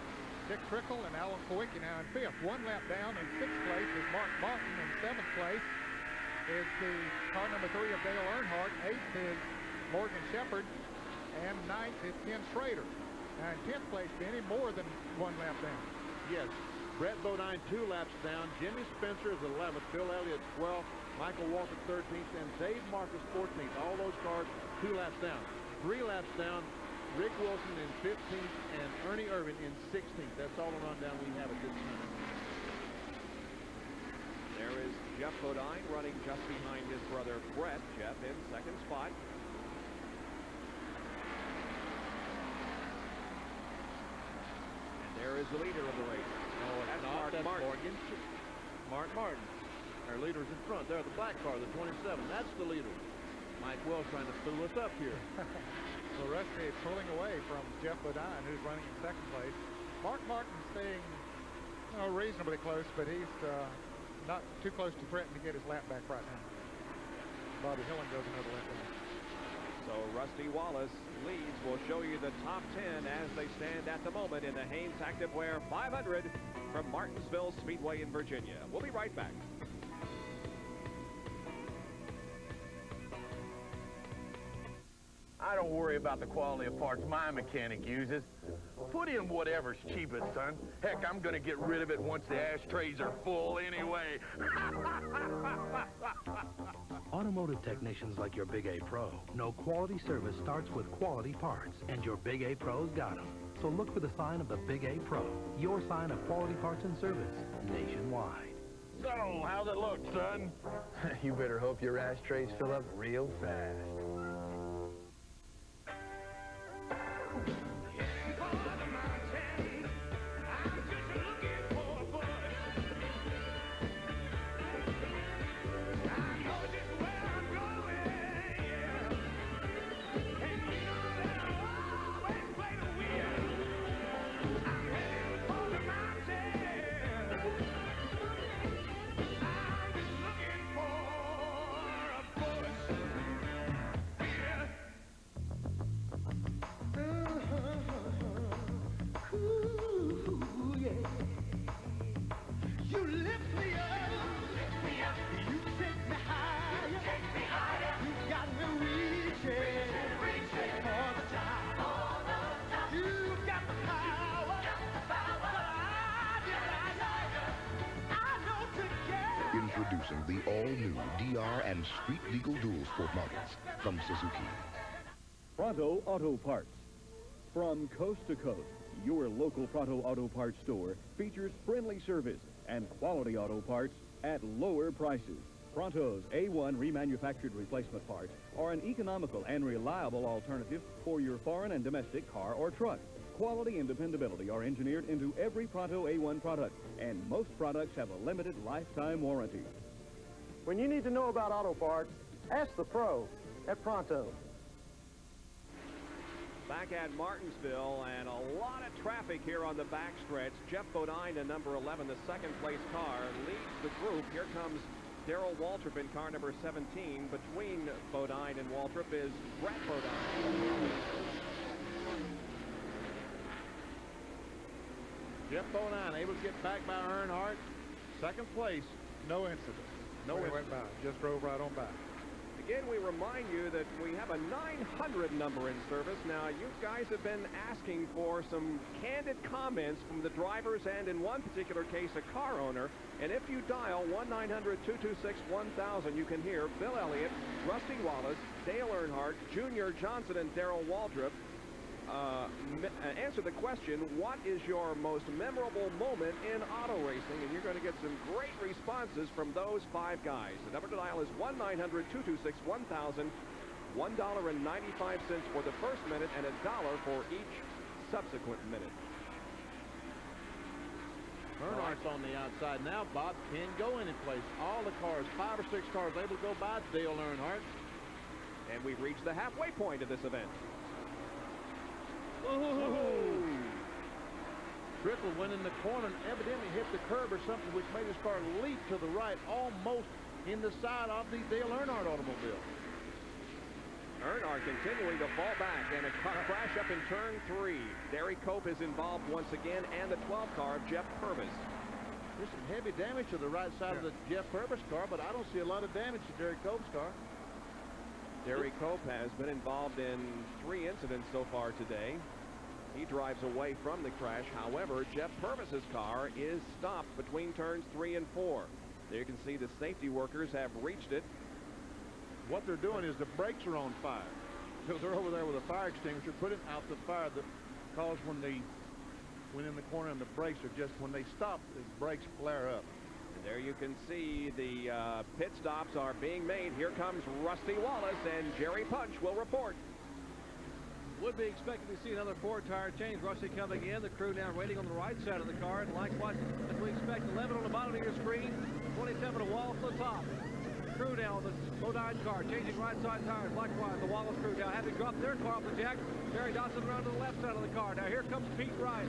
Dick Trickle, and Alan Kowicki now in fifth. 1 lap down in sixth place is Mark Martin. In seventh place is the car number 3 of Dale Earnhardt. Eighth is Morgan Shepherd. And ninth is Ken Schrader. Now in 10th place, Benny, more than 1 lap down. Yes. Brett Bodine 2 laps down. Jimmy Spencer is 11th. Phil Elliott 12th. Michael Waltrip 13th. And Dave Marcus 14th. All those cars 2 laps down. 3 laps down. Rick Wilson in 15th and Ernie Irvin in 16th. That's all the rundown we have at this time. There is Jeff Bodine running just behind his brother Brett. Jeff in second spot. And there is the leader of the race. Oh, that's Mark Martin. Mark Martin. Our leader's in front. There, the black car, the 27. That's the leader. Mike Wells trying to fool us up here. So Rusty pulling away from Jeff Bodine, who's running in second place. Mark Martin staying reasonably close, but he's not too close to threaten to get his lap back right now. Bobby Hillen goes another lap down. So Rusty Wallace leads. We'll show you the top 10 as they stand at the moment in the Hanes Activewear 500 from Martinsville Speedway in Virginia. We'll be right back. I don't worry about the quality of parts my mechanic uses. Put in whatever's cheapest, son. Heck, I'm gonna get rid of it once the ashtrays are full anyway. Automotive technicians like your Big A Pro know quality service starts with quality parts, and your Big A Pro's got them. So look for the sign of the Big A Pro, your sign of quality parts and service nationwide. So, how's it look, son? You better hope your ashtrays fill up real fast. Introducing the all-new DR and Street Legal Dual Sport models from Suzuki. Pronto Auto Parts. From coast to coast, your local Pronto Auto Parts store features friendly service and quality auto parts at lower prices. Pronto's A1 remanufactured replacement parts are an economical and reliable alternative for your foreign and domestic car or truck. Quality and dependability are engineered into every Pronto A1 product, and most products have a limited lifetime warranty. When you need to know about auto parts, ask the pro at Pronto. Back at Martinsville, and a lot of traffic here on the backstretch. Jeff Bodine in number 11, the second place car, leads the group. Here comes Darrell Waltrip in car number 17. Between Bodine and Waltrip is Brett Bodine. Jeff Bodine able to get back by Earnhardt. Second place. No incident. No He incident. went by. Just drove right on by. Again, we remind you that we have a 900 number in service. Now, you guys have been asking for some candid comments from the drivers and, in one particular case, a car owner. And if you dial 1-900-226-1000, you can hear Bill Elliott, Rusty Wallace, Dale Earnhardt, Junior Johnson, and Darrell Waltrip answer the question, what is your most memorable moment in auto racing? And you're going to get some great responses from those 5 guys. The number to dial is 1-900-226-1000, $1.95 for the first minute and $1 for each subsequent minute. Earnhardt's on the outside now. Bob can go any place. All the cars, 5 or 6 cars able to go by Dale Earnhardt. And we've reached the halfway point of this event. Oh. Trickle went in the corner and evidently hit the curb or something, which made his car leap to the right, almost in the side of the Dale Earnhardt automobile. Earnhardt continuing to fall back, and a crash up in turn 3. Derry Cope is involved once again, and the 12 car of Jeff Purvis. There's some heavy damage to the right side of the Jeff Purvis car, but I don't see a lot of damage to Derry Cope's car. Derry Cope has been involved in 3 incidents so far today. He drives away from the crash. However, Jeff Purvis's car is stopped between turns 3 and 4. There you can see the safety workers have reached it. What they're doing is the brakes are on fire. So they're over there with a fire extinguisher putting out the fire that caused when they went in the corner, and the brakes are just, when they stop, the brakes flare up. And there you can see the pit stops are being made. Here comes Rusty Wallace, and Jerry Punch will report. Would be expecting to see another 4-tire change. Rusty coming in. The crew now waiting on the right side of the car. And likewise, as we expect, 11 on the bottom of your screen, 27 to Wallace on the top. Crew now on the Bodine car, changing right side tires. Likewise, the Wallace crew now having dropped their car off the jack. Barry Dawson around to the left side of the car. Now here comes Pete Rice,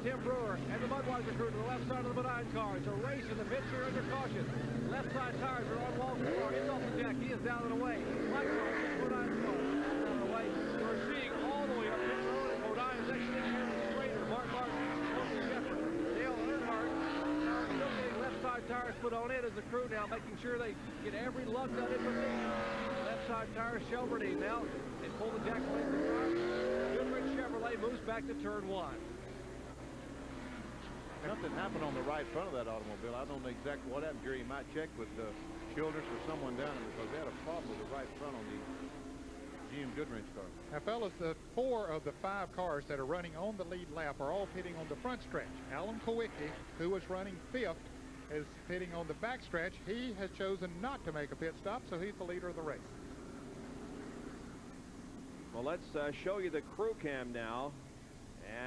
Tim Brewer, and the Budweiser crew to the left side of the Bodine car. It's a race in the pits here under caution. Left side tires are on Walton's car. He's off the jack. He is down and away. Likewise, Bodine car down and away. We're seeing all the way up pit road, and Bodine is exiting here with the straighter. Mark Martin, Tony Shepard, Dale Earnhardt. Still getting left side tires put on it as the crew now making sure they get every lug nut in between. Left side tires, Shelburne now. They pull the jack away from the car. Goodrich Chevrolet moves back to turn 1. Something happened on the right front of that automobile. I don't know exactly what happened, Jerry. You might check with Childress or someone down there, because they had a problem with the right front on the GM Goodrich car. Now, fellas, the 4 of the 5 cars that are running on the lead lap are all pitting on the front stretch. Alan Kowicki, who was running 5th, is pitting on the back stretch. He has chosen not to make a pit stop, so he's the leader of the race. Well, let's show you the crew cam now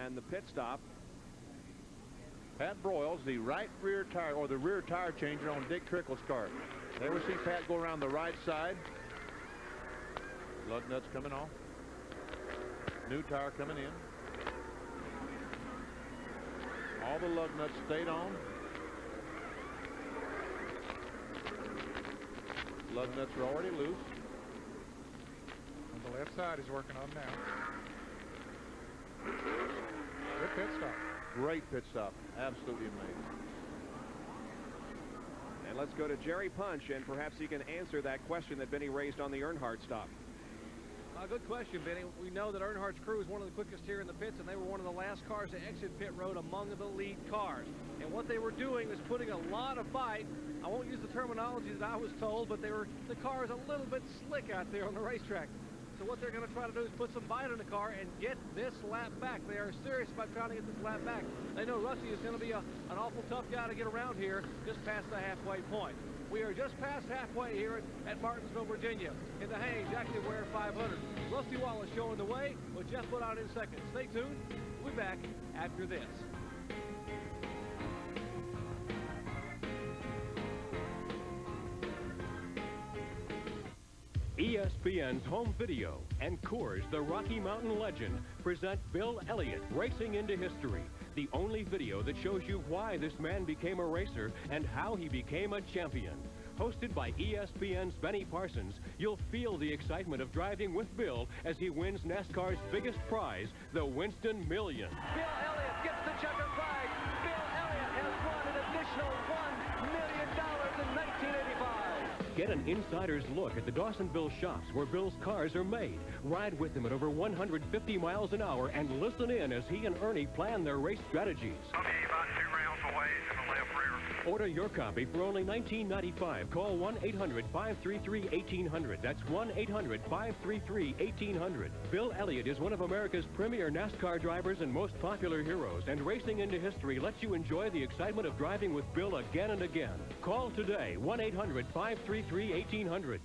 and the pit stop. Pat Broyles, the right rear tire, or the rear tire changer on Dick Trickle's car. There we see Pat go around the right side. Lug nuts coming off. New tire coming in. All the lug nuts stayed on. Lug nuts are already loose. On the left side is working on now. Good pit stop. Great pit stop. Absolutely amazing. And let's go to Jerry Punch, and perhaps he can answer that question that Benny raised on the Earnhardt stop. Good question, Benny. We know that Earnhardt's crew is one of the quickest here in the pits, and they were one of the last cars to exit pit road among the lead cars. And what they were doing was putting a lot of bite. I won't use the terminology that I was told, but the car is a little bit slick out there on the racetrack. So what they're going to try to do is put some bite in the car and get this lap back. They are serious about trying to get this lap back. They know Rusty is going to be an awful tough guy to get around here just past the halfway point. We are just past halfway here at Martinsville, Virginia, in the Hanes Activewear 500. Rusty Wallace showing the way with Jeff Woodard in second. Stay tuned. We'll be back after this. ESPN's Home Video and Coors, the Rocky Mountain legend, present Bill Elliott Racing into History, the only video that shows you why this man became a racer and how he became a champion. Hosted by ESPN's Benny Parsons, you'll feel the excitement of driving with Bill as he wins NASCAR's biggest prize, the Winston Million. Bill Elliott gets the checker flag. Bill Elliott has won an additional $1 million in 1985. Get an insider's look at the Dawsonville shops where Bill's cars are made. Ride with him at over 150 miles an hour and listen in as he and Ernie plan their race strategies. About 2 rounds away to the left rear. Order your copy for only $19.95. Call 1-800-533-1800. That's 1-800-533-1800. Bill Elliott is one of America's premier NASCAR drivers and most popular heroes, and Racing into History lets you enjoy the excitement of driving with Bill again and again. Call today, 1-800-533-1800.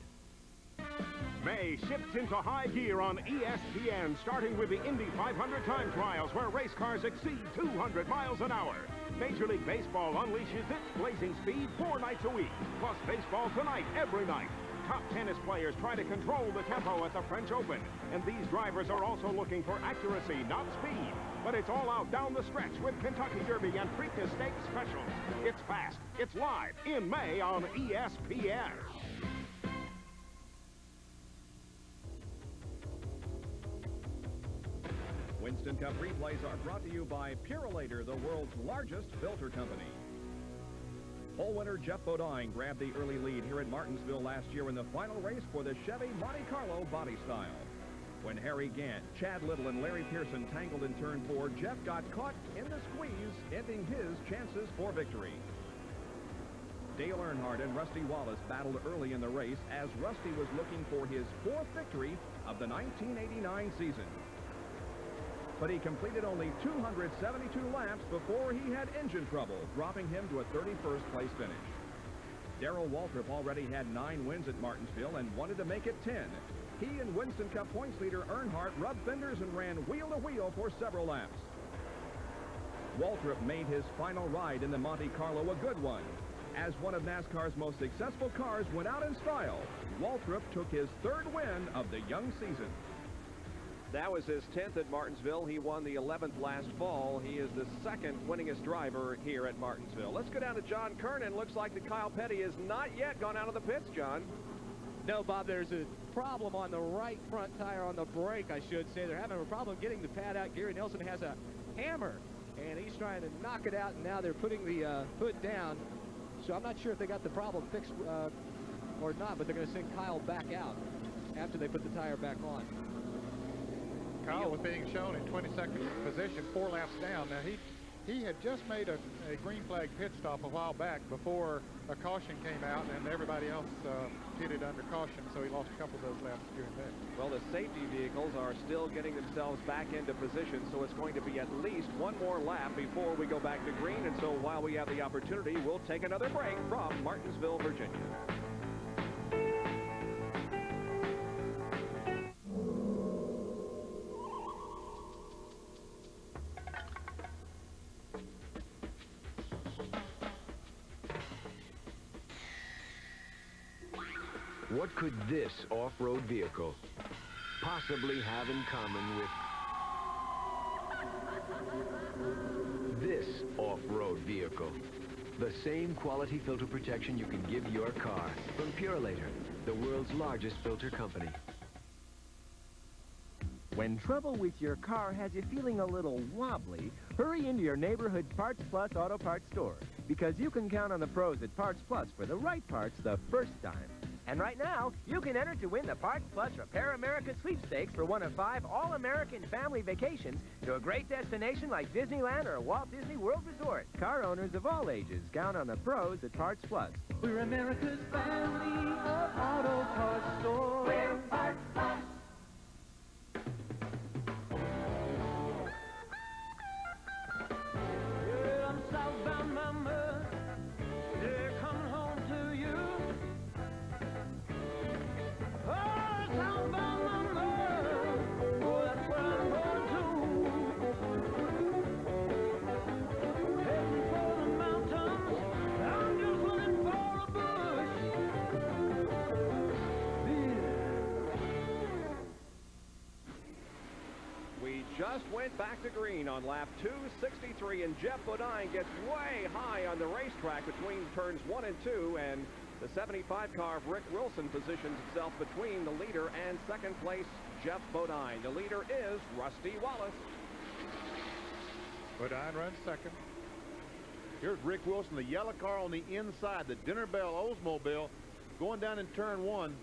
May shifts into high gear on ESPN, starting with the Indy 500 time trials, where race cars exceed 200 miles an hour. Major League Baseball unleashes its blazing speed 4 nights a week, plus baseball tonight every night. Top tennis players try to control the tempo at the French Open, and these drivers are also looking for accuracy, not speed. But it's all out down the stretch with Kentucky Derby and Preakness Stakes specials. It's fast. It's live in May on ESPN. Winston Cup replays are brought to you by Purolator, the world's largest filter company. Pole winner Jeff Bodine grabbed the early lead here at Martinsville last year in the final race for the Chevy Monte Carlo body style. When Harry Gant, Chad Little, and Larry Pearson tangled in turn 4, Jeff got caught in the squeeze, ending his chances for victory. Dale Earnhardt and Rusty Wallace battled early in the race as Rusty was looking for his 4th victory of the 1989 season. But he completed only 272 laps before he had engine trouble, dropping him to a 31st place finish. Darrell Waltrip already had 9 wins at Martinsville and wanted to make it 10. He and Winston Cup points leader Earnhardt rubbed fenders and ran wheel to wheel for several laps. Waltrip made his final ride in the Monte Carlo a good one. As one of NASCAR's most successful cars went out in style, Waltrip took his 3rd win of the young season. That was his 10th at Martinsville. He won the 11th last fall. He is the 2nd winningest driver here at Martinsville. Let's go down to John Kernan. Looks like that Kyle Petty has not yet gone out of the pits, John. No, Bob, there's a problem on the right front tire, on the brake, I should say. They're having a problem getting the pad out. Gary Nelson has a hammer, and he's trying to knock it out, and now they're putting the hood down. So I'm not sure if they got the problem fixed or not, but they're going to send Kyle back out after they put the tire back on. Kyle was being shown in 22nd position, 4 laps down. Now, he had just made a green flag pit stop a while back before a caution came out, and everybody else pitted under caution, so he lost a couple of those laps during that. Well, the safety vehicles are still getting themselves back into position, so it's going to be at least 1 more lap before we go back to green. And so while we have the opportunity, we'll take another break from Martinsville, Virginia. What could this off-road vehicle possibly have in common with this off-road vehicle? The same quality filter protection you can give your car from Purolator, the world's largest filter company. When trouble with your car has you feeling a little wobbly, hurry into your neighborhood Parts Plus Auto Parts store, because you can count on the pros at Parts Plus for the right parts the first time. And right now, you can enter to win the Parts Plus Repair America sweepstakes for one of 5 all-American family vacations to a great destination like Disneyland or Walt Disney World Resort. Car owners of all ages count on the pros at Parts Plus. We're America's family of auto parts store. We're Parts Plus. Yeah, I'm southbound, mama. They're coming home to you. Oh, southbound, mama. Oh, that's where I'm going to. Heading for the mountains. I'm just looking for a bush. We just went back to green on lap 263, and Jeff Bodine gets way high on the racetrack between turns 1 and 2, and the 75 car of Rick Wilson positions itself between the leader and 2nd place Jeff Bodine. The leader is Rusty Wallace. Bodine runs 2nd. Here's Rick Wilson, the yellow car on the inside, the Dinner Bell Oldsmobile, going down in turn 1,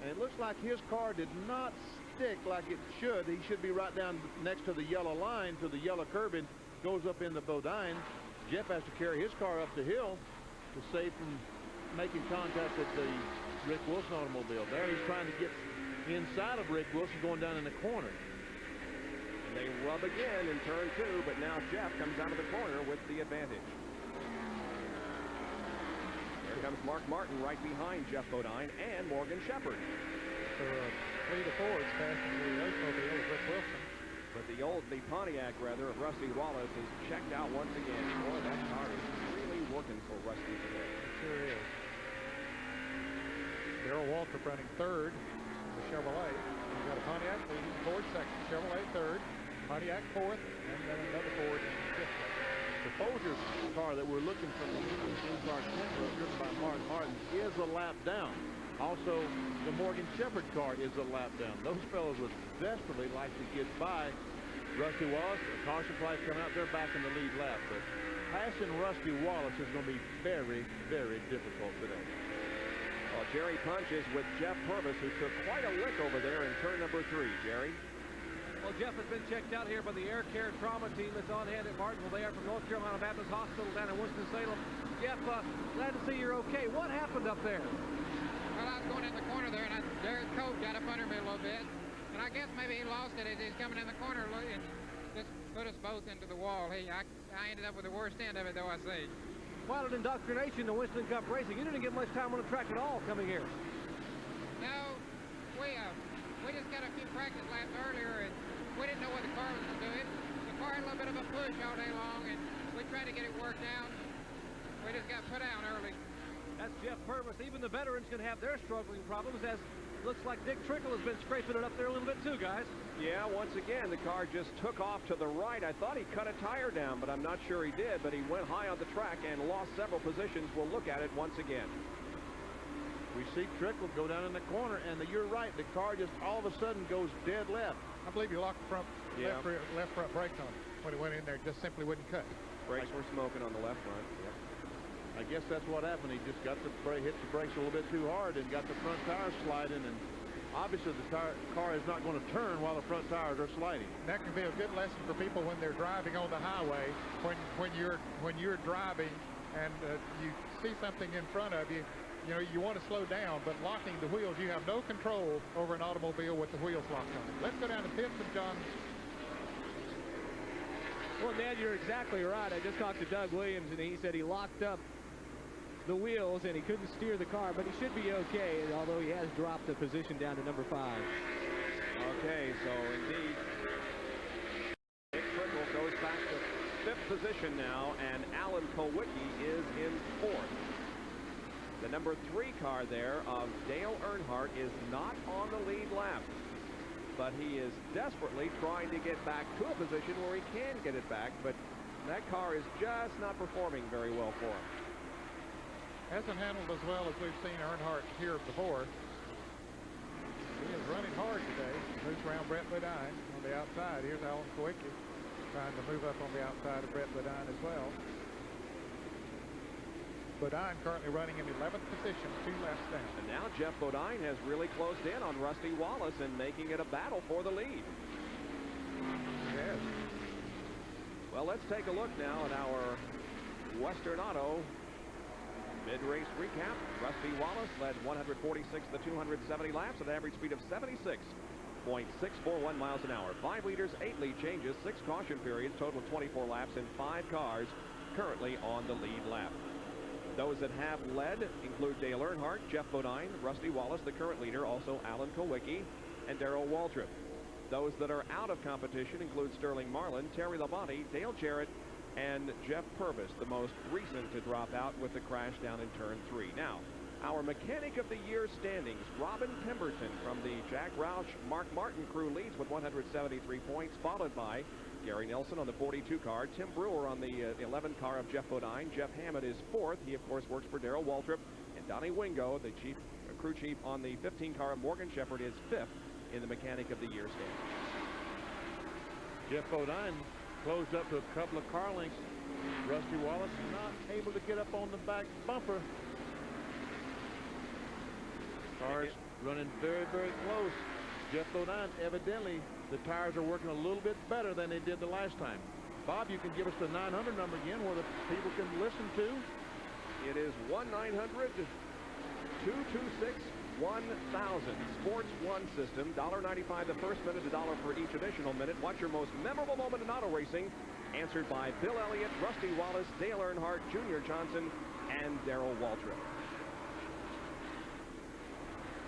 and it looks like his car did not stick like it should. He should be right down next to the yellow line, to the yellow curbing, goes up in the Bodine. Jeff has to carry his car up the hill to save from making contact with the Rick Wilson automobile. There he's trying to get inside of Rick Wilson, going down in the corner. They rub again in turn 2, but now Jeff comes out of the corner with the advantage. Here comes Mark Martin right behind Jeff Bodine and Morgan Shepherd. So 3 to 4 is faster than the Oldsmobile of Rick Wilson. But the Pontiac, rather, of Rusty Wallace is checked out once again. Boy, that car is really working for Rusty today. It sure is. Darrell Waltrip running 3rd in the Chevrolet. We've got a Pontiac leading, Ford 2nd, Chevrolet 3rd. Pontiac Pontiac fourth, and then another Ford in fifth place. The Folgers car that we're looking from the in-car tent room, driven by Mark Martin, is a lap down. Also, the Morgan Shepherd car is a lap down. Those fellows would desperately like to get by Rusty Wallace. The caution flags come out. They're back in the lead lap. But passing Rusty Wallace is going to be very, very difficult today. Well, Jerry Punch is with Jeff Purvis, who took quite a lick over there in turn number 3. Jerry? Well, Jeff has been checked out here by the Air Care Trauma team that's on hand at Martinsville. They are from North Carolina Baptist Hospital down in Winston-Salem. Jeff, glad to see you're okay. What happened up there? Well, I was going in the corner there, and Derek Cope got up under me a little bit. And I guess maybe he lost it as he's coming in the corner and just put us both into the wall. I ended up with the worst end of it, though, I say. Quite an indoctrination to Winston Cup racing. You didn't get much time on the track at all coming here. No, we just got a few practice laps earlier, and we didn't know what the car was doing. The car had a little bit of a push all day long, and we tried to get it worked out. We just got put out early. That's Jeff Purvis. Even the veterans can have their struggling problems, as looks like Dick Trickle has been scraping it up there a little bit too, guys. Yeah, once again, the car just took off to the right. I thought he cut a tire down, but I'm not sure he did. But he went high on the track and lost several positions. We'll look at it once again. We see Trickle go down in the corner, and you're right. The car just all of a sudden goes dead left. I believe you locked the left front brakes on when he went in there. Just simply wouldn't cut. Brakes were smoking on the left front. Yep. I guess that's what happened. He just got hit the brakes a little bit too hard and got the front tires sliding, and obviously the car is not going to turn while the front tires are sliding. That can be a good lesson for people when they're driving on the highway. When you're driving and you see something in front of you, you want to slow down, but locking the wheels, you have no control over an automobile with the wheels locked on it. Let's go down to pits and John. Well, Ned, you're exactly right. I just talked to Doug Williams, and he said he locked up the wheels and he couldn't steer the car, but he should be okay, although he has dropped the position down to number 5. Okay, so indeed, Dick Trickle goes back to 5th position now, and Alan Kulwicki is in 4th. The number 3 car there of Dale Earnhardt is not on the lead lap, but he is desperately trying to get back to a position where he can get it back, but that car is just not performing very well for him. Hasn't handled as well as we've seen Earnhardt here before. He is running hard today. Moves around Brett Ledine on the outside. Here's Alan Kulwicki trying to move up on the outside of Brett Ledine as well. Bodine currently running in 11th position, 2 laps down. And now Jeff Bodine has really closed in on Rusty Wallace and making it a battle for the lead. Yes. Well, let's take a look now at our Western Auto mid-race recap. Rusty Wallace led 146 to 270 laps at an average speed of 76.641 miles an hour. 5 leaders, 8 lead changes, 6 caution periods, total of 24 laps, and 5 cars currently on the lead lap. Those that have led include Dale Earnhardt, Jeff Bodine, Rusty Wallace, the current leader, also Alan Kulwicki, and Darrell Waltrip. Those that are out of competition include Sterling Marlin, Terry Labonte, Dale Jarrett, and Jeff Purvis, the most recent to drop out with the crash down in turn 3. Now, our Mechanic of the Year standings. Robin Pemberton from the Jack Roush Mark Martin crew leads with 173 points, followed by Gary Nelson on the 42 car, Tim Brewer on the 11 car of Jeff Bodine. Jeff Hammond is 4th. He, of course, works for Darrell Waltrip. And Donnie Wingo, the crew chief on the 15 car of Morgan Shepherd, is 5th in the Mechanic of the Year standings. Jeff Bodine closed up to a couple of car lengths. Rusty Wallace not able to get up on the back bumper. Cars running very, very close. Jeff Bodine, evidently, the tires are working a little bit better than they did the last time. Bob, you can give us the 900 number again where the people can listen to. It is 1-900-226-1000. Sports One system, $1.95 the first minute, $1 for each additional minute. What's your most memorable moment in auto racing? Answered by Bill Elliott, Rusty Wallace, Dale Earnhardt, Junior Johnson, and Darrell Waltrip.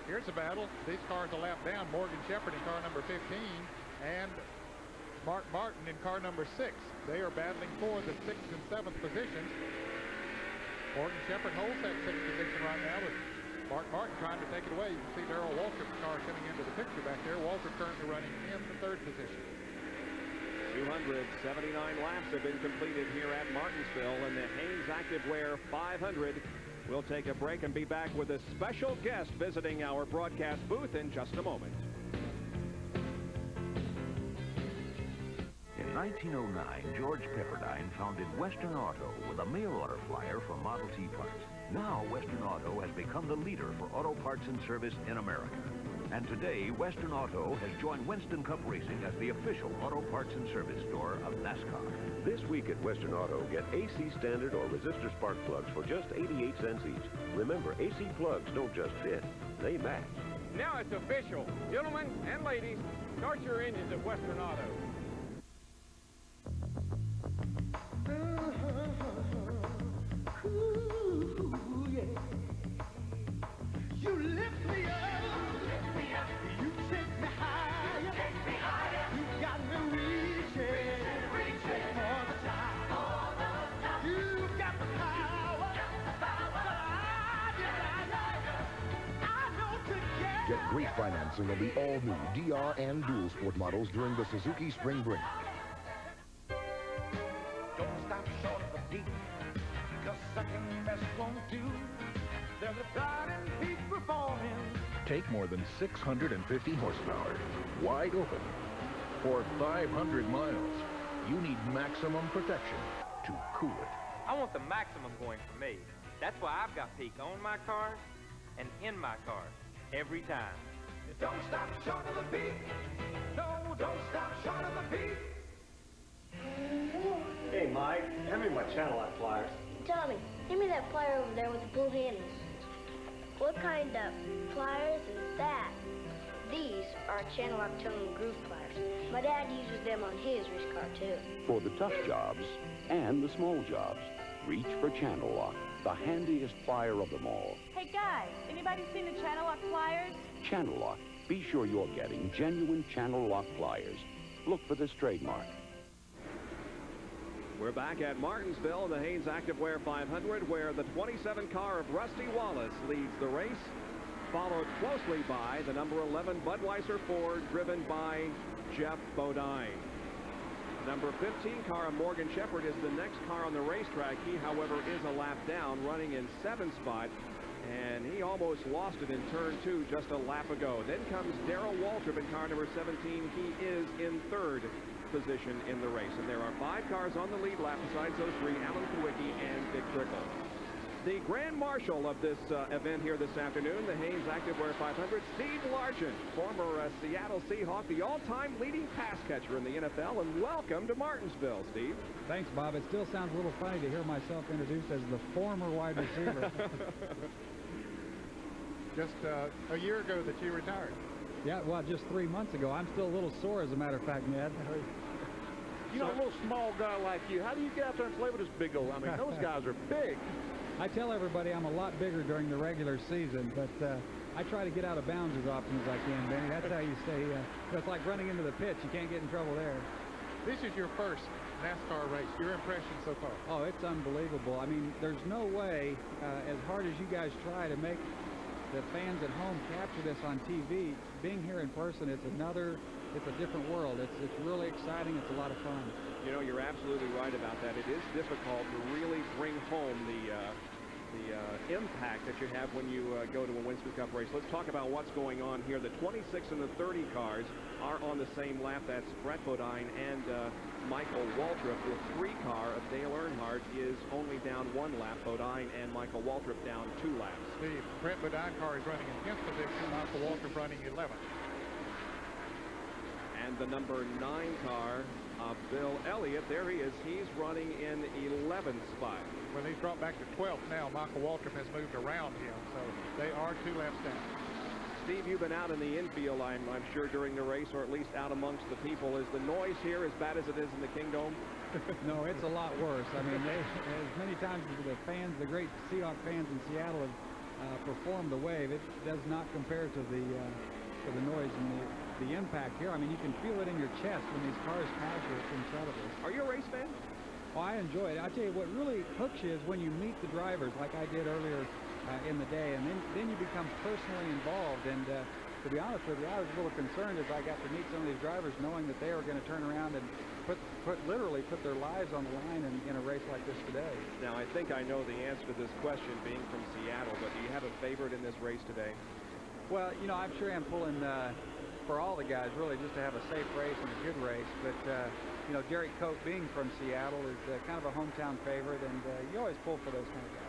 Here's a battle. These cars a lap down. Morgan Shepherd in car number 15 and Mark Martin in car number 6. They are battling for the 6th and 7th positions. Morgan Shepherd holds that 6th position right now with Mark Martin trying to take it away. You can see Darrell Waltrip's car coming into the picture back there. Waltrip currently running in the 3rd position. 279 laps have been completed here at Martinsville in the Hanes Activewear 500. We'll take a break and be back with a special guest visiting our broadcast booth in just a moment. In 1909, George Pepperdine founded Western Auto with a mail order flyer for Model T parts. Now, Western Auto has become the leader for auto parts and service in America. And today, Western Auto has joined Winston Cup Racing as the official auto parts and service store of NASCAR. This week at Western Auto, get AC standard or resistor spark plugs for just 88 cents each. Remember, AC plugs don't just fit, they match. Now it's official. Gentlemen and ladies, start your engines at Western Auto. Ooh, yeah. You lift me up, you take me higher, you got me reaching for the top. You got the power, I know to get. Get great financing of the all-new DR and Dual Sport models during the Suzuki Spring Break. Don't stop short of the peak, because second best won't do. There's a pride in peak performing. Take more than 650 horsepower, wide open, for 500 miles. You need maximum protection to cool it. I want the maximum going for me. That's why I've got peak on my cars and in my cars every time. Don't stop short of the peak. No, don't stop short of the peak. Hey, Mike, hand me my channel lock pliers. Tommy, give me that plier over there with the blue handles. What kind of pliers is that? These are channel lock tone and groove pliers. My dad uses them on his race car, too. For the tough jobs and the small jobs, reach for Channel Lock, the handiest plier of them all. Hey, guys, anybody seen the channel lock pliers? Channel Lock. Be sure you're getting genuine Channel Lock pliers. Look for this trademark. We're back at Martinsville in the Hanes Activewear 500, where the 27 car of Rusty Wallace leads the race, followed closely by the number 11 Budweiser Ford, driven by Jeff Bodine. Number 15 car of Morgan Shepherd is the next car on the racetrack. He, however, is a lap down, running in 7th spot, and he almost lost it in turn 2 just a lap ago. Then comes Darrell Waltrip in car number 17. He is in 3rd position in the race, and there are 5 cars on the lead lap besides those 3, Alan Kwiecki and Dick Trickle. The Grand Marshal of this event here this afternoon, the Hanes Activewear 500, Steve Largent, former Seattle Seahawk, the all-time leading pass catcher in the NFL, and welcome to Martinsville, Steve. Thanks, Bob. It still sounds a little funny to hear myself introduced as the former wide receiver. Just a year ago that you retired. Yeah, well, just 3 months ago. I'm still a little sore, as a matter of fact, Ned. You know, a little small guy like you, how do you get out there and play with this big old, I mean, those guys are big. I tell everybody I'm a lot bigger during the regular season, but I try to get out of bounds as often as I can, Benny. That's how you stay. It's like running into the pitch. You can't get in trouble there. This is your first NASCAR race. Your impression so far? Oh, it's unbelievable. I mean, there's no way, as hard as you guys try to make the fans at home capture this on TV, being here in person, it's a different world. It's really exciting. It's a lot of fun. You know, you're absolutely right about that. It is difficult to really bring home the impact that you have when you go to a Winston Cup race. Let's talk about what's going on here. The 26 and the 30 cars are on the same lap. That's Brett Bodine and Michael Waltrip. The 3 car of Dale Earnhardt is only down 1 lap. Bodine and Michael Waltrip down 2 laps. The Brett Bodine car is running in 10th position. Michael Waltrip running 11th. And the number 9 car of Bill Elliott, there he is. He's running in 11th spot. Well, he's dropped back to 12th now. Michael Waltrip has moved around him, so they are 2 laps down. Steve, you've been out in the infield, I'm sure, during the race, or at least out amongst the people. Is the noise here as bad as it is in the Kingdome? No, it's a lot worse. I mean, as many times as the fans, the great Seahawk fans in Seattle have performed the wave, it does not compare to the noise and the impact here. I mean, you can feel it in your chest when these cars pass you. It's incredible. Are you a race fan? Oh, I enjoy it. I tell you what really hooks you is when you meet the drivers, like I did earlier in the day, and then you become personally involved. And to be honest with you, I was a little concerned as I got to meet some of these drivers, knowing that they were going to turn around and literally put their lives on the line in a race like this today. Now, I think I know the answer to this question, being from Seattle, but do you have a favorite in this race today? Well, you know, I'm sure I'm pulling for all the guys, really, just to have a safe race and a good race. But, you know, Derek Cope, being from Seattle, is kind of a hometown favorite, and you always pull for those kind of guys.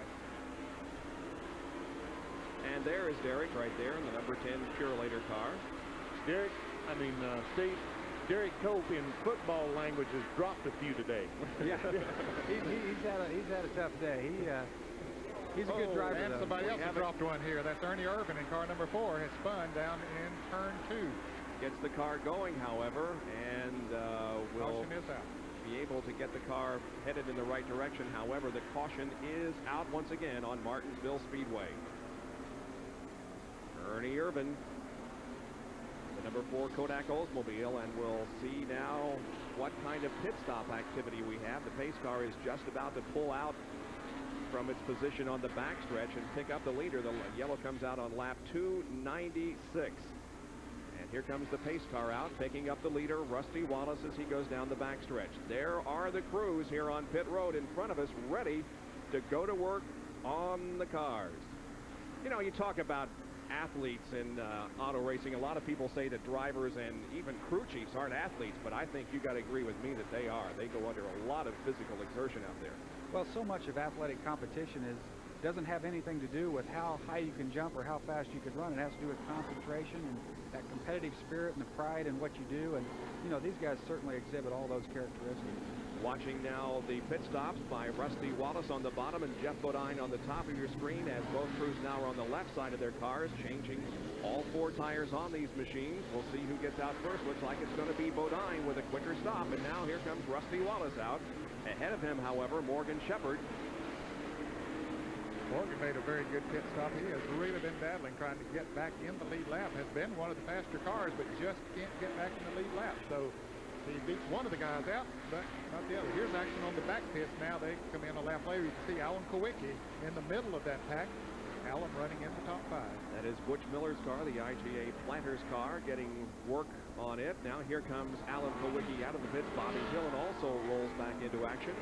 And there is Derek right there in the number 10 Purelator car. Steve, Derek Cope in football language has dropped a few today. Yeah, he's had a tough day. He's a good driver. And somebody else has dropped one here. That's Ernie Irvin in car number 4. Has spun down in turn 2. Gets the car going, however, and will be able to get the car headed in the right direction. However, the caution is out once again on Martinsville Speedway. Ernie Irvin, the number 4 Kodak Oldsmobile, and we'll see now what kind of pit stop activity we have. The pace car is just about to pull out from its position on the backstretch and pick up the leader. The yellow comes out on lap 296. And here comes the pace car out, picking up the leader, Rusty Wallace, as he goes down the backstretch. There are the crews here on pit road in front of us, ready to go to work on the cars. You know, you talk about athletes in auto racing. A lot of people say that drivers and even crew chiefs aren't athletes, but I think you got to agree with me that they are. They go under a lot of physical exertion out there. Well, so much of athletic competition doesn't have anything to do with how high you can jump or how fast you can run. It has to do with concentration and that competitive spirit and the pride in what you do. And, you know, these guys certainly exhibit all those characteristics. Watching now the pit stops by Rusty Wallace on the bottom and Jeff Bodine on the top of your screen, as both crews now are on the left side of their cars, changing all 4 tires on these machines. We'll see who gets out first. Looks like it's going to be Bodine with a quicker stop. And now here comes Rusty Wallace out. Ahead of him, however, Morgan Shepherd. Morgan made a very good pit stop. He has really been battling, trying to get back in the lead lap. Has been one of the faster cars, but just can't get back in the lead lap. So he beats one of the guys out, but not the other. Here's action on the back pits now. They come in a lap later. You can see Alan Kowicki in the middle of that pack. Alan running in the top 5. That is Butch Miller's car, the IGA Planters car, getting work on it. Now here comes Alan Kowicki out of the pits. Bobby Dillon also rolls back into action.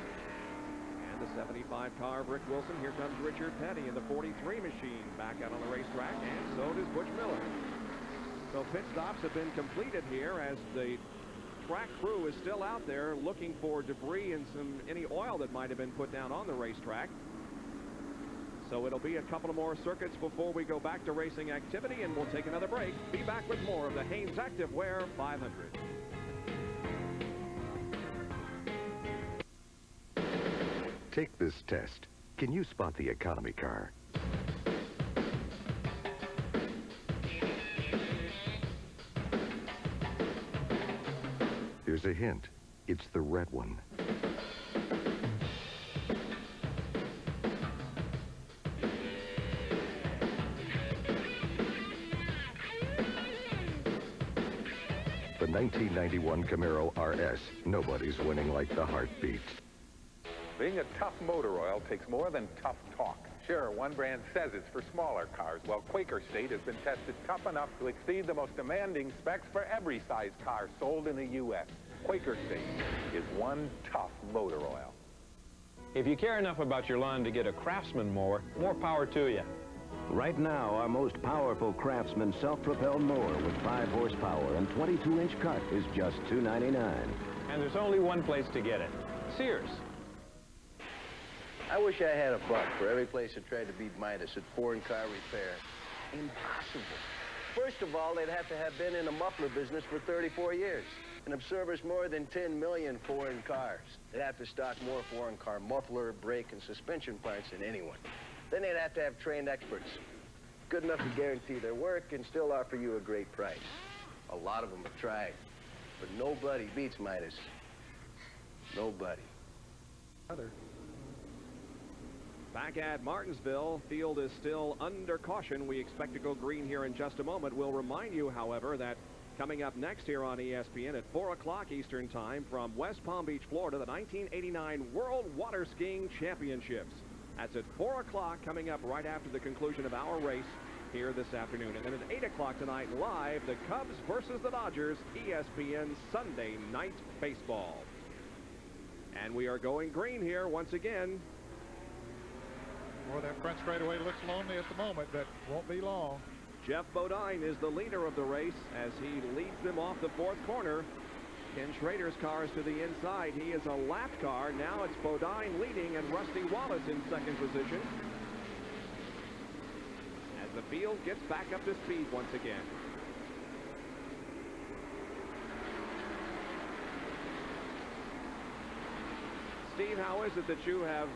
And the 75 car of Rick Wilson. Here comes Richard Petty in the 43 machine back out on the racetrack, and so does Butch Miller. So pit stops have been completed here as the track crew is still out there looking for debris and any oil that might have been put down on the racetrack. So it'll be a couple of more circuits before we go back to racing activity, and we'll take another break. Be back with more of the Hanes Activewear 500. Take this test. Can you spot the economy car? Here's a hint. It's the red one. The 1991 Camaro RS. Nobody's winning like the heartbeat. Being a tough motor oil takes more than tough talk. Sure, one brand says it's for smaller cars, while Quaker State has been tested tough enough to exceed the most demanding specs for every size car sold in the U.S. Quaker State is one tough motor oil. If you care enough about your lawn to get a Craftsman mower, more power to you. Right now, our most powerful Craftsman self-propelled mower with 5 horsepower and 22-inch cut is just $2.99. And there's only one place to get it. Sears. I wish I had a buck for every place that tried to beat Midas at foreign car repair. Impossible. First of all, they'd have to have been in the muffler business for 34 years and have serviced more than 10 million foreign cars. They'd have to stock more foreign car muffler, brake, and suspension parts than anyone. Then they'd have to have trained experts, good enough to guarantee their work and still offer you a great price. A lot of them have tried, but nobody beats Midas. Nobody. Back at Martinsville, field is still under caution. We expect to go green here in just a moment. We'll remind you, however, that coming up next here on ESPN at 4 o'clock Eastern Time from West Palm Beach, Florida, the 1989 World Water Skiing Championships. That's at 4 o'clock, coming up right after the conclusion of our race here this afternoon. And then at 8 o'clock tonight, live, the Cubs versus the Dodgers, ESPN Sunday Night Baseball. And we are going green here once again. Well, that front straightaway looks lonely at the moment, but won't be long. Jeff Bodine is the leader of the race as he leads them off the fourth corner. Ken Schrader's car is to the inside. He is a lap car. Now it's Bodine leading and Rusty Wallace in second position as the field gets back up to speed once again. Steve, how is it that you have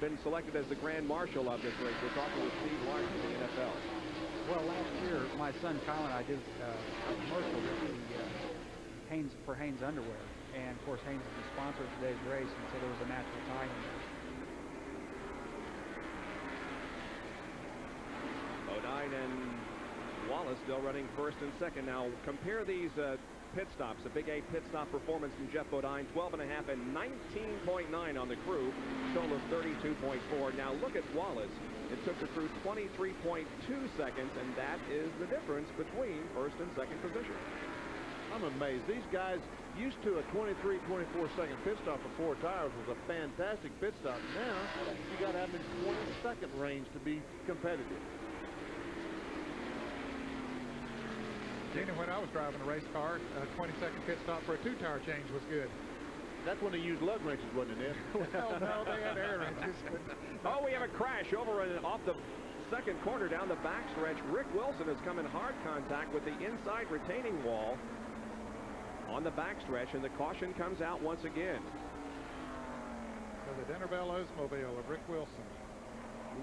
been selected as the Grand Marshal of this race? We're talking with Steve Larson of the NFL. Well, last year, my son Kyle and I did a commercial with for Hanes Underwear. And, of course, Hanes is the sponsor of today's race, and so there was a natural tie in there. Bodine and Wallace still running first and second. Now, compare these pit stops, a Big 8 pit stop performance from Jeff Bodine, 12.5 and 19.9 on the crew, total of 32.4. Now look at Wallace. It took the crew 23.2 seconds, and that is the difference between first and second position. I'm amazed. These guys used to a 23, 24-second pit stop for 4 tires was a fantastic pit stop. Now you got to have them in 20-second range to be competitive. Gina, when I was driving a race car, a 20-second pit stop for a 2-tire change was good. That's when they used lug wrenches, wasn't it, Ed? Well, no, they had air wrenches. Oh, we have a crash over and off the second corner down the backstretch. Rick Wilson has come in hard contact with the inside retaining wall on the backstretch, and the caution comes out once again. So the Dinner Bell Oldsmobile of Rick Wilson.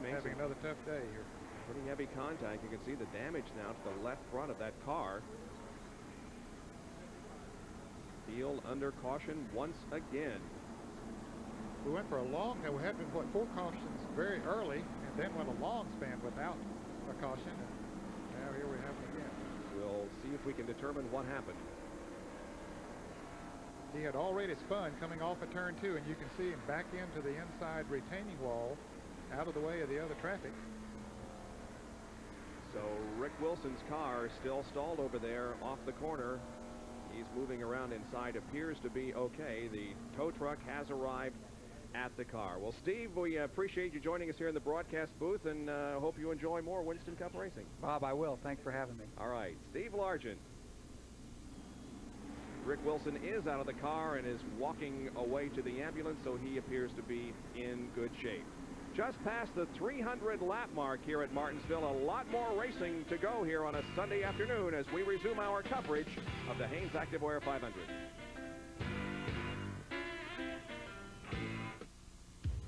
He's having another tough day here. Pretty heavy contact. You can see the damage now to the left front of that car. Field under caution once again. We went for a long, we had been, 4 cautions very early, and then went a long span without a caution, and now here we have it again. We'll see if we can determine what happened. He had already spun coming off of turn 2, and you can see him back into the inside retaining wall, out of the way of the other traffic. So Rick Wilson's car is still stalled over there off the corner. He's moving around inside, appears to be okay. The tow truck has arrived at the car. Well, Steve, we appreciate you joining us here in the broadcast booth, and hope you enjoy more Winston Cup racing. Bob, I will. Thanks for having me. All right, Steve Largent. Rick Wilson is out of the car and is walking away to the ambulance, so he appears to be in good shape. Just past the 300 lap mark here at Martinsville. A lot more racing to go here on a Sunday afternoon as we resume our coverage of the Hanes Activewear 500.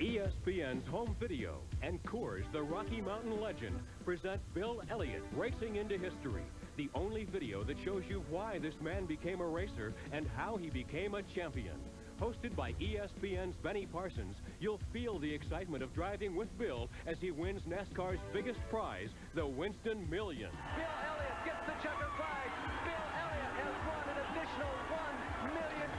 ESPN's Home Video and Coors, the Rocky Mountain legend, present Bill Elliott Racing into History, the only video that shows you why this man became a racer and how he became a champion. Hosted by ESPN's Benny Parsons, you'll feel the excitement of driving with Bill as he wins NASCAR's biggest prize, the Winston Million. Bill Elliott gets the checker flag. Bill Elliott has won an additional $1 million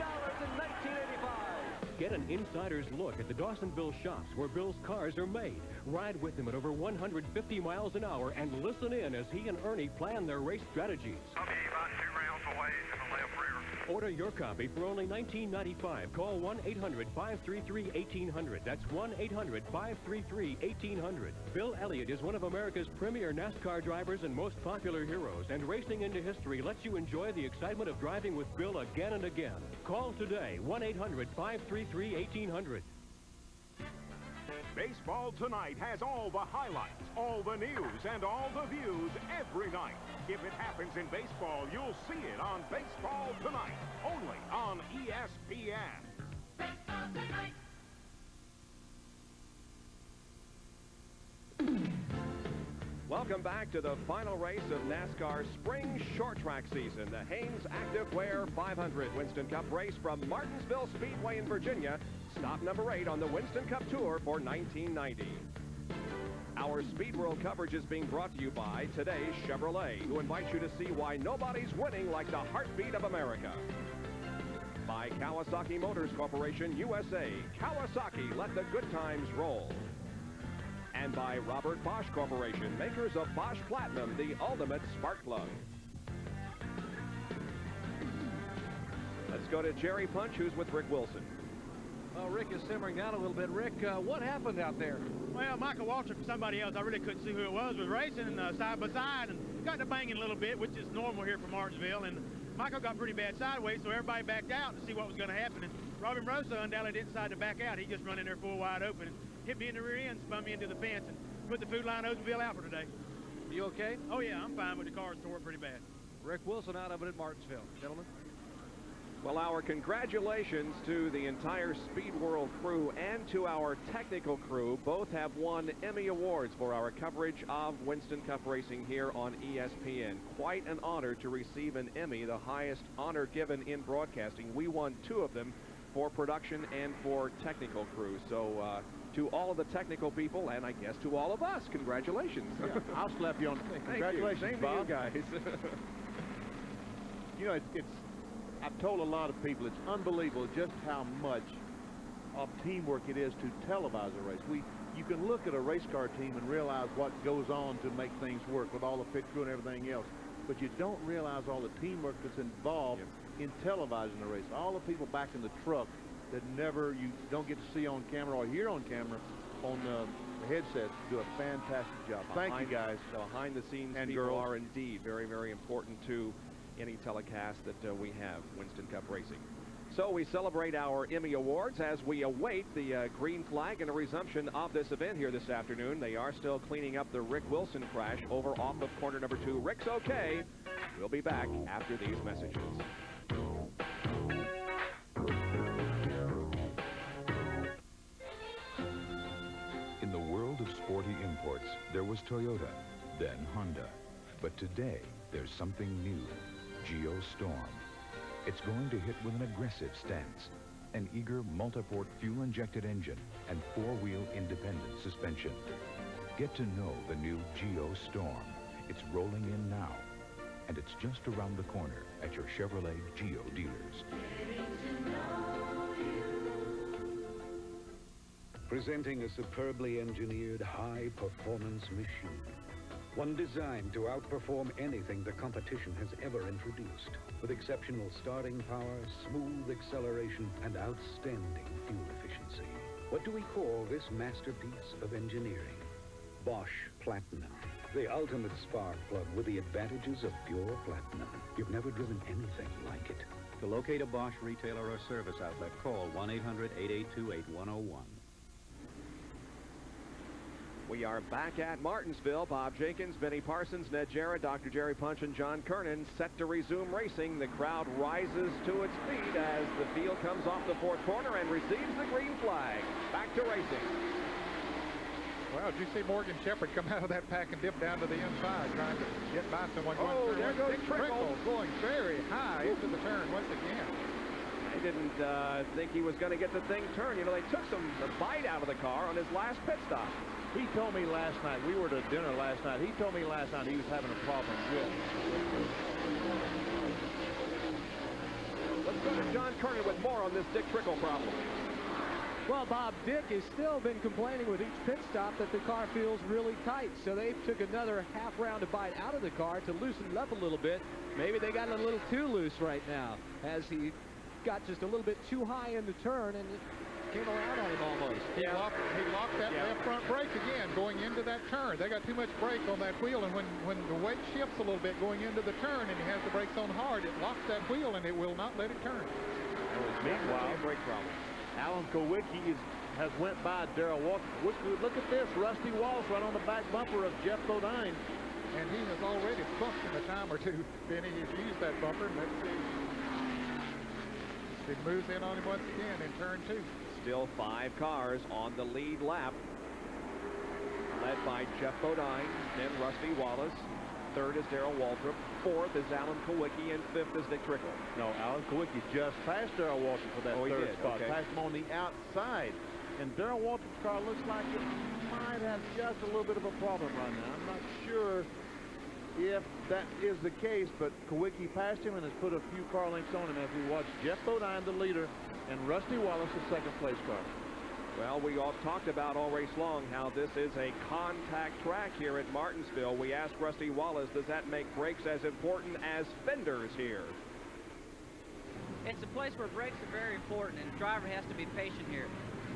in 1985. Get an insider's look at the Dawsonville shops where Bill's cars are made. Ride with him at over 150 miles an hour and listen in as he and Ernie plan their race strategies. I'll be about 2 rounds away to the left rear. Order your copy for only $19.95. Call 1-800-533-1800. That's 1-800-533-1800. Bill Elliott is one of America's premier NASCAR drivers and most popular heroes, and Racing into History lets you enjoy the excitement of driving with Bill again and again. Call today, 1-800-533-1800. Baseball Tonight has all the highlights, all the news, and all the views every night. If it happens in baseball, you'll see it on Baseball Tonight, only on ESPN. Baseball Tonight. Welcome back to the final race of NASCAR's spring short track season, the Hanes Activewear 500 Winston Cup race from Martinsville Speedway in Virginia, stop number 8 on the Winston Cup Tour for 1990. Our Speed World coverage is being brought to you by today's Chevrolet, who invites you to see why nobody's winning like the heartbeat of America. By Kawasaki Motors Corporation USA, Kawasaki, let the good times roll. And by Robert Bosch Corporation, makers of Bosch Platinum, the ultimate spark plug. Let's go to Jerry Punch, who's with Rick Wilson. Well, Rick is simmering down a little bit. Rick, what happened out there? Well, Michael Waltrip, somebody else, I really couldn't see who it was racing side by side and got to banging a little bit, which is normal here for Martinsville. And Michael got pretty bad sideways, so everybody backed out to see what was going to happen. And Robin Rosa undoubtedly didn't decide to back out. He just run in there full wide open and hit me in the rear end, spun me into the fence, and put the Food Line Oldsmobile out for today. You okay? Oh, yeah, I'm fine, but the car's tore pretty bad. Rick Wilson out of it at Martinsville. Gentlemen. Well, our congratulations to the entire Speed World crew and to our technical crew. Both have won Emmy Awards for our coverage of Winston Cup racing here on ESPN. Quite an honor to receive an Emmy, the highest honor given in broadcasting. We won 2 of them for production and for technical crew. So to all of the technical people, and I guess to all of us, congratulations. Yeah, I'll slap you on. Congratulations, Same Bob. to you guys. You know, I've told a lot of people, it's unbelievable just how much of teamwork it is to televise a race. You can look at a race car team and realize what goes on to make things work with all the pit crew and everything else, but you don't realize all the teamwork that's involved in televising the race. All the people back in the truck that you don't get to see on camera or hear on camera on the headsets do a fantastic job. Thank you, guys. Behind the scenes and people girls are indeed very, very important to any telecast that we have Winston Cup racing. So we celebrate our Emmy Awards as we await the green flag and a resumption of this event here this afternoon. They are still cleaning up the Rick Wilson crash over off of corner number 2. Rick's okay. We'll be back after these messages. In the world of sporty imports, there was Toyota, then Honda. But today, there's something new. Geostorm. It's going to hit with an aggressive stance, an eager multi-port fuel-injected engine, and 4-wheel independent suspension. Get to know the new Geostorm. It's rolling in now, and it's just around the corner at your Chevrolet Geo dealers. Presenting a superbly engineered high-performance machine. One designed to outperform anything the competition has ever introduced, with exceptional starting power, smooth acceleration, and outstanding fuel efficiency. What do we call this masterpiece of engineering? Bosch Platinum, the ultimate spark plug with the advantages of pure platinum. You've never driven anything like it. To locate a Bosch retailer or service outlet, call 1-800-882-8101. We are back at Martinsville. Bob Jenkins, Benny Parsons, Ned Jarrett, Dr. Jerry Punch, and John Kernan set to resume racing. The crowd rises to its feet as the field comes off the 4th corner and receives the green flag. Back to racing. Well, did you see Morgan Shepherd come out of that pack and dip down to the inside trying to get by someone? Oh, there goes Trickle. Going very high into the turn once again. They didn't think he was going to get the thing turned. You know, they took the bite out of the car on his last pit stop. He told me last night, we were at dinner last night, he told me last night he was having a problem with. Let's go to John Kernan with more on this Dick Trickle problem. Well, Bob, Dick has still been complaining with each pit stop that the car feels really tight. So they took another half round of bite out of the car to loosen it up a little bit. Maybe they got it a little too loose right now as he got just a little bit too high in the turn and it came around on him almost. He locked that left front brake again going into that turn. They got too much brake on that wheel, and when the weight shifts a little bit going into the turn and he has the brakes on hard, it locks that wheel and it will not let it turn. Meanwhile, brake problem. Alan Kowicki has went by Darrell Walker. Look at this, Rusty Wallace right on the back bumper of Jeff Bodine. And he has already bumped in a time or two. Benny has used that bumper. Let's see. It moves in on him once again in turn 2. Still 5 cars on the lead lap. Led by Jeff Bodine, then Rusty Wallace. 3rd is Darrell Waltrip. 4th is Alan Kowicki, and 5th is Dick Trickle. No, Alan Kowicki just passed Darrell Waltrip for that 3rd spot. Okay. Passed him on the outside. And Darrell Waltrip's car looks like it might have just a little bit of a problem right now. I'm not sure if that is the case, but Kowicki passed him and has put a few car lengths on him as we watch Jeff Bodine, the leader, and Rusty Wallace, the 2nd place car. Well, we all talked about all race long how this is a contact track here at Martinsville. We asked Rusty Wallace, does that make brakes as important as fenders here? It's a place where brakes are very important, and the driver has to be patient here.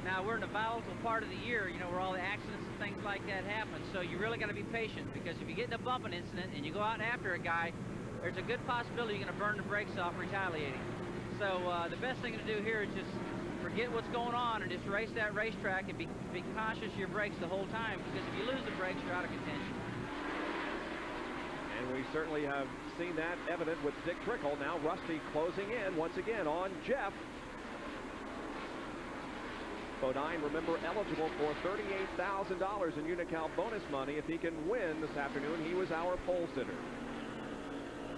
Now, we're in a volatile part of the year, you know, where all the accidents and things like that happen, so you really got to be patient, because if you get in a bumping incident and you go out after a guy, there's a good possibility you're going to burn the brakes off retaliating. So the best thing to do here is just forget what's going on and just race that racetrack and be conscious of your brakes the whole time, because if you lose the brakes, you're out of contention. And we certainly have seen that evident with Dick Trickle. Now Rusty closing in once again on Jeff. Bodine, remember, eligible for $38,000 in Unical bonus money if he can win this afternoon. He was our pole sitter.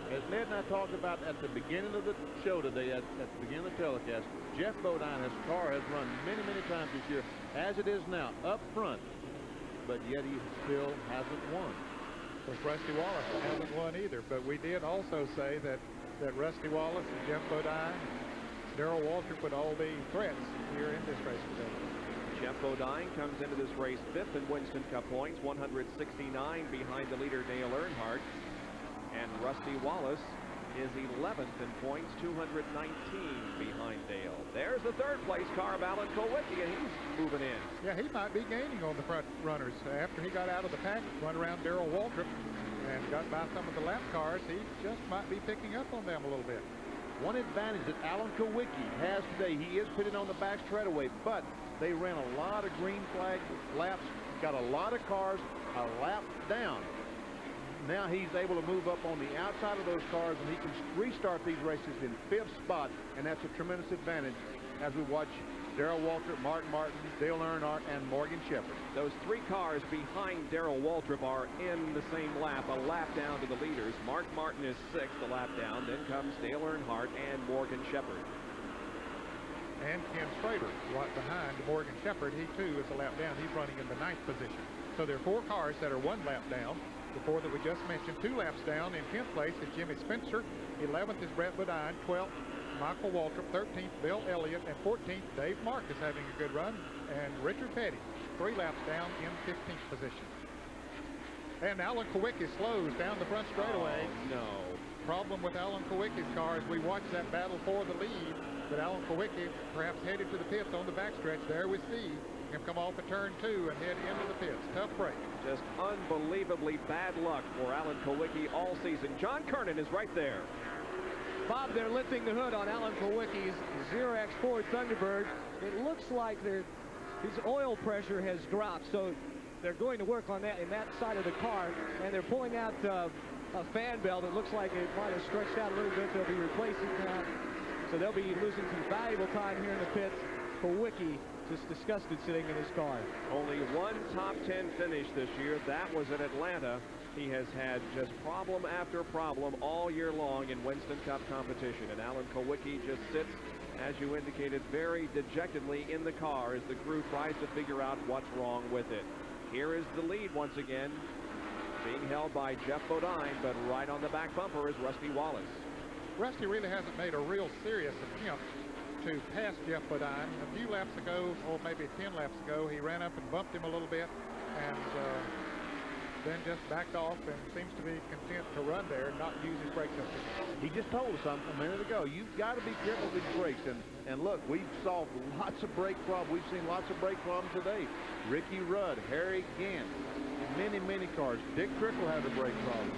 As Ned and I talked about at the beginning of the show today, at the beginning of the telecast, Jeff Bodine, his car has run many, many times this year, as it is now, up front, but yet he still hasn't won. Of course, Rusty Wallace hasn't won either, but we did also say that Rusty Wallace and Jeff Bodine, Darrell Waltrip would all be threats here in this race today. Jeff Bodine comes into this race 5th in Winston Cup points, 169 behind the leader Dale Earnhardt. And Rusty Wallace is 11th in points, 219 behind Dale. There's the third place car of Alan Kulwicki, and he's moving in. Yeah, he might be gaining on the front runners. After he got out of the pack, went around Darrell Waltrip and got by some of the lap cars, he just might be picking up on them a little bit. One advantage that Alan Kulwicki has today, he is pitted on the back straightaway, but they ran a lot of green flag laps, got a lot of cars a lap down. Now he's able to move up on the outside of those cars, and he can restart these races in 5th spot, and that's a tremendous advantage as we watch Darrell Waltrip, Mark Martin, Dale Earnhardt, and Morgan Shepherd. Those 3 cars behind Darrell Waltrip are in the same lap, a lap down to the leaders. Mark Martin is 6th, a lap down. Then comes Dale Earnhardt and Morgan Shepherd. And Ken Schrader right behind Morgan Shepherd. He too is a lap down. He's running in the 9th position. So there are 4 cars that are 1 lap down. The 4 that we just mentioned, 2 laps down. In 10th place is Jimmy Spencer. 11th is Brett Bodine. 12th, Michael Waltrip. 13th, Bill Elliott. And 14th, Dave Marcus having a good run. And Richard Petty, 3 laps down in 15th position. And Alan Kulwicki slows down the front straightaway. Oh, no. Problem with Alan Kulwicki's car as we watch that battle for the lead. But Alan Kulwicki perhaps headed to the pits on the backstretch. There we see him come off at turn 2 and head into the pits. Tough break. Just unbelievably bad luck for Alan Kulwicki all season. John Kernan is right there. Bob, they're lifting the hood on Alan Kulwicki's 0X Ford Thunderbird. It looks like his oil pressure has dropped, so they're going to work on that in that side of the car, and they're pulling out a fan belt. It looks like it might have stretched out a little bit. They'll be replacing that, so they'll be losing some valuable time here in the pits. Kulwicki just disgusted sitting in his car. Only 1 top 10 finish this year. That was in Atlanta. He has had just problem after problem all year long in Winston Cup competition. And Alan Kulwicki just sits, as you indicated, very dejectedly in the car as the crew tries to figure out what's wrong with it. Here is the lead once again, being held by Jeff Bodine, but right on the back bumper is Rusty Wallace. Rusty really hasn't made a real serious attempt to pass Jeff Bodine. A few laps ago, or maybe 10 laps ago, he ran up and bumped him a little bit, and then just backed off and seems to be content to run there and not use his brakes up there. He just told us a minute ago, you've got to be careful with these brakes. And look, we've solved lots of brake problems. We've seen lots of brake problems today. Ricky Rudd, Harry Gant, many, many cars. Dick Trickle has a brake problem.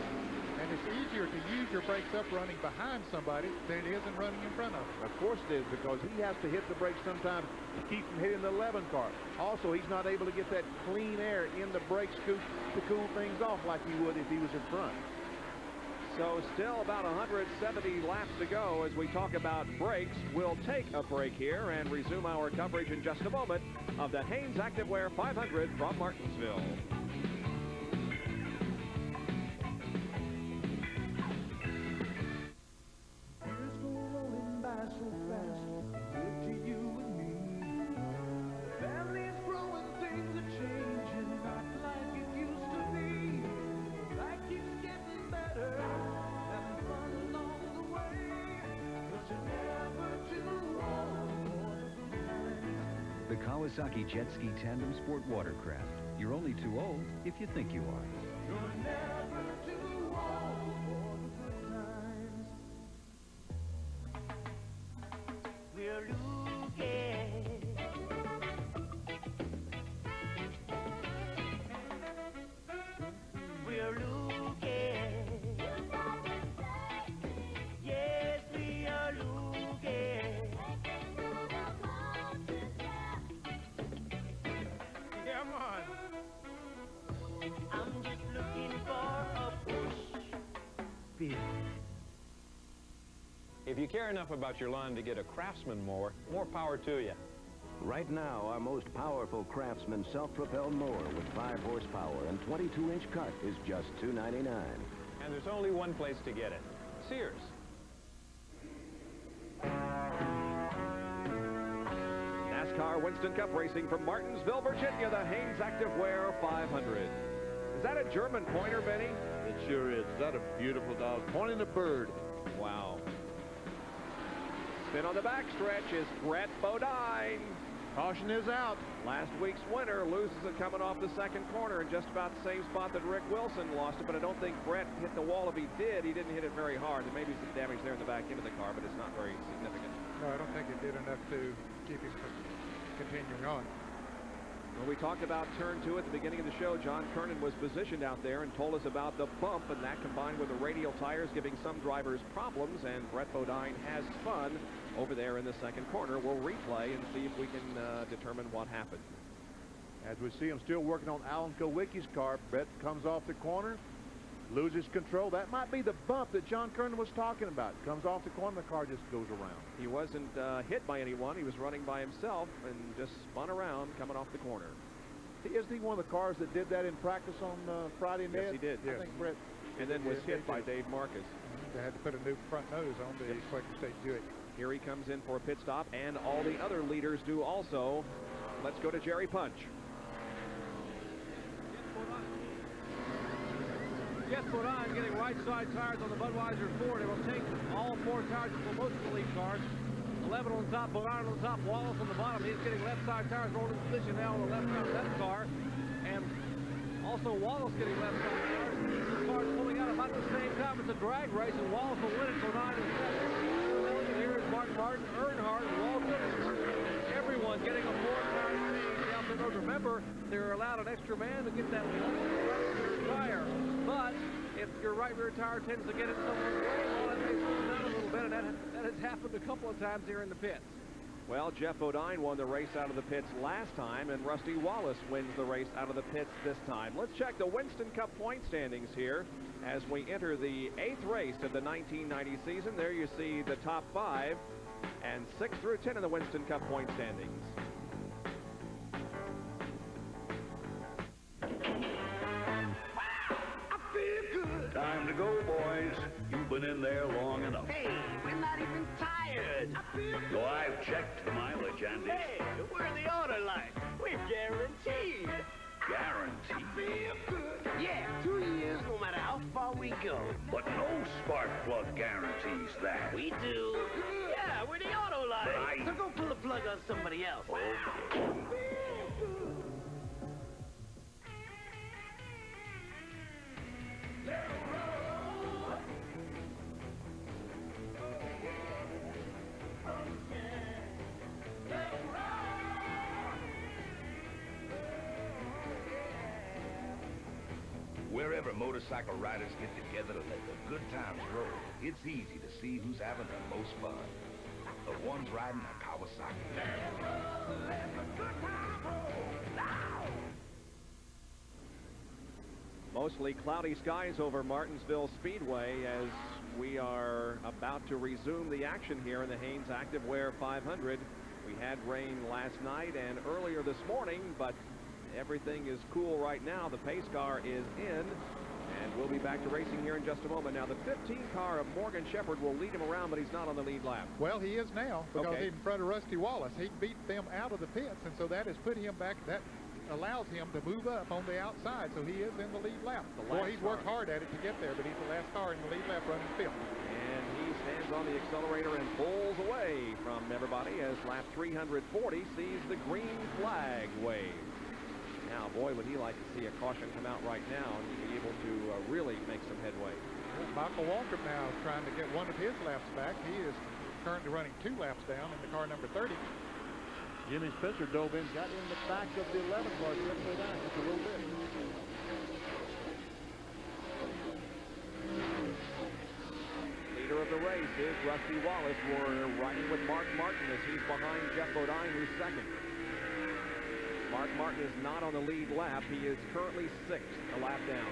And it's easier to use your brakes up running behind somebody than it is in running in front of them. Of course it is, because he has to hit the brakes sometimes to keep from hitting the 11 car. Also, he's not able to get that clean air in the brake scoop to cool things off like he would if he was in front. So still about 170 laps to go as we talk about brakes. We'll take a break here and resume our coverage in just a moment of the Hanes Activewear 500 from Martinsville. The Kawasaki Jet Ski Tandem Sport Watercraft. You're only too old if you think you are. You're never too old for the good times. We're looking. We're looking. Yes, we are looking. Come on. I'm just looking for a push. If you care enough about your lawn to get a Craftsman mower, more power to you. Right now, our most powerful Craftsman self-propelled mower with 5 horsepower and 22-inch cut is just $2.99. And there's only one place to get it. Sears. NASCAR Winston Cup racing from Martinsville, Virginia, the Hanes Activewear 500. Is that a German pointer, Benny? It sure is. Is that a beautiful dog? Pointing a bird. Wow. Spin on the backstretch is Brett Bodine. Caution is out. Last week's winner loses it coming off the second corner in just about the same spot that Rick Wilson lost it, but I don't think Brett hit the wall. If he did, he didn't hit it very hard. There may be some damage there in the back end of the car, but it's not very significant. No, I don't think it did enough to keep him from continuing on. When we talked about turn 2 at the beginning of the show, John Kernan was positioned out there and told us about the bump, and that combined with the radial tires giving some drivers problems, and Brett Bodine has fun over there in the second corner. We'll replay and see if we can determine what happened. As we see him still working on Alan Kowicki's car, Brett comes off the corner, loses control. That might be the bump that John Kernan was talking about. Comes off the corner, the car just goes around. He wasn't hit by anyone. He was running by himself and just spun around coming off the corner. Isn't he one of the cars that did that in practice on Friday night? Yes, he did. I think Brett. And then was hit by Dave Marcus. They had to put a new front nose on the Quaker State Buick. Here he comes in for a pit stop, and all the other leaders do also. Let's go to Jerry Punch. Jeff Bodine getting right side tires on the Budweiser Ford. It will take all 4 tires for most of the lead cars. 11 on top, Bodine on top, Wallace on the bottom. He's getting left side tires rolling position now on the left side of that car. And also Wallace getting left side tires. These cars pulling out about the same time. It's a drag race, and Wallace will win it. Bodine is second. Here is Mark Martin, Earnhardt, Walter. Everyone getting a 4-tire change out the road. Remember, they're allowed an extra man to get that right rear tire. But if your right rear tire tends to get it somewhere, well, it may slow down a little bit, and that has happened a couple of times here in the pits. Well, Jeff Bodine won the race out of the pits last time, and Rusty Wallace wins the race out of the pits this time. Let's check the Winston Cup point standings here as we enter the 8th race of the 1990 season. There you see the top 5 and 6 through 10 in the Winston Cup point standings. Time to go, boys. You've been in there long enough. Hey, we're not even tired. I feel So I've checked the mileage, Andy. Hey, we're the order line. We're guaranteed. Guaranteed. I feel good. Yeah, 2 years no matter how far we go. But no spark plug guarantees that. We do. Yeah, we're the auto line. Right. So go pull the plug on somebody else. Okay. Wherever motorcycle riders get together to let the good times roll, it's easy to see who's having the most fun. The ones riding a Kawasaki. Mostly cloudy skies over Martinsville Speedway as we are about to resume the action here in the Hanes Activewear 500. We had rain last night and earlier this morning, but everything is cool right now. The pace car is in, and we'll be back to racing here in just a moment. Now, the 15 car of Morgan Shepherd will lead him around, but he's not on the lead lap. Well, he is now, because Okay. he's in front of Rusty Wallace. He beat them out of the pits, and so that has put him back. That allows him to move up on the outside, so he is in the lead lap. The Boy, last he's worked car. hard at it to get there, but he's the last car in the lead lap running fifth. And he stands turns on the accelerator and pulls away from everybody as lap 340 sees the green flag wave. Now, boy, would he like to see a caution come out right now and be able to really make some headway. Michael Waltrip now is trying to get one of his laps back. He is currently running 2 laps down in the car number 30. Jimmy Spencer dove in, got in the back of the 11 car, separated out just a little bit. Leader of the race is Rusty Wallace. We're riding with Mark Martin as he's behind Jeff Bodine, who's second. Mark Martin is not on the lead lap. He is currently 6th, a lap down.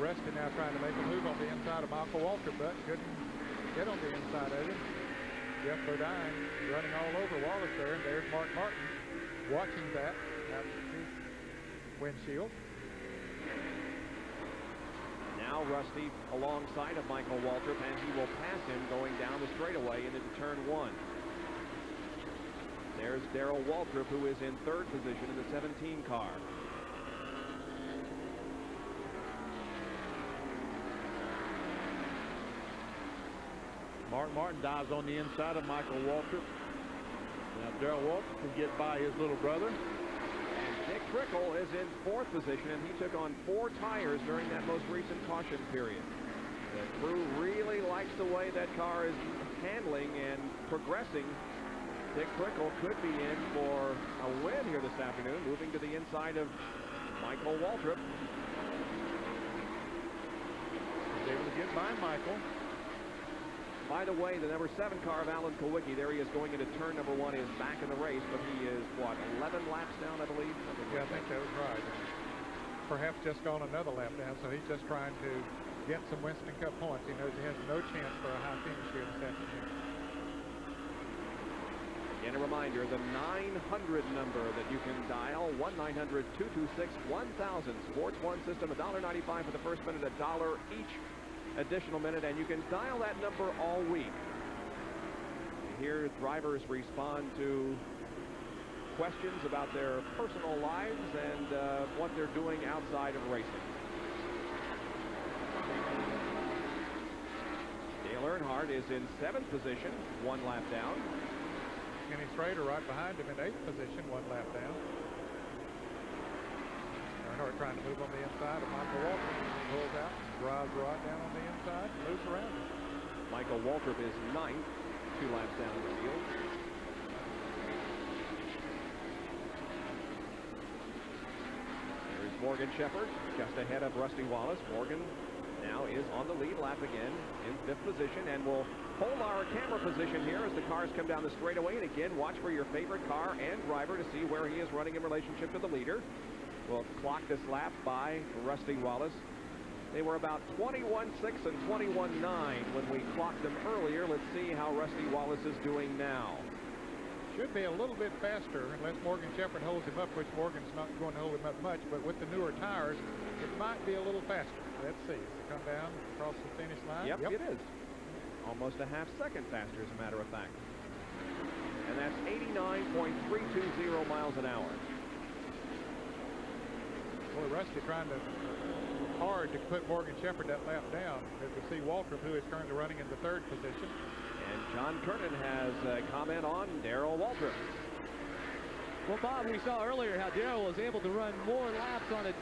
Rusty now trying to make a move on the inside of Michael Waltrip, but couldn't get on the inside of him. Jeff Bodine running all over Wallace there, and there's Mark Martin watching that out of his windshield. Now Rusty alongside of Michael Waltrip, and he will pass him going down the straightaway into turn 1. There's Darrell Waltrip, who is in 3rd position in the 17 car. Mark Martin dives on the inside of Michael Waltrip. Now Darrell Waltrip can get by his little brother. Dick Trickle is in 4th position, and he took on 4 tires during that most recent caution period. The crew really likes the way that car is handling and progressing. Dick Trickle could be in for a win here this afternoon, moving to the inside of Michael Waltrip. He's able to get by Michael. By the way, the number 7 car of Alan Kowicki, there he is going into turn number 1, is back in the race, but he is, what, 11 laps down, I believe? Yeah, I think that was right. Perhaps just gone another lap down, so he's just trying to get some Winston Cup points. He knows he has no chance for a high finish here this afternoon. Again, a reminder, the 900 number that you can dial, 1-900-226-1000. Sports One system, $1.95 for the first minute, $1 each additional minute, and you can dial that number all week. You hear drivers respond to questions about their personal lives and what they're doing outside of racing. Dale Earnhardt is in 7th position, 1 lap down. Kenny Schrader right behind him in 8th position, 1 lap down. Earnhardt trying to move on the inside of Michael Waltrip. Pulls out, drives right down on the inside, moves around him. Michael Waltrip is 9th, 2 laps down in the field. There's Morgan Shepherd just ahead of Rusty Wallace. Morgan now is on the lead lap again in 5th position, and we'll hold our camera position here as the cars come down the straightaway. And again, watch for your favorite car and driver to see where he is running in relationship to the leader. We'll clock this lap by Rusty Wallace. They were about 21.6 and 21.9 when we clocked them earlier. Let's see how Rusty Wallace is doing now. Should be a little bit faster unless Morgan Shepherd holds him up, which Morgan's not going to hold him up much, but with the newer tires, it might be a little faster. Let's see. As they come down across the finish line. Yep, it is. Almost a half second faster, as a matter of fact. And that's 89.320 miles an hour. Boy, Rusty trying to hard to put Morgan Shepherd that lap down. As we see Waltrip, who is currently running in the 3rd position. And John Kernan has a comment on Darrell Waltrip. Well, Bob, we saw earlier how Darrell was able to run more laps on a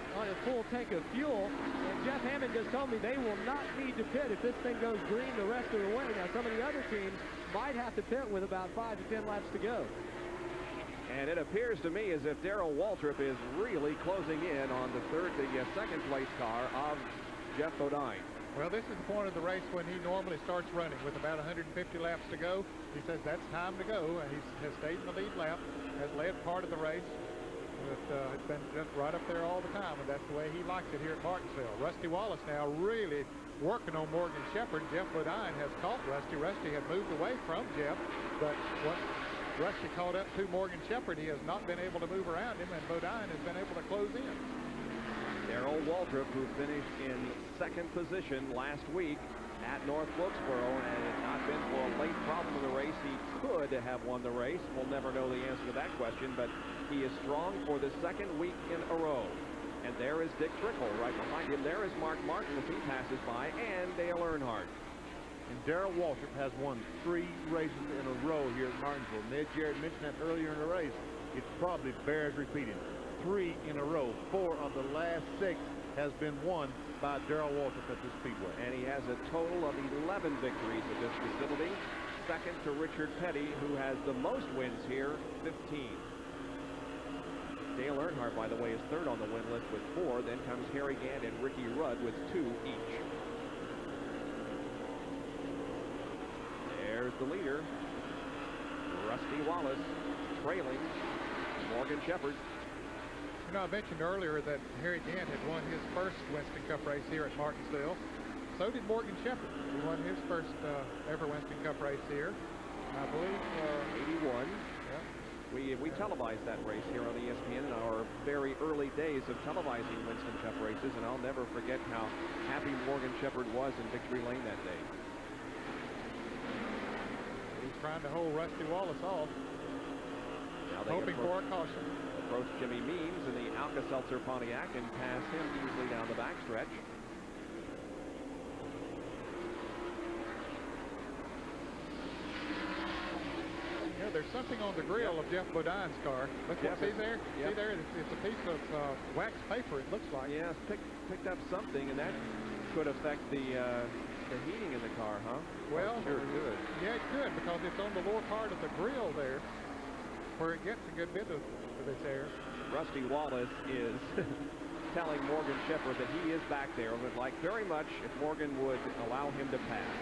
full tank of fuel. And Jeff Hammond just told me they will not need to pit if this thing goes green the rest of the way. Now, some of the other teams might have to pit with about 5 to 10 laps to go. And it appears to me as if Darrell Waltrip is really closing in on the 2nd place car of Jeff Bodine. Well, this is the point of the race when he normally starts running with about 150 laps to go. He says that's time to go, and he has stayed in the lead lap, has led part of the race. It's been just right up there all the time, and that's the way he likes it here at Martinsville. Rusty Wallace now really working on Morgan Shepherd. Jeff Bodine has caught Rusty. Rusty had moved away from Jeff, but once Rusty caught up to Morgan Shepherd, he has not been able to move around him, and Bodine has been able to close in. Darrell Waltrip, who finished in 2nd position last week at North Wilkesboro, and had it not been for a late problem in the race, he could have won the race. We'll never know the answer to that question, but he is strong for the 2nd week in a row. And there is Dick Trickle. Right behind him, there is Mark Martin as he passes by, and Dale Earnhardt. And Darrell Waltrip has won 3 races in a row here at Martinsville. Ned Jarrett mentioned that earlier in the race. It probably bears repeating. 3 in a row. 4 of the last 6 has been won by Darrell Waltrip at this speedway. And he has a total of 11 victories at this facility. Second to Richard Petty, who has the most wins here, 15. Dale Earnhardt, by the way, is third on the win list with 4. Then comes Harry Gant and Ricky Rudd with 2 each. There's the leader, Rusty Wallace, trailing Morgan Shepherd. You know, I mentioned earlier that Harry Gant had won his first Winston Cup race here at Martinsville. So did Morgan Shepherd. He won his first ever Winston Cup race here. I believe 81. Yeah. We televised that race here on ESPN in our very early days of televising Winston Cup races, and I'll never forget how happy Morgan Shepherd was in Victory Lane that day. He's trying to hold Rusty Wallace off, hoping for a caution. Approach Jimmy Means in the Alka-Seltzer Pontiac and pass him easily down the backstretch. Yeah, there's something on the grill of Jeff Bodine's car. Look, see there? Yep. See there? It's a piece of wax paper, it looks like. Yes, picked up something, and that could affect the heating in the car, huh? Well, sure it could. Yeah, it could, because it's on the lower part of the grill there, where it gets a good bit of this air. Rusty Wallace is telling Morgan Shepherd that he is back there and would like very much if Morgan would allow him to pass.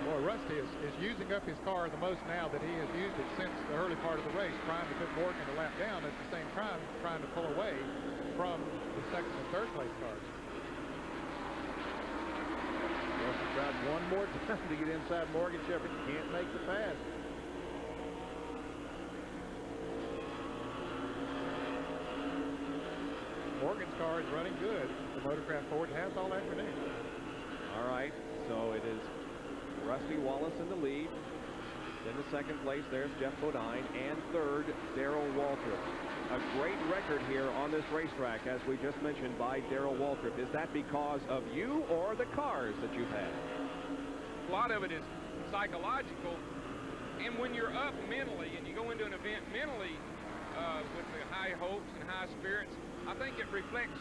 Boy, Rusty is using up his car the most now that he has used it since the early part of the race, trying to put Morgan a lap down, at the same time trying to pull away from the second and third place cars. Rusty tried one more time to get inside Morgan Shepherd. Can't make the pass. Morgan's car is running good. The Motorcraft Ford has all afternoon. All right, so it is Rusty Wallace in the lead. In the second place, there's Jeff Bodine, and third, Darrell Waltrip. A great record here on this racetrack, as we just mentioned, by Darrell Waltrip. Is that because of you or the cars that you've had? A lot of it is psychological, and when you're up mentally and you go into an event mentally with the high hopes and high spirits, I think it reflects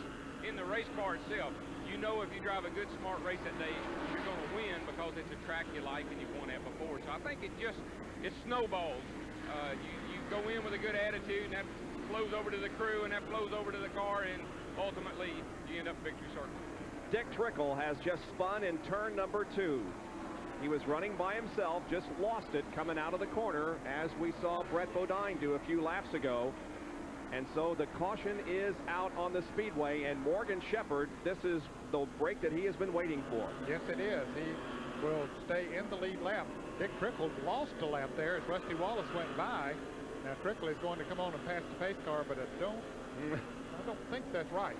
in the race car itself. You know, if you drive a good, smart race that day, you're going to win because it's a track you like and you've won at before. So I think it snowballs. You go in with a good attitude, and that flows over to the crew, and that flows over to the car, and ultimately you end up victory circle. Dick Trickle has just spun in turn number 2. He was running by himself, just lost it coming out of the corner, as we saw Brett Bodine do a few laps ago. And so the caution is out on the speedway, and Morgan Shepherd, this is the break that he has been waiting for. Yes, it is. He will stay in the lead lap. Dick Trickle lost a lap there as Rusty Wallace went by. Now Trickle is going to come on and pass the pace car, but I don't think that's right.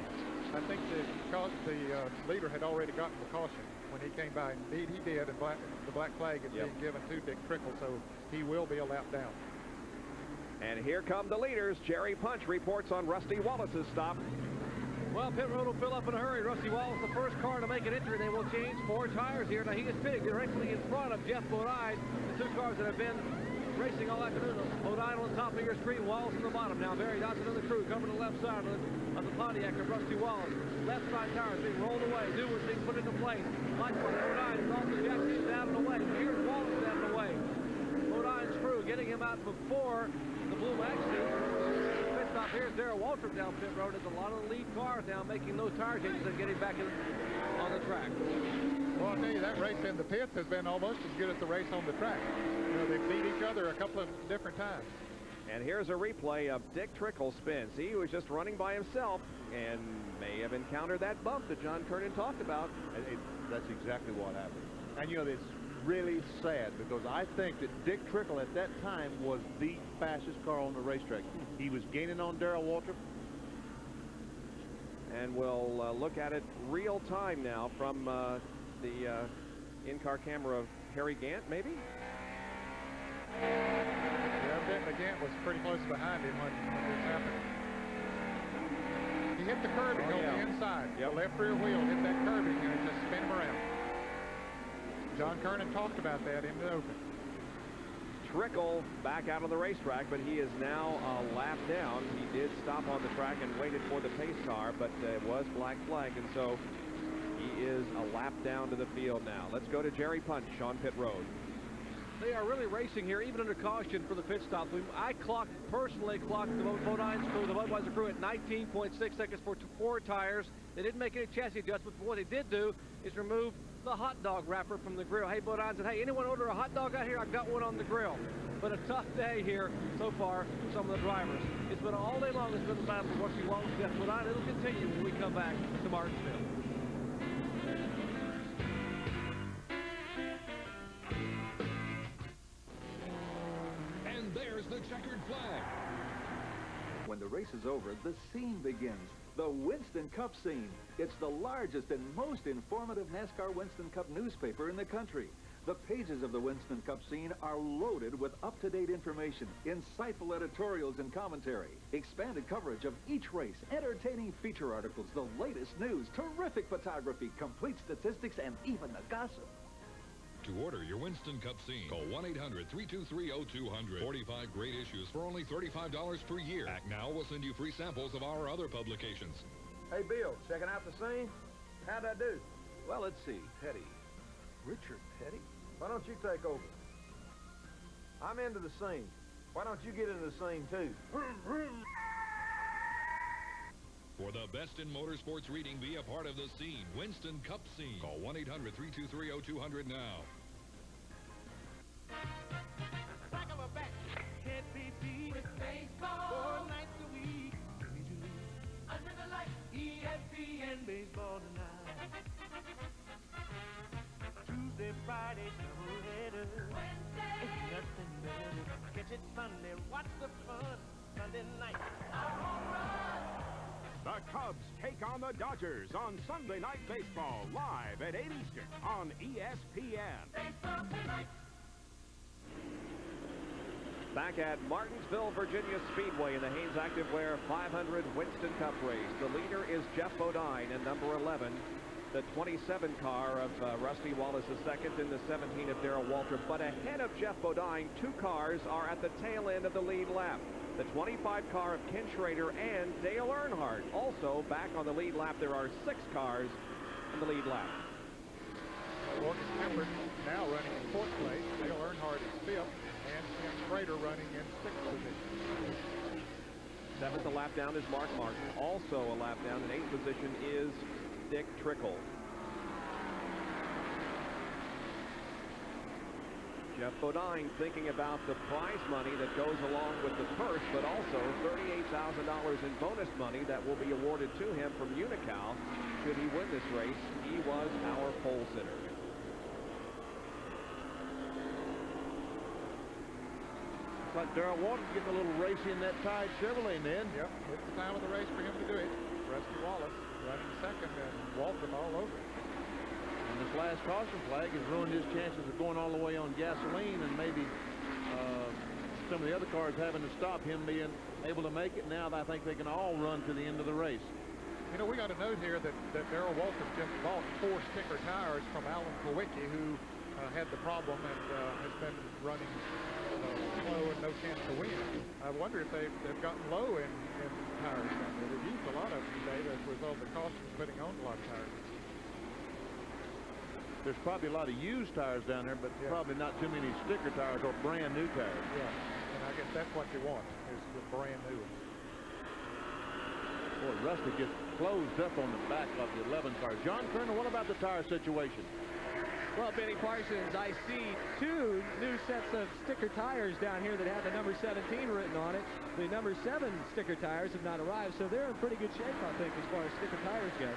I think that because the leader had already gotten the caution when he came by. Indeed, he did, and the black flag is being given to Dick Trickle, so he will be a lap down. And here come the leaders. Jerry Punch reports on Rusty Wallace's stop. Well, pit road will fill up in a hurry. Rusty Wallace, the first car to make an entry. They will change 4 tires here. Now, he is pitting directly in front of Jeff Bodine, the 2 cars that have been racing all afternoon. Bodine on the top of your screen, Wallace on the bottom. Now, Barry Dodson and the crew coming to the left side of the Pontiac of Rusty Wallace. Left side tires being rolled away. New ones being put into place. Likewise, Bodine is also Jackson down and away. Here's Wallace down and away. Bodine's crew getting him out before the Blue Maxi. Pit stop. Here's Darrell Waltrip down pit road. There's a lot of the lead cars now making those tire changes and getting back on the track. Well, I'll tell you, that race in the pits has been almost as good as the race on the track. You know, they've beat each other a couple of different times. And here's a replay of Dick Trickle spins. He was just running by himself and may have encountered that bump that John Kernan talked about. That's exactly what happened. And, you know, it's really sad because I think that Dick Trickle at that time was the fastest car on the racetrack. He was gaining on Darrell Waltrip. And we'll look at it real time now from the in-car camera of Harry Gant, maybe? Gant was pretty close behind him when this happened. He hit the curbing on the inside. The left rear wheel hit that curbing and it just spin him around. John Kernan talked about that in the open. Trickle back out on the racetrack, but he is now a lap down. He did stop on the track and waited for the pace car, but it was black flag, and so he is a lap down to the field now. Let's go to Jerry Punch on pit road. They are really racing here, even under caution for the pit stop. I personally clocked the Bodines crew, the Budweiser crew, at 19.6 seconds for 4 tires. They didn't make any chassis adjustments, but what they did do is remove the hot dog wrapper from the grill. Hey, Bodine said, hey, anyone order a hot dog out here? I've got one on the grill. But a tough day here so far for some of the drivers. It's been all day long. It's been a battle for Rusty Wallace, Jeff Bodine. It'll continue when we come back to Martinsville. And there's the checkered flag. When the race is over, the scene begins. The Winston Cup scene. It's the largest and most informative NASCAR Winston Cup newspaper in the country. The pages of the Winston Cup scene are loaded with up-to-date information, insightful editorials and commentary, expanded coverage of each race, entertaining feature articles, the latest news, terrific photography, complete statistics, and even the gossip. To order your Winston Cup scene, call 1-800-323-0200. 45 great issues for only $35 per year. Act now, we'll send you free samples of our other publications. Hey, Bill, checking out the scene? How'd I do? Well, let's see. Petty. Richard Petty? Why don't you take over? I'm into the scene. Why don't you get into the scene, too? For the best in motorsports reading, be a part of the scene. Winston Cup scene. Call 1-800-323-0200 now. Back of a back. Can't be beat with baseball 4 nights a week. Under the light, ESPN baseball tonight. Tuesday, Friday, doubleheader. Wednesday, it's nothing better. Catch it Sunday, watch the fun. Sunday night, our home run. The Cubs take on the Dodgers on Sunday Night Baseball, live at 8 Eastern on ESPN. Baseball tonight. Back at Martinsville, Virginia Speedway in the Hanes Activewear 500 Winston Cup race. The leader is Jeff Bodine in number 11. The 27 car of Rusty Wallace is second, and the 17 of Darrell Waltrip. But ahead of Jeff Bodine, 2 cars are at the tail end of the lead lap. The 25 car of Ken Schrader and Dale Earnhardt. Also back on the lead lap, there are 6 cars in the lead lap. Morgan Shepard now running in 4th place. Dale Earnhardt is 5th, and Ken Schrader running in 6th position. 7th a lap down is Mark Martin. Also a lap down in 8th position is Dick Trickle. Jeff Bodine thinking about the prize money that goes along with the purse, but also $38,000 in bonus money that will be awarded to him from Unocal should he win this race. He was our pole sitter. Looks like Darrell Waltrip getting a little racy in that Tide Chevrolet, then. Yep, it's the time of the race for him to do it. Rusty Wallace running second, and Waltrip all over it. And this last caution flag has ruined his chances of going all the way on gasoline, and maybe some of the other cars having to stop him being able to make it. Now I think they can all run to the end of the race. You know, we got a note here that Darrell Waltrip just bought 4 sticker tires from Alan Kowicki, who had the problem and has been running slow and no chance to win. I wonder if they've gotten low in tires. They've used a lot of them today as a result of the cost of putting on a lot of tires. There's probably a lot of used tires down there, but probably not too many sticker tires or brand new tires. Yeah, and I guess that's what you want, is the brand new ones. Boy, Rusty gets closed up on the back of the 11 car. John Kernan, what about the tire situation? Well, Benny Parsons, I see 2 new sets of sticker tires down here that have the number 17 written on it. The number 7 sticker tires have not arrived, so they're in pretty good shape, I think, as far as sticker tires go.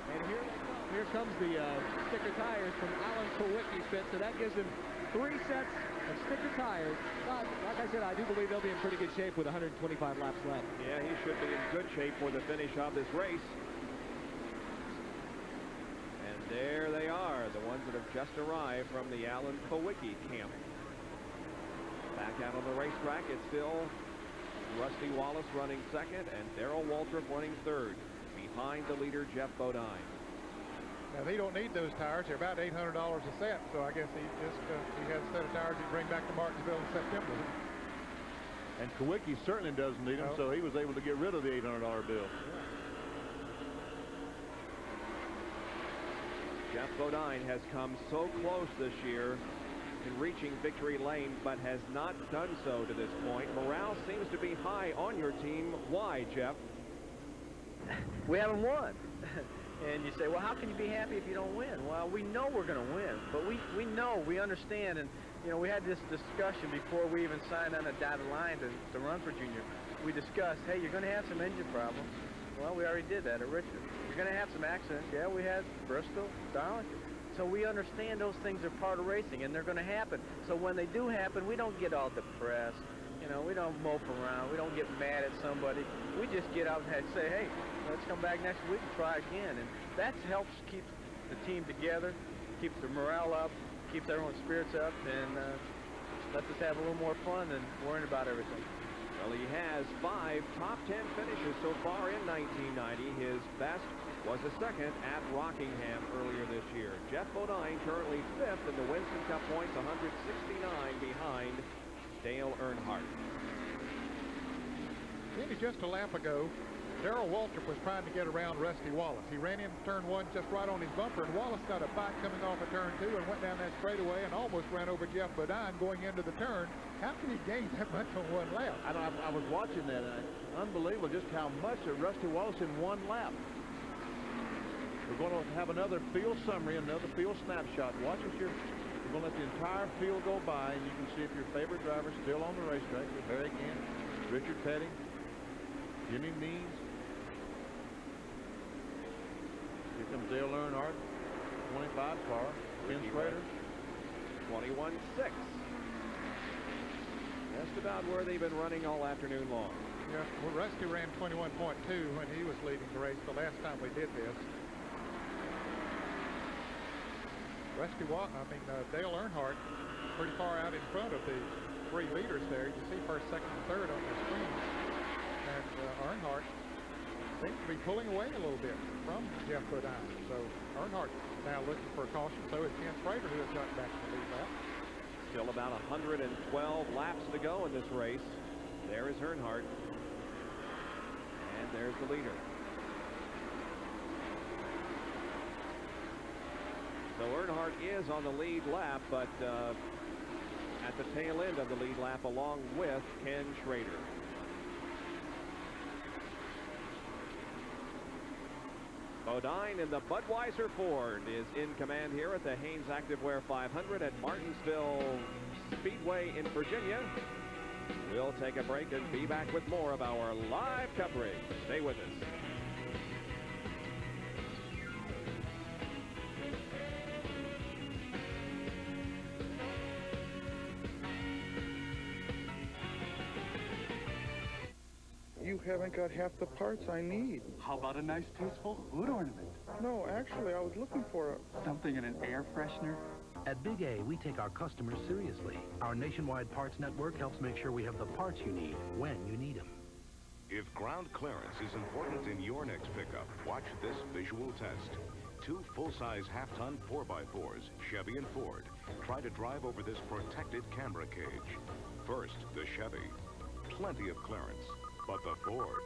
And here comes the sticker tires from Alan Kowicki's pit, so that gives him 3 sets of sticker tires. Like I said, I do believe they'll be in pretty good shape with 125 laps left. Yeah, he should be in good shape for the finish of this race. And There they are, the ones that have just arrived from the Alan Kowicki camp. Back out on the racetrack, it's still Rusty Wallace running second and Darrell Waltrip running third, behind the leader Jeff Bodine. Now, they don't need those tires. They're about $800 a set, so I guess he has a set of tires he can bring back to Martinsville in September. And Kowicki certainly doesn't need them, so he was able to get rid of the $800 bill. Jeff Bodine has come so close this year in reaching victory lane, but has not done so to this point. Morale seems to be high on your team. Why, Jeff? We haven't won. And you say, well, how can you be happy if you don't win? Well, we know we're going to win, but we know, we understand, and you know, we had this discussion before we even signed on a dotted line to run for junior. We discussed, hey, you're going to have some engine problems. Well, we already did that at Richmond. You're going to have some accidents. Yeah, we had Bristol, Darlington. So we understand those things are part of racing, and they're going to happen. So when they do happen, we don't get all depressed. You know, we don't mope around. We don't get mad at somebody. We just get out and say, hey, let's come back next week and try again. And that helps keep the team together, keeps the morale up, keeps everyone's spirits up, and lets us have a little more fun than worrying about everything. Well, he has 5 top 10 finishes so far in 1990. His best was a second at Rockingham earlier this year. Jeff Bodine currently 5th in the Winston Cup points, 169 behind Dale Earnhardt. Maybe just a lap ago, Darrell Waltrip was trying to get around Rusty Wallace. He ran into turn 1 just right on his bumper, and Wallace got a bite coming off of turn 2 and went down that straightaway and almost ran over Jeff Bodine going into the turn. How can he gain that much on one lap? I was watching that, and unbelievable just how much that Rusty Wallace in one lap. We're going to have another field summary, another field snapshot. Watch as we're going to let the entire field go by, and you can see if your favorite driver's still on the racetrack. Barry Gant, Richard Petty, Jimmy Means. Here comes Dale Earnhardt, 25 car. Ben Schrader, 21.6. Just about where they've been running all afternoon long. Yeah, well, Rusty ran 21.2 when he was leading the race the last time we did this. Dale Earnhardt pretty far out in front of the 3 leaders there. You see first, second, and third on the screen. And Earnhardt seems to be pulling away a little bit from Jeff Bodine. So Earnhardt now looking for a caution. So is Ken Schrader, who has gotten back to the lead lap. Still about 112 laps to go in this race. There is Earnhardt. And there's the leader. So Earnhardt is on the lead lap, but at the tail end of the lead lap along with Ken Schrader. Bodine in the Budweiser Ford is in command here at the Hanes Activewear 500 at Martinsville Speedway in Virginia. We'll take a break and be back with more of our live coverage. Stay with us. You haven't got half the parts I need. How about a nice, tasteful food ornament? No, actually, I was looking for something in an air freshener. At Big A, we take our customers seriously. Our nationwide parts network helps make sure we have the parts you need when you need them. If ground clearance is important in your next pickup, watch this visual test. 2 full-size half-ton 4x4s, Chevy and Ford, try to drive over this protected camera cage. First, the Chevy. Plenty of clearance. But the Ford.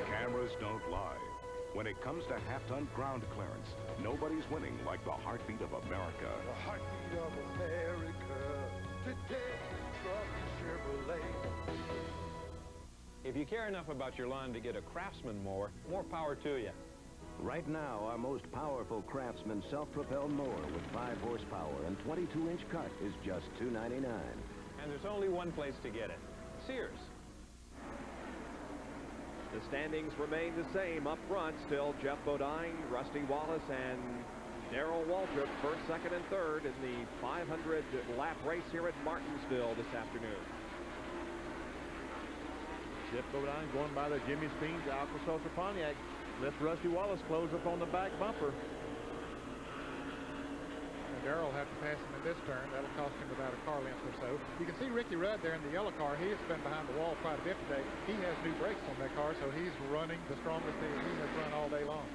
Cameras don't lie. When it comes to half-ton ground clearance, nobody's winning like the heartbeat of America. The heartbeat of America, today from Chevrolet. If you care enough about your lawn to get a Craftsman mower, more power to you. Right now, our most powerful Craftsman self-propelled mower with 5 horsepower and 22-inch cut is just $2.99. And there's only one place to get it. Sears. The standings remain the same up front. Still Jeff Bodine, Rusty Wallace, and Darrell Waltrip first, second, and third in the 500-lap race here at Martinsville this afternoon. Jeff Bodine going by the Jimmy Speens Alka-Seltzer Pontiac. Lets Rusty Wallace close up on the back bumper. Darrell will have to pass him in this turn. That'll cost him about a car length or so. You can see Ricky Rudd there in the yellow car. He has been behind the wall quite a bit today. He has new brakes on that car, so he's running the strongest he has run all day long.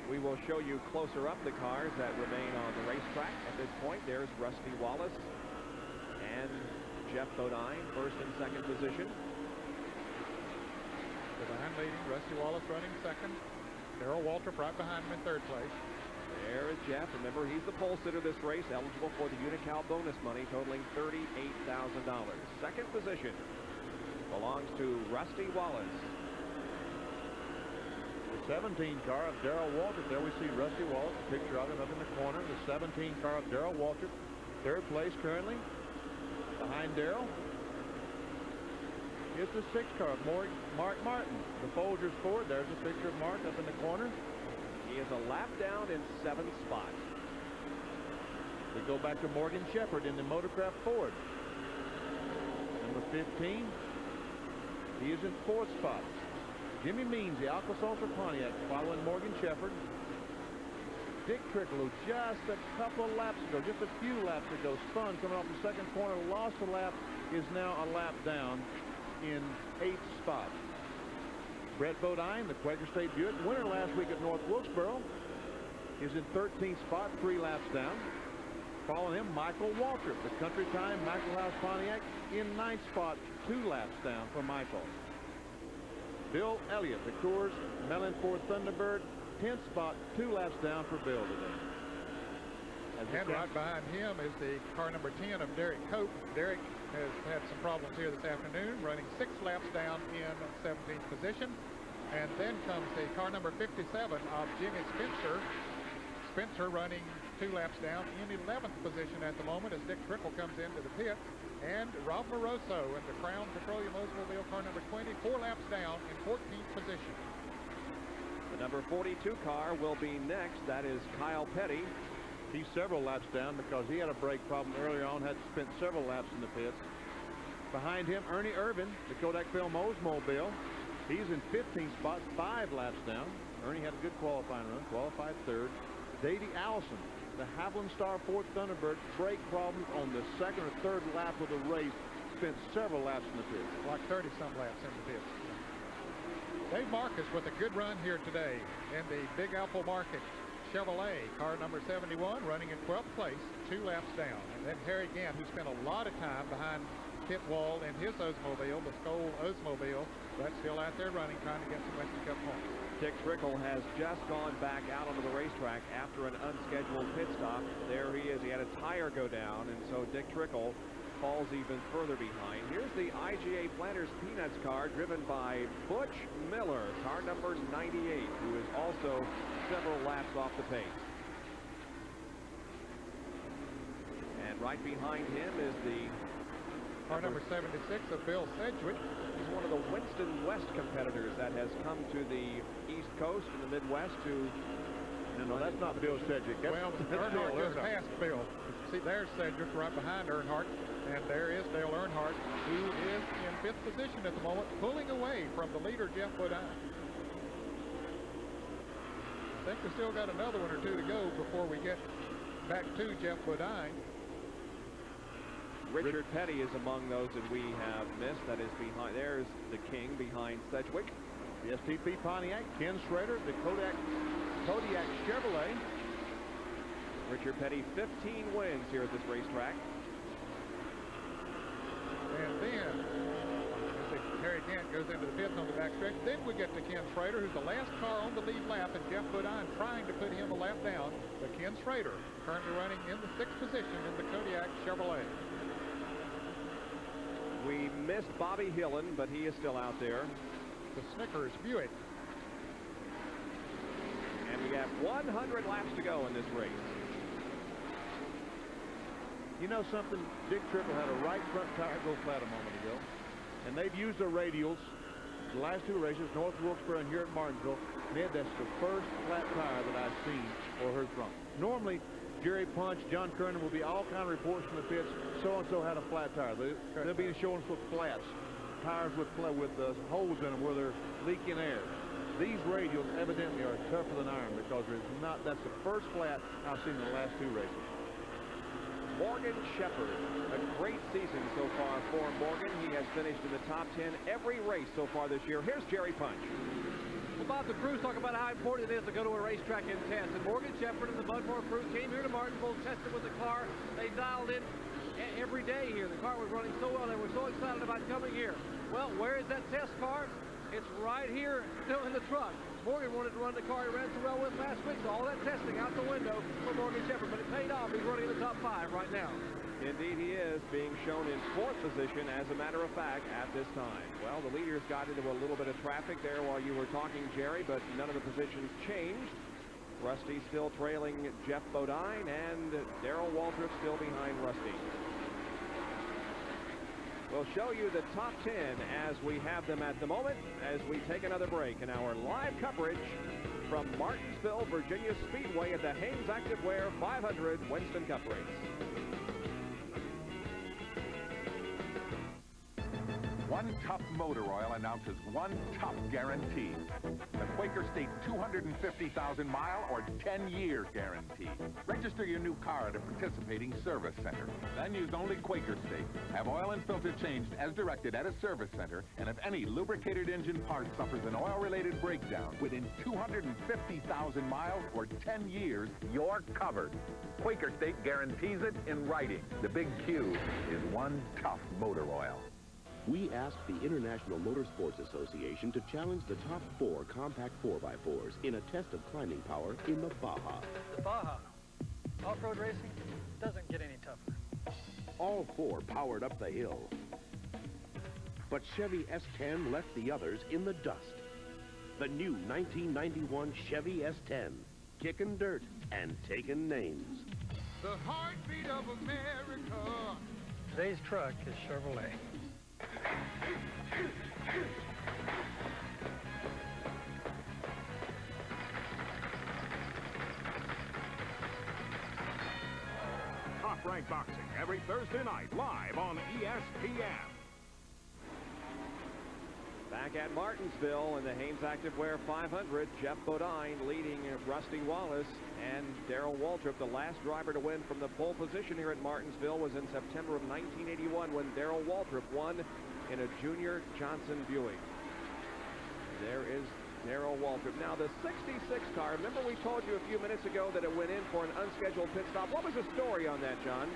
We will show you closer up the cars that remain on the racetrack. At this point, there's Rusty Wallace and Jeff Bodine, first and second position. Bodine leading, Rusty Wallace running second. Darrell Waltrip right behind him in third place. There is Jeff. Remember, he's the pole sitter this race, eligible for the Unical bonus money totaling $38,000. Second position belongs to Rusty Wallace. The 17 car of Darrell Waltrip. There we see Rusty Wallace, a picture of him up in the corner. The 17 car of Darrell Waltrip, third place currently. Behind Darrell is the 6 car of Mark Martin, the Folgers Ford. There's a picture of Mark up in the corner. He is a lap down in 7th spot. We go back to Morgan Shepherd in the Motorcraft Ford. Number 15. He is in 4th spot. Jimmy Means, the Alka-Seltzer Pontiac, following Morgan Shepherd. Dick Trickle, who just a couple of laps ago, just a few laps ago, spun coming off the second corner, lost a lap, is now a lap down in 8th spot. Brett Bodine, the Quaker State Buick winner last week at North Wilkesboro, is in 13th spot, 3 laps down. Following him, Michael Waltrip, the Country Time Michael House Pontiac, in 9th spot, 2 laps down for Michael. Bill Elliott, the Coors Mellon Ford Thunderbird, 10th spot, 2 laps down for Bill today. And right behind him is the car number 10 of Derek Cope. Derek has had some problems here this afternoon, running 6 laps down in 17th position. And then comes the car number 57 of Jimmy Spencer. Spencer running 2 laps down in 11th position at the moment as Dick Trickle comes into the pit. And Rob Moroso in the Crown Petroleum Oldsmobile car number 20, 4 laps down in 14th position. The number 42 car will be next. That is Kyle Petty. He's several laps down because he had a brake problem earlier on, had to spend several laps in the pits. Behind him, Ernie Irvin, the Kodak Film Oldsmobile. He's in 15th spot, 5 laps down. Ernie had a good qualifying run, qualified 3rd. Davey Allison, the Haviland Star Ford Thunderbird, brake problems on the 2nd or 3rd lap of the race, spent several laps in the pits. Like 30-some laps in the pits. Dave Marcus with a good run here today in the Big Apple Market Chevrolet, car number 71, running in 12th place, 2 laps down. And then Harry Gant, who spent a lot of time behind pit wall in his Oldsmobile, the Skoll Oldsmobile, but still out there running, trying to get some Winston Cup points. Dick Trickle has just gone back out onto the racetrack after an unscheduled pit stop. There he is. He had a tire go down, and so Dick Trickle falls even further behind. Here's the IGA Planters Peanuts car driven by Butch Miller, car number 98, who is also several laps off the pace. And right behind him is the car number 76 of Bill Sedgwick. He's one of the Winston West competitors that has come to the East Coast and the Midwest to... No, that's not Bill Sedgwick. Well, Earnhardt goes past Bill. See, there's Sedgwick right behind Earnhardt. And there is Dale Earnhardt, who is in 5th position at the moment, pulling away from the leader, Jeff Bodine. I think we still got another one or two to go before we get back to Jeff Bodine. Richard Petty is among those that we have missed. That is behind. There's the king behind Sedgwick. The STP Pontiac, Ken Schrader, the Kodiak Chevrolet. Richard Petty, 15 wins here at this racetrack. And then Harry Gant goes into the pits on the back stretch. Then we get to Ken Schrader, who's the last car on the lead lap, and Jeff Bodine trying to put him a lap down. But Ken Schrader currently running in the 6th position in the Kodiak Chevrolet. We missed Bobby Hillen, but he is still out there. The Snickers Buick. And we have 100 laps to go in this race. You know something? Dick Trickle had a right front tire go flat a moment ago. And they've used their radials the last 2 races, North Wilkesboro and here at Martinsville. Ned, that's the first flat tire that I've seen or heard from. Normally, Jerry Punch, John Kernan will be all kind of reports from the pits. So-and-so had a flat tire. They'll be showing us with flats. Tires with holes in them where they're leaking air. These radials evidently are tougher than iron because that's the first flat I've seen in the last 2 races. Morgan Shepherd, a great season so far for Morgan. He has finished in the top 10 every race so far this year. Here's Jerry Punch. Well, Bob, the crews talk about how important it is to go to a racetrack and test. And Morgan Shepherd and the Budmore crew came here to Martinsville, tested with the car. They dialed in every day here. The car was running so well. They were so excited about coming here. Well, where is that test car? It's right here, still in the truck. Morgan wanted to run the car he ran so well with last week, so all that testing out the window for Morgan Shepherd, but it paid off. He's running in the top 5 right now. Indeed he is, being shown in 4th position, as a matter of fact, at this time. Well, the leaders got into a little bit of traffic there while you were talking, Jerry, but none of the positions changed. Rusty still trailing Jeff Bodine, and Darrell Waltrip still behind Rusty. We'll show you the top 10 as we have them at the moment, as we take another break in our live coverage from Martinsville, Virginia Speedway at the Hanes Activewear 500 Winston Cup Race. One Tough Motor Oil announces one tough guarantee. The Quaker State 250,000-mile or 10-year guarantee. Register your new car at a participating service center. Then use only Quaker State. Have oil and filter changed as directed at a service center. And if any lubricated engine part suffers an oil-related breakdown within 250,000 miles or 10 years, you're covered. Quaker State guarantees it in writing. The big Q is one tough motor oil. We asked the International Motorsports Association to challenge the top 4 compact 4x4s in a test of climbing power in the Baja. The Baja. Off-road racing doesn't get any tougher. All 4 powered up the hill. But Chevy S10 left the others in the dust. The new 1991 Chevy S10. Kicking dirt and taking names. The heartbeat of America. Today's truck is Chevrolet. Top Rank Boxing every Thursday night live on ESPN. Back at Martinsville in the Hanes Activewear 500, Jeff Bodine leading Rusty Wallace and Darrell Waltrip. The last driver to win from the pole position here at Martinsville was in September of 1981 when Darrell Waltrip won in a Junior Johnson Buick. There is Darrell Waltrip. Now the 66 car, remember we told you a few minutes ago that it went in for an unscheduled pit stop. What was the story on that, John?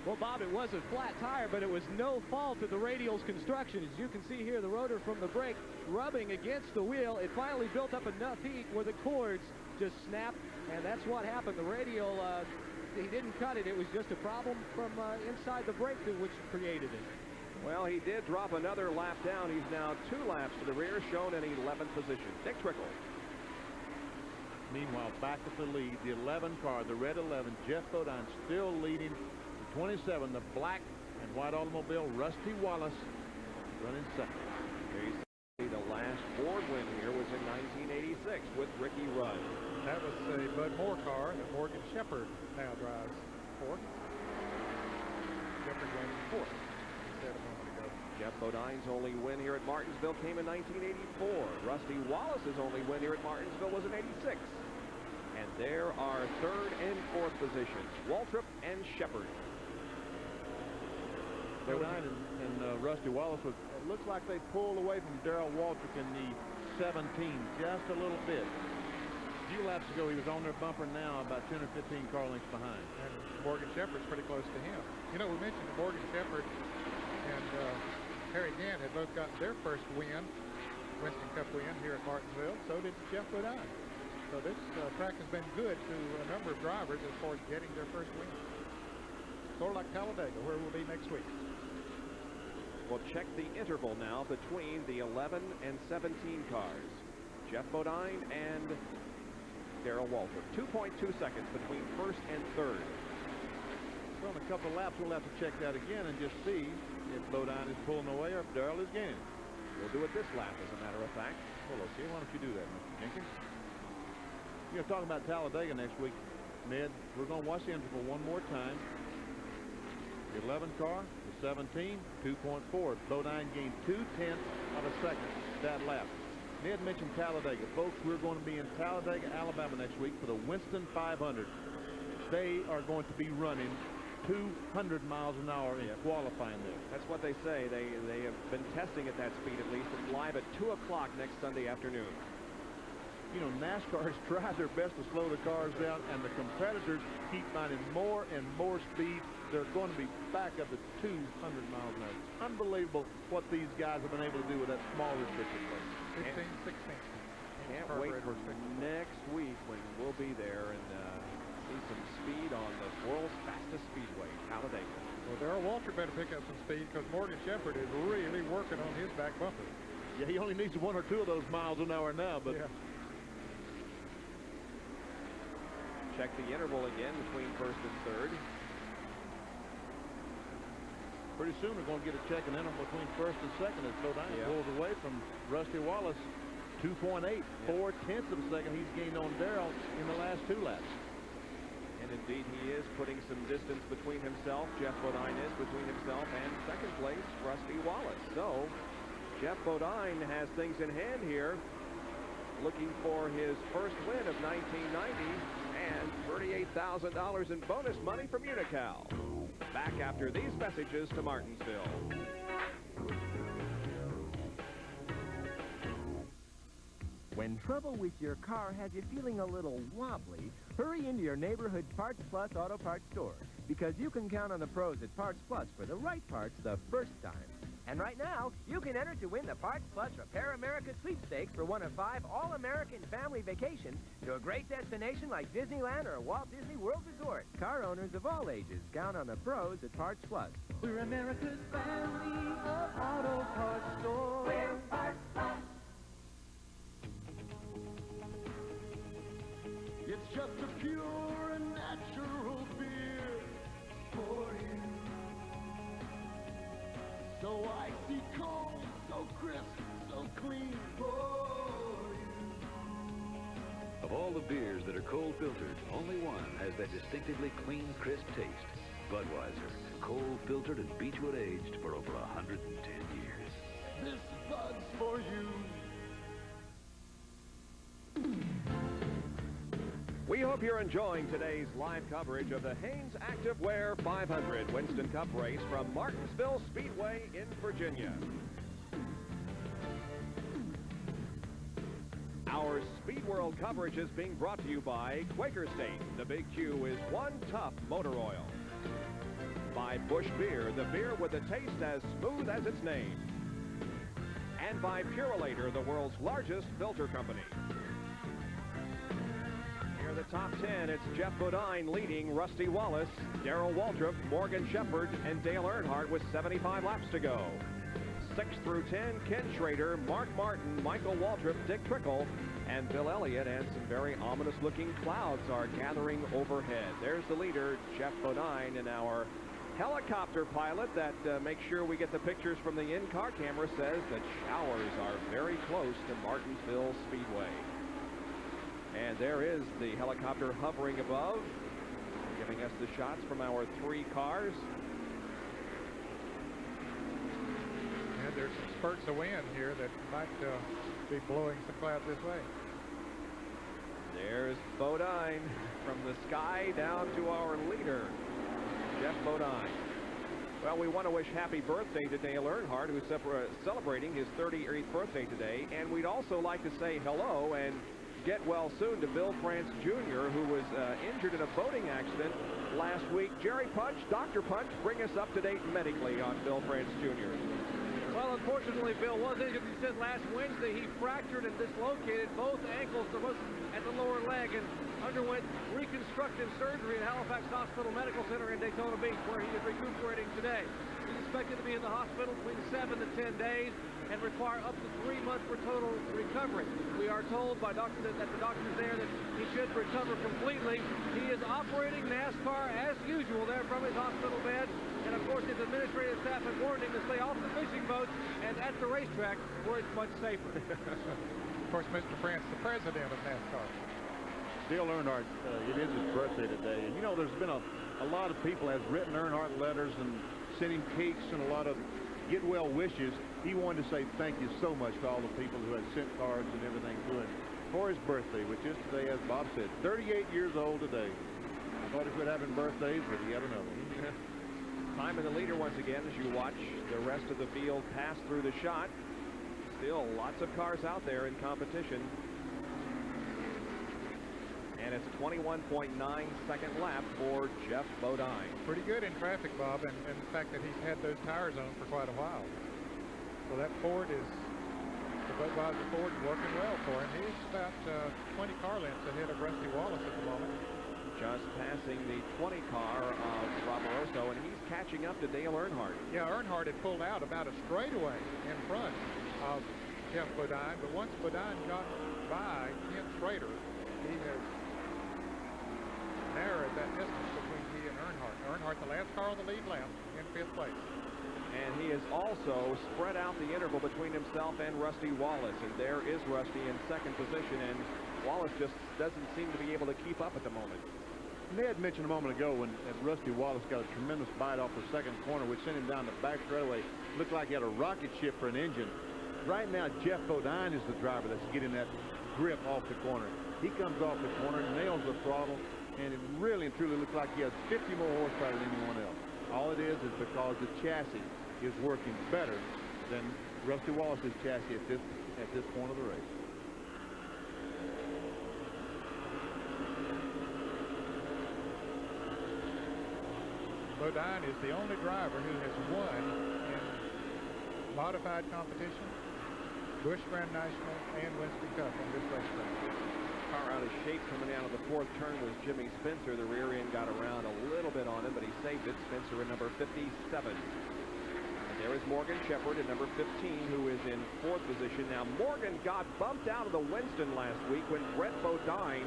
Well, Bob, it was a flat tire, but it was no fault of the radial's construction. As you can see here, the rotor from the brake rubbing against the wheel. It finally built up enough heat where the cords just snapped, and that's what happened. The radial, he didn't cut it. It was just a problem from inside the brake which created it. Well, he did drop another lap down. He's now 2 laps to the rear, shown in 11th position. Dick Trickle. Meanwhile, back at the lead, the 11 car, the red 11, Jeff Bodine still leading. 27, the black and white automobile, Rusty Wallace, running second. Here you see the last Ford win here was in 1986 with Ricky Rudd. That was a Bud Moore car that Morgan Shepherd now drives for. Shepherd ran 4th. Said a moment ago. Jeff Bodine's only win here at Martinsville came in 1984. Rusty Wallace's only win here at Martinsville was in 86. And there are 3rd and 4th positions, Waltrip and Shepherd. Bodine and Rusty Wallace, it looks like they pulled away from Darrell Waltrip in the 17 just a little bit. A few laps ago, he was on their bumper, now about 10 or 15 car lengths behind. And Morgan Shepherd's pretty close to him. You know, we mentioned that Morgan Shepherd and Harry Gant had both gotten their first win, Winston Cup win here at Martinsville. So did Jeff Bodine. So this track has been good to a number of drivers as far as getting their first win. Sort of like Talladega, where we'll be next week. We'll check the interval now between the 11 and 17 cars. Jeff Bodine and Darrell Waltrip. 2.2 seconds between 1st and 3rd. Well, in a couple of laps, we'll have to check that again and just see if Bodine is pulling away or if Darrell is gaining. We'll do it this lap, as a matter of fact. Well, okay, why don't you do that, Mr. Jenkins? You're talking about Talladega next week, Ned. We're going to watch the interval one more time. The 11 car, the 17, 2.4. Bodine gained 0.2 of a second that lap. Ned mentioned Talladega. Folks, we're going to be in Talladega, Alabama next week for the Winston 500. They are going to be running 200 miles an hour in qualifying there. That's what they say. They have been testing at that speed at least. It's live at 2 o'clock next Sunday afternoon. You know, NASCAR has tried their best to slow the cars down, and the competitors keep finding more and more speed. They're going to be back up to 200 miles an hour. It's unbelievable what these guys have been able to do with that small restricted place. 16. Can't wait for next week when we'll be there and see some speed on the world's fastest speedway, Talladega. Well, Darrell Waltrip better pick up some speed because Morgan Shepherd is really working on his back bumper. Yeah, he only needs 1 or 2 of those miles an hour now, but... Yeah. Check the interval again between first and third. Pretty soon we're going to get a check and interval between first and second as Bodine pulls away from Rusty Wallace. 2.8, 4/10 of a second he's gained on Darrell in the last 2 laps. And indeed he is putting some distance between himself. Jeff Bodine is between himself and second place Rusty Wallace. So Jeff Bodine has things in hand here, looking for his first win of 1990 and $38,000 in bonus money from Unical. Back after these messages to Martinsville. When trouble with your car has you feeling a little wobbly, hurry into your neighborhood Parts Plus Auto Parts store, because you can count on the pros at Parts Plus for the right parts the first time. And right now, you can enter to win the Parts Plus Repair America sweepstakes for one of 5 all-American family vacations to a great destination like Disneyland or Walt Disney World Resort. Car owners of all ages count on the pros at Parts Plus. We're America's family of auto parts store. We're Parts Plus. It's just a pure and natural beer for you. So icy cold, so crisp, so clean for you. Of all the beers that are cold filtered, only one has that distinctively clean, crisp taste. Budweiser, cold filtered and Beechwood aged for over 110 years. This Bud's for you. We hope you're enjoying today's live coverage of the Hanes Activewear 500 Winston Cup race from Martinsville Speedway in Virginia. Our Speed World coverage is being brought to you by Quaker State. The Big Q is one tough motor oil. By Busch Beer, the beer with a taste as smooth as its name. And by Purolator, the world's largest filter company. The top 10, it's Jeff Bodine leading Rusty Wallace, Darrell Waltrip, Morgan Shepherd, and Dale Earnhardt with 75 laps to go. 6 through 10, Ken Schrader, Mark Martin, Michael Waltrip, Dick Trickle, and Bill Elliott, and some very ominous-looking clouds are gathering overhead. There's the leader, Jeff Bodine, and our helicopter pilot that makes sure we get the pictures from the in-car camera says that showers are very close to Martinsville Speedway. And there is the helicopter hovering above, giving us the shots from our 3 cars. And there's some spurts of wind here that might be blowing some clouds this way. There's Bodine from the sky down to our leader, Jeff Bodine. Well, we want to wish happy birthday to Dale Earnhardt, who's celebrating his 38th birthday today. And we'd also like to say hello and get well soon to Bill France Jr., who was injured in a boating accident last week. Jerry Punch, Dr. Punch, bring us up to date medically on Bill France Jr. Well, unfortunately, Bill was injured. He said last Wednesday he fractured and dislocated both ankles at the lower leg and underwent reconstructive surgery at Halifax Hospital Medical Center in Daytona Beach, where he is recuperating today. He's expected to be in the hospital between 7 to 10 days and require up to 3 months for total recovery. We are told by that the doctors there that he should recover completely. He is operating NASCAR as usual there from his hospital bed. And of course, his administrative staff has warned him to stay off the fishing boats and at the racetrack where it's much safer. Of course, Mr. France, the president of NASCAR. Dale Earnhardt, it is his birthday today. And you know, there's been a lot of people has written Earnhardt letters and sent him cakes and a lot of get well wishes. He wanted to say thank you so much to all the people who had sent cards and everything to him for his birthday, which is today, as Bob said, 38 years old today. I thought he quit having birthdays, but he had another one. Time in the leader once again as you watch the rest of the field pass through the shot. Still lots of cars out there in competition. And it's a 21.9-second lap for Jeff Bodine. Pretty good in traffic, Bob, and the fact that he's had those tires on for quite a while. So that Ford is, the Budweiser Ford is working well for him. He's about 20 car lengths ahead of Rusty Wallace at the moment. Just passing the 20 car of Barbarossa, and he's catching up to Dale Earnhardt. Yeah, Earnhardt had pulled out about a straightaway in front of Jeff Bodine, but once Bodine got by Kent Schrader, he has narrowed that distance between he and Earnhardt. Earnhardt, the last car on the lead lap, in 5th place. And he has also spread out the interval between himself and Rusty Wallace, and there is Rusty in 2nd position, and Wallace just doesn't seem to be able to keep up at the moment. Ned mentioned a moment ago when Rusty Wallace got a tremendous bite off the 2nd corner, which sent him down the back straightaway. Looked like he had a rocket ship for an engine. Right now, Jeff Bodine is the driver that's getting that grip off the corner. He comes off the corner, nails the throttle, and it really and truly looks like he has 50 more horsepower than anyone else. All it is because the chassis is working better than Rusty Wallace's chassis at this point of the race. Bodine is the only driver who has won in modified competition, Busch Grand National, and Winston Cup on this racetrack. Car out of shape coming out of the 4th turn was Jimmy Spencer. The rear end got around a little bit on him, but he saved it. Spencer at number 57. And there is Morgan Shepherd at number 15, who is in 4th position. Now, Morgan got bumped out of the Winston last week when Brett Bodine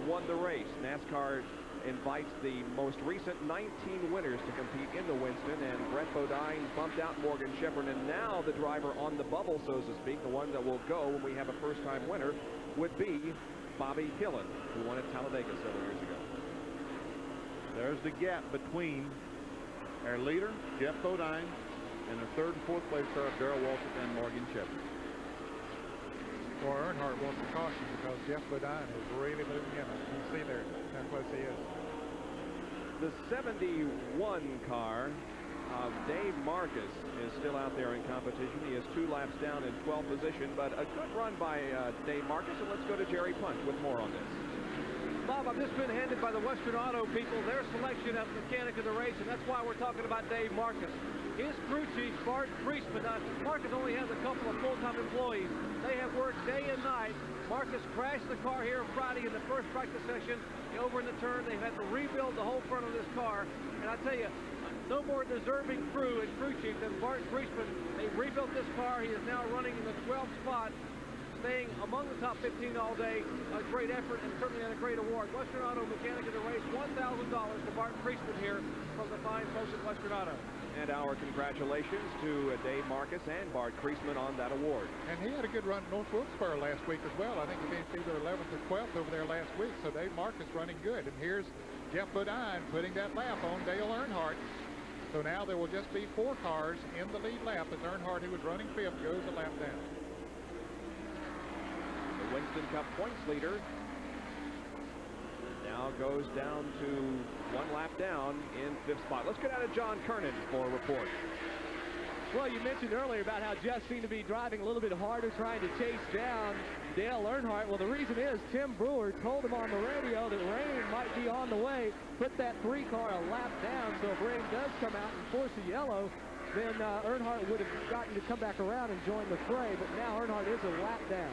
won the race. NASCAR invites the most recent 19 winners to compete in the Winston, and Brett Bodine bumped out Morgan Shepherd, and now the driver on the bubble, so to speak, the one that will go when we have a first-time winner, would be Bobby Killen, who won at Talladega several years ago. There's the gap between our leader, Jeff Bodine, and the 3rd and 4th place car of Darrell Waltrip and Morgan Shepherd. Well, Earnhardt wants to caution because Jeff Bodine is really moving in. You can see there how close he is. The 71 car of Dave Marcus is still out there in competition. He is 2 laps down in 12th position, but a good run by Dave Marcus. And let's go to Jerry Punch with more on this. Bob, I've just been handed by the Western Auto people their selection of mechanic of the race, and that's why we're talking about Dave Marcus. His crew chief, Bart Priestman. Marcus only has a couple of full-time employees. They have worked day and night. Marcus crashed the car here Friday in the first practice session. Over in the turn, they've had to rebuild the whole front of this car. And I tell you, no more deserving crew and crew chief than Bart Priestman. They rebuilt this car. He is now running in the 12th spot, staying among the top 15 all day. A great effort and certainly had a great award. Western Auto Mechanic of the Race, $1,000 to Bart Priestman here from the fine folks at Western Auto. And our congratulations to Dave Marcus and Bart Priestman on that award. And he had a good run at North Wilkesboro last week as well. I think he finished either 11th or 12th over there last week. So Dave Marcus running good. And here's Jeff Bodine putting that lap on Dale Earnhardt. So now there will just be 4 cars in the lead lap as Earnhardt, who was running 5th, goes a lap down. The Winston Cup points leader now goes down to 1 lap down in 5th spot. Let's get out of John Kernan for a report. Well, you mentioned earlier about how Jeff seemed to be driving a little bit harder, trying to chase down Dale Earnhardt. Well, the reason is Tim Brewer told him on the radio that rain might be on the way. Put that 3 car a lap down, so if rain does come out and force a yellow, then Earnhardt would have gotten to come back around and join the fray. But now Earnhardt is a lap down.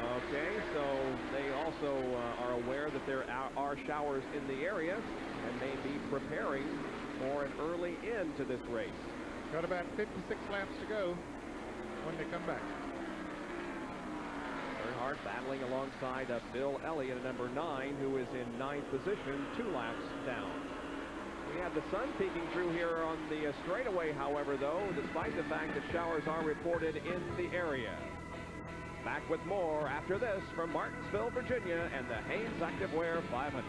Okay, so they also are aware that there are showers in the area and may be preparing for an early end to this race. Got about 56 laps to go when they come back. Earnhardt battling alongside Bill Elliott at number 9, who is in 9th position, 2 laps down. We have the sun peeking through here on the straightaway, however, though, despite the fact that showers are reported in the area. Back with more after this from Martinsville, Virginia, and the Hanes Activewear 500.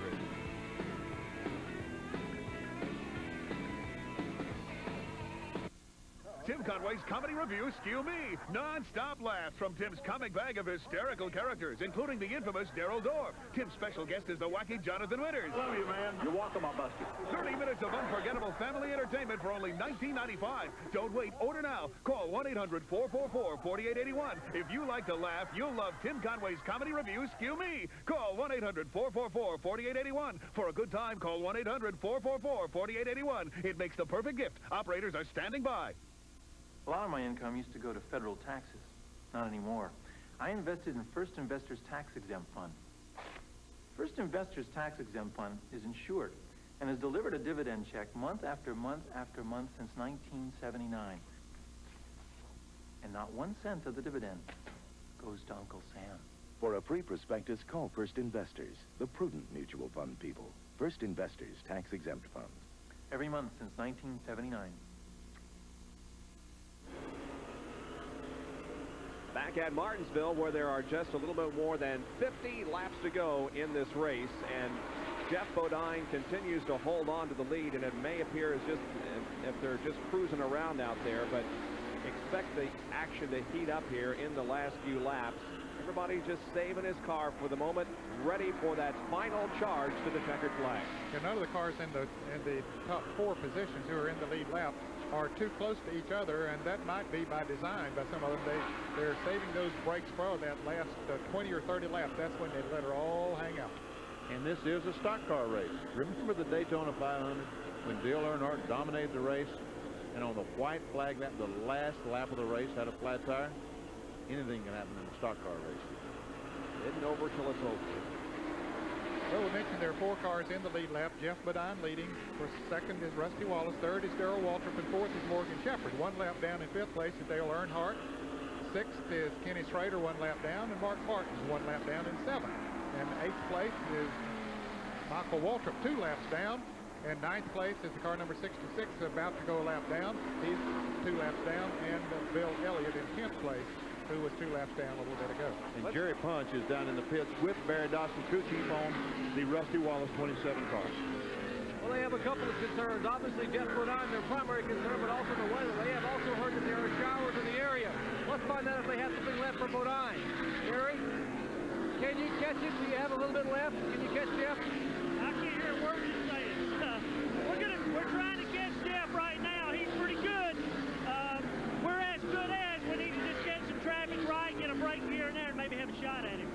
Tim Conway's Comedy Review Skew Me. Non-stop laughs from Tim's comic bag of hysterical characters, including the infamous Daryl Dorff. Tim's special guest is the wacky Jonathan Winters. Love you, man. You're welcome, I'll bust you. 30 minutes of unforgettable family entertainment for only $19.95. Don't wait. Order now. Call 1-800-444-4881. If you like to laugh, you'll love Tim Conway's Comedy Review Skew Me. Call 1-800-444-4881. For a good time, call 1-800-444-4881. It makes the perfect gift. Operators are standing by. A lot of my income used to go to federal taxes. Not anymore. I invested in First Investors Tax Exempt Fund. First Investors Tax Exempt Fund is insured and has delivered a dividend check month after month after month since 1979. And not 1 cent of the dividend goes to Uncle Sam. For a free prospectus, call First Investors, the prudent mutual fund people. First Investors Tax Exempt Fund. Every month since 1979. Back at Martinsville, where there are just a little bit more than 50 laps to go in this race, and Jeff Bodine continues to hold on to the lead, and it may appear as just if they're just cruising around out there, but expect the action to heat up here in the last few laps. Everybody just saving his car for the moment, ready for that final charge to the checkered flag. And none of the cars in the top 4 positions who are in the lead lap are too close to each other, and that might be by design by some of them. They're saving those brakes for that last 20 or 30 laps. That's when they let her all hang out. And this is a stock car race. Remember the Daytona 500 when Dale Earnhardt dominated the race, and on the white flag lap, the last lap of the race had a flat tire? Anything can happen in a stock car race. Isn't over till it's over. Well, we mentioned there are 4 cars in the lead lap. Jeff Bodine leading. For second is Rusty Wallace. Third is Darrell Waltrip. And fourth is Morgan Shepherd. 1 lap down in 5th place is Dale Earnhardt. 6th is Kenny Schrader, 1 lap down. And Mark Martin is 1 lap down in 7th. And 8th place is Michael Waltrip, 2 laps down. And 9th place is the car number 66, about to go a lap down. He's 2 laps down. And Bill Elliott in 10th place, who was 2 laps down a little bit ago. And Jerry Punch is down in the pits with Barry Dawson, crew chief on the Rusty Wallace 27 car. Well, they have a couple of concerns. Obviously, Jeff Bodine, their primary concern, but also the weather. They have also heard that there are showers in the area. Let's find out if they have something left for Bodine. Gary, can you catch it? Do you have a little bit left? Can you catch Jeff? I can't hear a word you're saying. We're trying to catch Jeff right now. He's pretty good. We're as good as we need to just get some traffic right, get a break here and there, and maybe have a shot at him.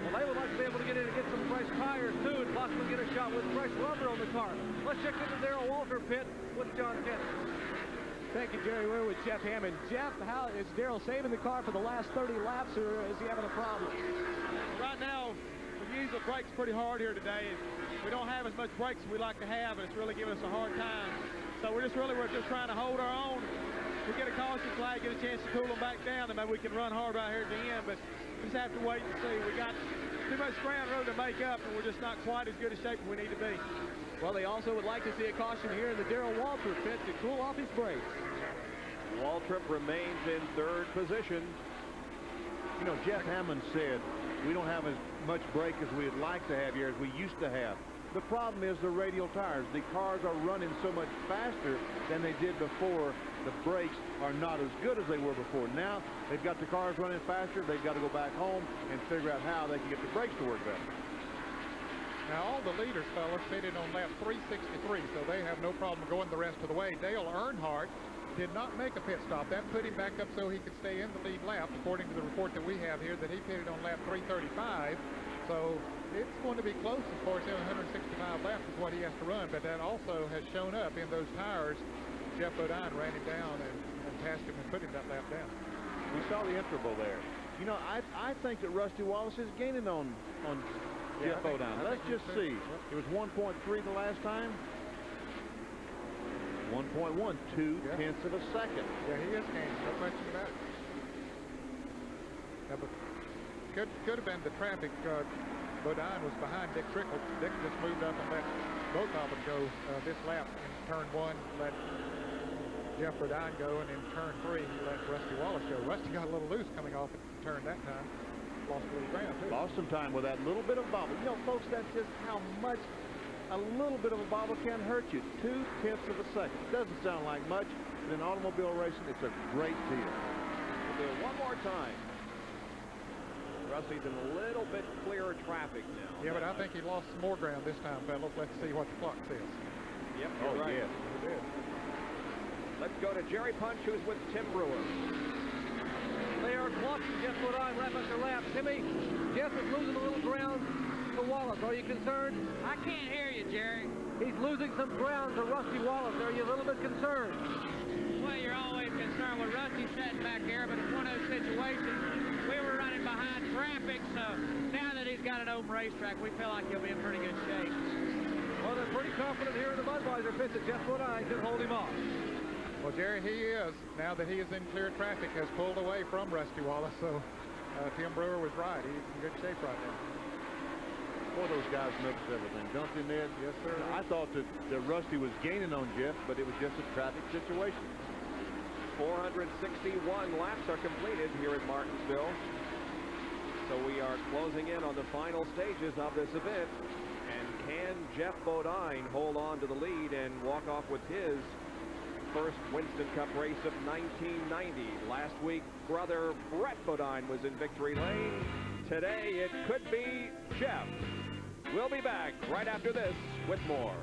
Well, they would like to be able to get in and get some fresh tires, too, and possibly get a shot with fresh rubber on the car. Let's check into Darrell Walter pit with John Kennedy. Thank you, Jerry. We're with Jeff Hammond. Jeff, how is Darrell saving the car for the last 30 laps, or is he having a problem? Right now, we've used the brakes pretty hard here today. We don't have as much brakes as we like to have, and it's really giving us a hard time. So we're just trying to hold our own. We get a caution flag, get a chance to cool them back down, and maybe we can run hard right here at the end, but we just have to wait and see. We got too much ground road to make up, and we're just not quite as good a shape as we need to be. Well, they also would like to see a caution here in the Darrell Waltrip pit to cool off his brakes. Waltrip remains in 3rd position. You know, Jeff Hammond said we don't have as much brake as we'd like to have here as we used to have. The problem is the radial tires. The cars are running so much faster than they did before. The brakes are not as good as they were before. Now they've got the cars running faster. They've got to go back home and figure out how they can get the brakes to work better. Now, all the leaders, fellas, pitted on lap 363, so they have no problem going the rest of the way. Dale Earnhardt did not make a pit stop. That put him back up so he could stay in the lead lap, according to the report that we have here, that he pitted on lap 335. So it's going to be close as far as 165 laps is what he has to run, but that also has shown up in those tires. Jeff Bodine ran him down and passed him and put him that lap down. We saw the interval there. You know, I think that Rusty Wallace is gaining on Jeff Bodine. Let's just see. It was 1.3 the last time. 1.1, 2/10 of a second. Yeah, he is gaining, no question about it. Yeah, but could have been the traffic. Bodine was behind Dick Trickle. Dick just moved up and let both of them go this lap in turn 1. Let Jeff Bodine go, and in turn 3, he let Rusty Wallace go. Rusty got a little loose coming off at the turn that time. Lost a little ground, too. Lost some time with that little bit of bobble. You know, folks, that's just how much a little bit of a bobble can hurt you. 2/10 of a second. Doesn't sound like much, but in automobile racing, it's a great deal. We'll do it one more time. Rusty's in a little bit clearer traffic now. Yeah, but I think he lost some more ground this time, fellas. Let's see what the clock says. Yep, you're right. Yes. It is. Let's go to Jerry Punch, who's with Tim Brewer. They are clocking Jeff Bodine lap after lap. Timmy, Jeff is losing a little ground to Wallace. Are you concerned? I can't hear you, Jerry. He's losing some ground to Rusty Wallace. Are you a little bit concerned? Well, you're always concerned with Rusty sitting back here, but it's one of those situations. We were running behind traffic, so now that he's got an open racetrack, we feel like he'll be in pretty good shape. Well, they're pretty confident here in the Budweiser pit that Jeff Bodine can hold him off. Well, Jerry, he is, now that he is in clear traffic, has pulled away from Rusty Wallace, so Tim Brewer was right. He's in good shape right now. Boy, those guys noticed everything, don't they, Ned? Yes, sir. I thought that Rusty was gaining on Jeff, but it was just a traffic situation. 461 laps are completed here at Martinsville. So we are closing in on the final stages of this event. And can Jeff Bodine hold on to the lead and walk off with his first Winston Cup race of 1990? Last week, brother Brett Bodine was in victory lane. Today, it could be Jeff. We'll be back right after this with more.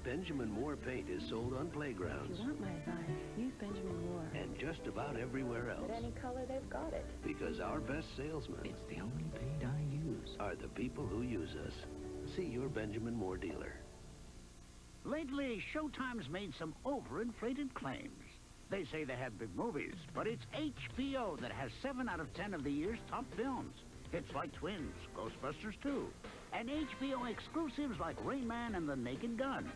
Benjamin Moore paint is sold on playgrounds. If you want my advice, use Benjamin Moore. And just about everywhere else. But any color, they've got it. Because our best salesmen... It's the only paint I use. ...are the people who use us. See your Benjamin Moore dealer. Lately, Showtime's made some overinflated claims. They say they have big movies, but it's HBO that has 7 out of 10 of the year's top films. Hits like Twins, Ghostbusters 2, and HBO exclusives like Rain Man and The Naked Gun.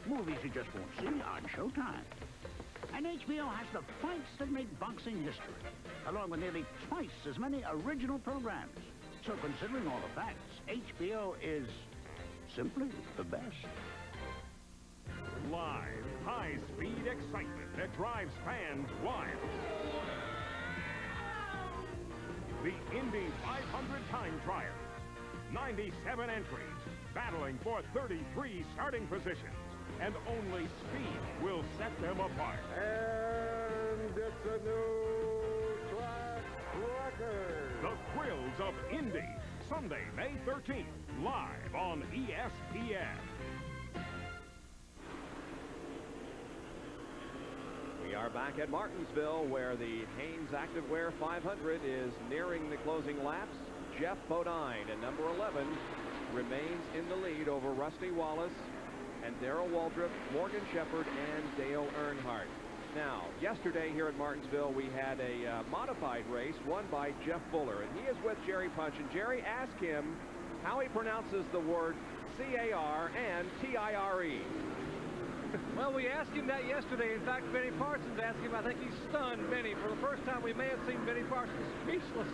Movies you just won't see on Showtime. And HBO has the fights that make boxing history, along with nearly twice as many original programs. So considering all the facts, HBO is simply the best. Live, high-speed excitement that drives fans wild. The Indy 500 time trial. 97 entries, battling for 33 starting positions. And only speed will set them apart. And it's a new track record. The thrills of Indy, Sunday, May 13th, live on ESPN. We are back at Martinsville, where the Hanes Activewear 500 is nearing the closing laps. Jeff Bodine at number 11 remains in the lead over Rusty Wallace and Darrell Waltrip, Morgan Shepherd, and Dale Earnhardt. Now, yesterday here at Martinsville, we had a modified race won by Jeff Fuller, and he is with Jerry Punch. And Jerry asked him how he pronounces the word C-A-R and T-I-R-E. Well, we asked him that yesterday. In fact, Benny Parsons asked him. I think he's stunned Benny. For the first time, we may have seen Benny Parsons speechless.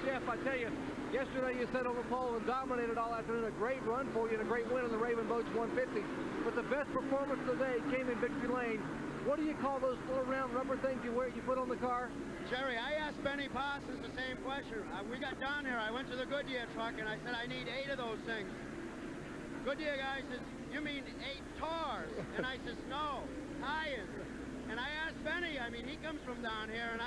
Jeff, I tell you, yesterday you sat on the pole and dominated all afternoon. A great run for you and a great win in the Raven Boats 150. But the best performance of the day came in victory lane. What do you call those little round rubber things you put on the car? Jerry, I asked Benny Parsons the same question. We got down here. I went to the Goodyear truck and I said, I need 8 of those things. Goodyear guy says, you mean 8 tars? And I says, no, tires. And I asked Benny, I mean, he comes from down here, and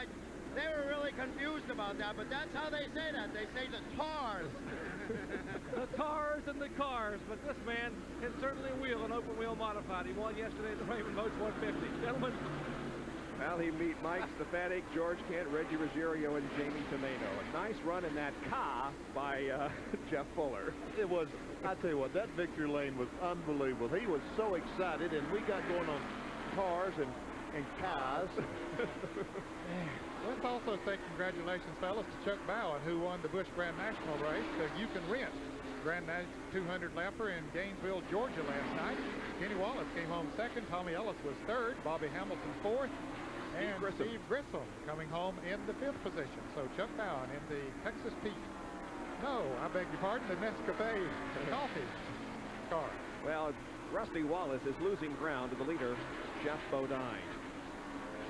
they were really confused about that, but that's how they say that. They say the tars. The tars and the cars, but this man can certainly wheel an open wheel modified. He won yesterday at the Raven Boats 150. Gentlemen. Well, he beat Mike Stefanik, George Kent, Reggie Ruggiero, and Jamie Tomato. A nice run in that car by Jeff Fuller. It was, I tell you what, that victory lane was unbelievable. He was so excited, and we got going on cars and cars. Let's also say congratulations, fellas, to Chuck Bowen, who won the Busch Grand National race. You can rent Grand 200 lapper in Gainesville, Georgia last night. Kenny Wallace came home second. Tommy Ellis was third. Bobby Hamilton fourth. And Steve Grissom coming home in the 5th position. So Chuck Bowen in the Texas Pete. No, I beg your pardon, the Nescafe coffee car. Well, Rusty Wallace is losing ground to the leader, Jeff Bodine.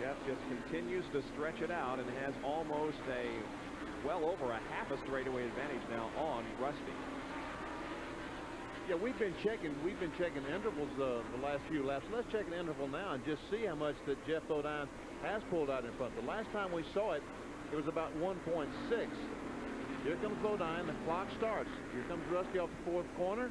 Jeff just continues to stretch it out and has almost a well over a half a straightaway advantage now on Rusty. Yeah, we've been checking intervals the last few laps. Let's check an interval now and just see how much that Jeff Bodine has pulled out in front. The last time we saw it, it was about 1.6. Here comes Bodine. The clock starts. Here comes Rusty off the fourth corner.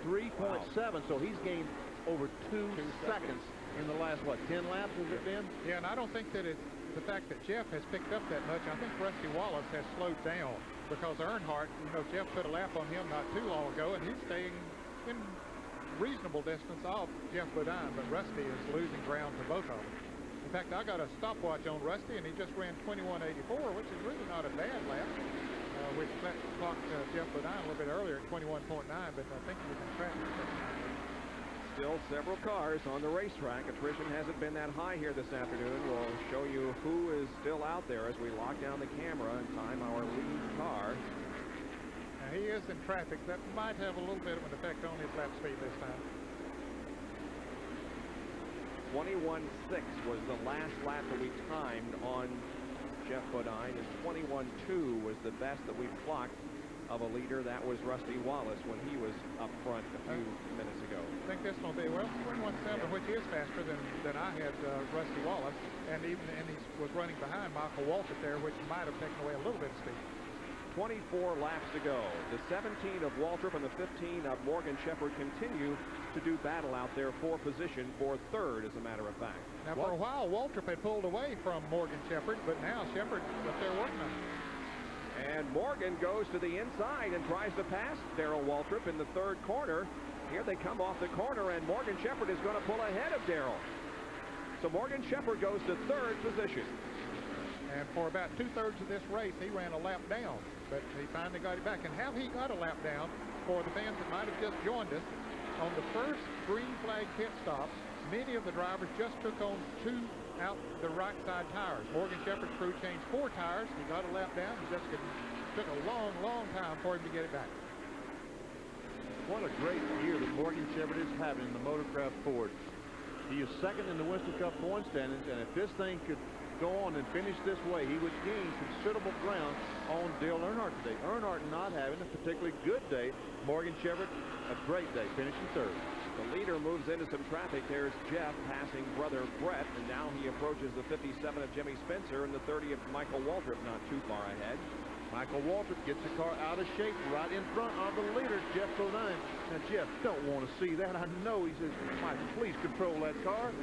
3.7. Wow. So he's gained over 2 seconds in the last, what, 10 laps has it been? Yeah, and I don't think that it's the fact that Jeff has picked up that much. I think Rusty Wallace has slowed down because Earnhardt, you know, Jeff put a lap on him not too long ago, and he's staying in reasonable distance off Jeff Bodine, but Rusty is losing ground to both of them. In fact, I got a stopwatch on Rusty, and he just ran 21.84, which is really not a bad lap. Which clocked Jeff Bodine a little bit earlier at 21.9, but I think he was in traffic. Still several cars on the racetrack. Attrition hasn't been that high here this afternoon. We'll show you who is still out there as we lock down the camera and time our lead car. Now he is in traffic. That might have a little bit of an effect on his lap speed this time. 21.6 was the last lap that we timed on Jeff Bodine, and 21.2 was the best that we clocked of a leader. That was Rusty Wallace when he was up front a few minutes ago. I think this will be, well, 21.7, which is faster than I had Rusty Wallace, and he was running behind Michael Waltrip there, which might have taken away a little bit of speed. 24 laps to go. The 17 of Waltrip and the 15 of Morgan Shepherd continue to do battle out there for position for third, as a matter of fact. Now, for a while, Waltrip had pulled away from Morgan Shepherd, but now Shepherd up there working on it. And Morgan goes to the inside and tries to pass Darrell Waltrip in the third corner. Here they come off the corner, and Morgan Shepherd is going to pull ahead of Darrell. So Morgan Shepherd goes to third position. And for about 2/3 of this race, he ran a lap down, but he finally got it back. And how he got a lap down, for the fans that might have just joined us, on the first green flag pit stop, many of the drivers just took on 2 out the right side tires. Morgan Shepherd's crew changed 4 tires. He got a lap down. It just took a long, long time for him to get it back. What a great year that Morgan Shepherd is having in the Motorcraft Ford. He is second in the Winston Cup point standings, and if this thing could go on and finish this way, he would gain considerable ground on Dale Earnhardt today. Earnhardt not having a particularly good day. Morgan Shepherd, a great day, finishing third. The leader moves into some traffic. There's Jeff passing brother Brett, and now he approaches the 57 of Jimmy Spencer and the 30 of Michael Waltrip, not too far ahead. Michael Waltrip gets the car out of shape right in front of the leader, Jeff Bodine. Now, Jeff don't want to see that. I know. He says, Michael, please control that car.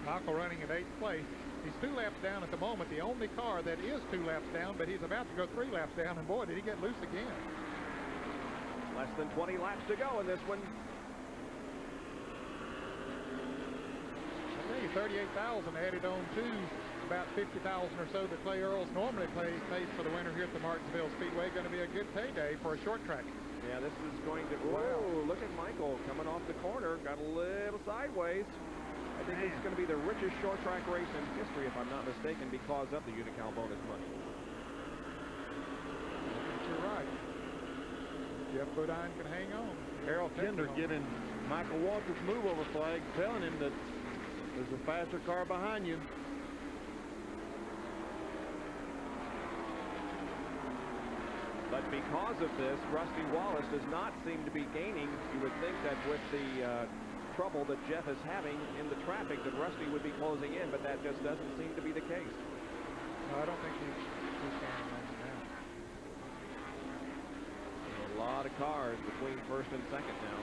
Michael running in 8th place. He's 2 laps down at the moment, the only car that is 2 laps down, but he's about to go 3 laps down, and boy, did he get loose again. Less than 20 laps to go in this one. I tell you, 38,000 added on to about 50,000 or so that Clay Earls normally pays for the winner here at the Martinsville Speedway. Going to be a good payday for a short track. Yeah, this is going to, whoa, look at Michael coming off the corner, got a little sideways. I think this is going to be the richest short track race in history, if I'm not mistaken, because of the Unocal bonus money. You're right. Jeff Bodine can hang on. Harold Kinder giving Michael Waltrip move over flag, telling him that there's a faster car behind you. But because of this, Rusty Wallace does not seem to be gaining. You would think that with the trouble that Jeff is having in the traffic, that Rusty would be closing in, but that just doesn't seem to be the case. No, I don't think he's gaining on now. A lot of cars between first and second now.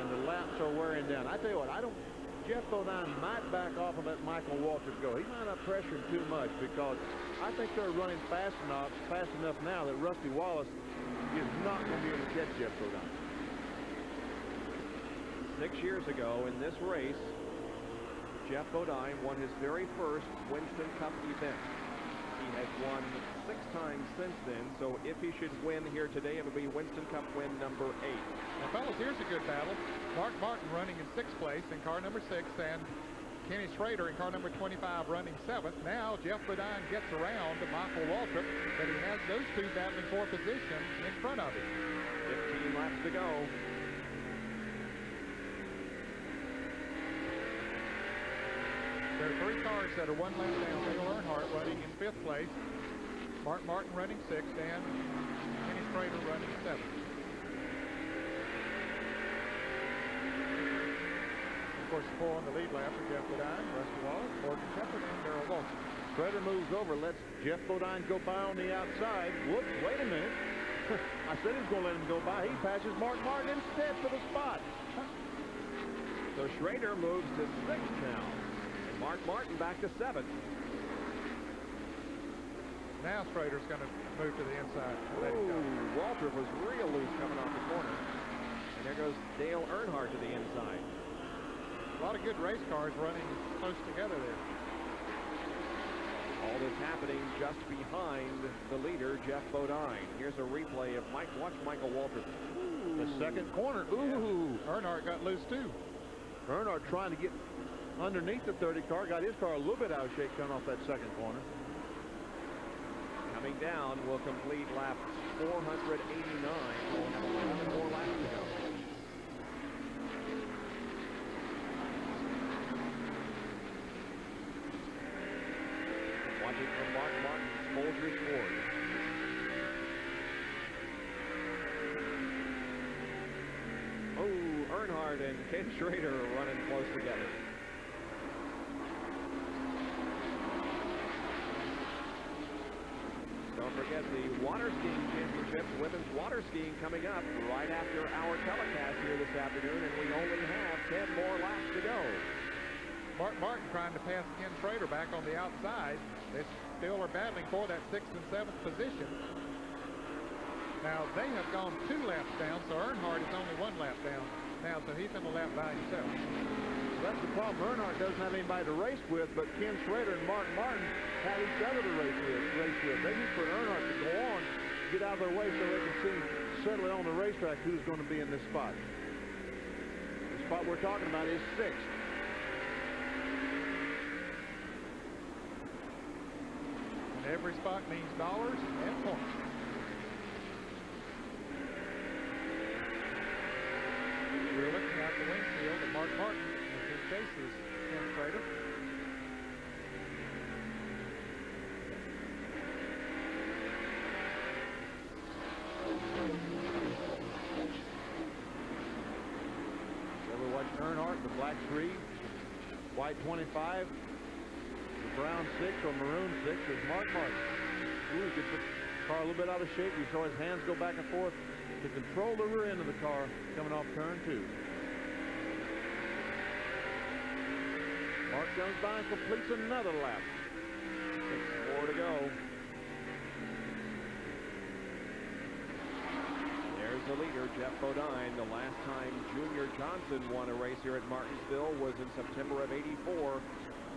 And the laps are wearing down. I tell you what, Jeff Bodine might back off and let Michael Waltrip go. He might not pressure him too much, because I think they're running fast enough now that Rusty Wallace is not going to be able to catch Jeff Bodine. 6 years ago in this race, Jeff Bodine won his very first Winston Cup event. He has won 6 times since then, so if he should win here today, it would be Winston Cup win number 8. Now, fellas, here's a good battle. Mark Martin running in 6th place in car number 6, and Kenny Schrader in car number 25 running 7th. Now Jeff Bodine gets around to Michael Waltrip, but he has those 2 battling for position in front of him. 15 laps to go. There are 3 cars that are 1 lap down. Dale Earnhardt running in 5th place, Mark Martin running 6th, and Dennis Prater running 7th. Of course, 4 on the lead lap for Jeff Bodine, Rusty Wallace, Morgan Shepherd, and Darrell Walton. Prater moves over, lets Jeff Bodine go by on the outside. Whoops, wait a minute. I said he was going to let him go by. He passes Mark Martin instead for the spot. So Schrader moves to 6th now. And Mark Martin back to 7th. Now Schrader's going to move to the inside. Ooh, Waltrip was real loose coming off the corner. And there goes Dale Earnhardt to the inside. A lot of good race cars running close together there. All this happening just behind the leader, Jeff Bodine. Here's a replay of watch Michael Waltrip. The second corner. Ooh. Earnhardt got loose too. Earnhardt trying to get underneath the 30 car. Got his car a little bit out of shape coming off that second corner. Coming down will complete lap 489. We'll have 11 more laps to go. Watching from Mark Martin's Folgers Ford. Oh, Earnhardt and Ken Schrader are running close together. Don't forget the water skiing championships, women's water skiing coming up right after our telecast here this afternoon, and we only have 10 more laps to go. Mark Martin trying to pass Ken Schrader back on the outside. They still are battling for that 6th and 7th position. Now they have gone 2 laps down, so Earnhardt is only 1 lap down now, so he's in the lap by himself. That's the problem. Earnhardt doesn't have anybody to race with, but Ken Schrader and Mark Martin have each other to race with. They need for Earnhardt to go on, get out of their way so they can see certainly on the racetrack who's going to be in this spot. The spot we're talking about is 6th. Every spot means dollars and points. We're looking at the windshield of Mark Martin as he chases Ken Schrader. So we're watching Earnhardt, the black 3, white 25. Brown 6 or maroon 6 is Mark Martin. Ooh, gets the car a little bit out of shape. You saw his hands go back and forth to control the rear end of the car coming off turn 2. Mark comes by and completes another lap. 6 more to go. There's the leader, Jeff Bodine. The last time Junior Johnson won a race here at Martinsville was in September of '84.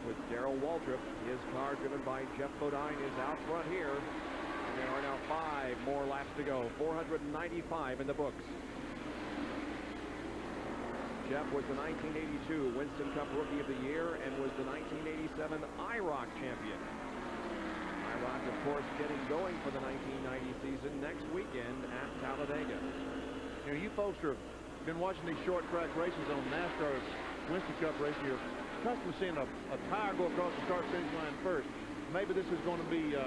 With Darrell Waltrip. His car, driven by Jeff Bodine, is out front here. And there are now 5 more laps to go. 495 in the books. Jeff was the 1982 Winston Cup Rookie of the Year and was the 1987 IROC champion. IROC, of course, getting going for the 1990 season next weekend at Talladega. You know, you folks have been watching these short track races on NASCAR's Winston Cup race here. Accustomed to seeing a tire go across the start-finish line first. Maybe this is going to be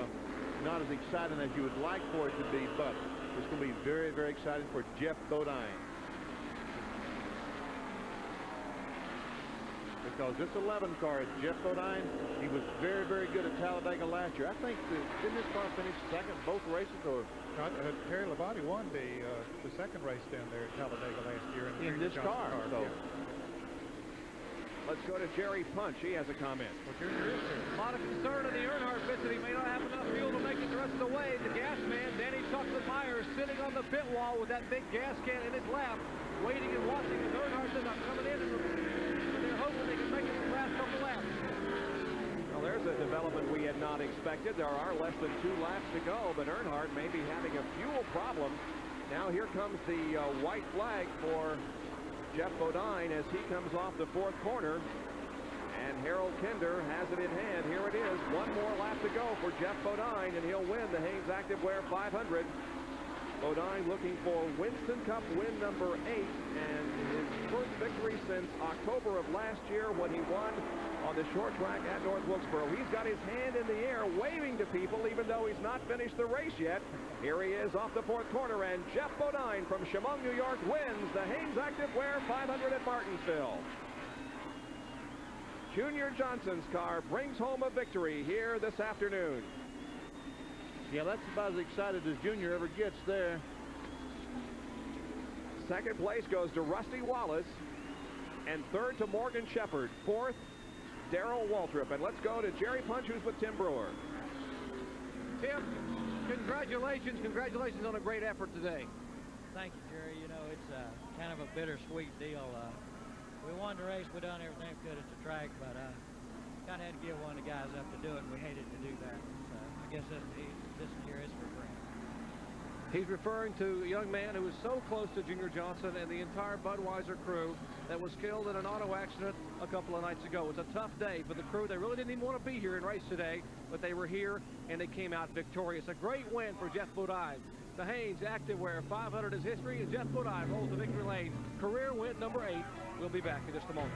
not as exciting as you would like for it to be, but it's going to be very, very exciting for Jeff Bodine. Because this 11 car, Jeff Bodine, he was very, very good at Talladega last year. I think, didn't this car finish second both races? Or Terry Labonte won the second race down there at Talladega last year in this car. So. Yeah. Let's go to Jerry Punch. He has a comment. A lot of concern in the Earnhardt pit that he may not have enough fuel to make it the rest of the way. The gas man, Danny Tuckson-Myers, sitting on the pit wall with that big gas can in his lap, waiting and watching as Earnhardt is not coming in, and they're hoping they can make it the last couple laps. Well, there's a development we had not expected. There are less than 2 laps to go, but Earnhardt may be having a fuel problem. Now here comes the white flag for Jeff Bodine as he comes off the 4th corner, and Harold Kinder has it in hand. Here it is, 1 more lap to go for Jeff Bodine, and he'll win the Hanes Activewear 500. Bodine looking for Winston Cup win number 8, and his first victory since October of last year when he won on the short track at North Wilkesboro. He's got his hand in the air, waving to people, even though he's not finished the race yet. Here he is off the fourth corner, and Jeff Bodine from Chemung, New York, wins the Hanes Activewear 500 at Martinsville. Junior Johnson's car brings home a victory here this afternoon. Yeah, that's about as excited as Junior ever gets there. Second place goes to Rusty Wallace, and third to Morgan Shepherd. Fourth, Darrell Waltrip. And let's go to Jerry Punch, who's with Tim Brewer. Tim, congratulations on a great effort today. Thank you, Jerry. You know, it's kind of a bittersweet deal. We won the race. We done everything we could at the track, but kind of had to give one of the guys up to do it, and we hated to do that. So I guess this year is for Grant. He's referring to a young man who was so close to Junior Johnson and the entire Budweiser crew that was killed in an auto accident a couple of nights ago. It was a tough day for the crew. They really didn't even want to be here and race today, but they were here and they came out victorious. A great win for Jeff Bodine. The Hanes Activewear 500 is history, and Jeff Bodine rolls to victory lane. Career win number 8. We'll be back in just a moment.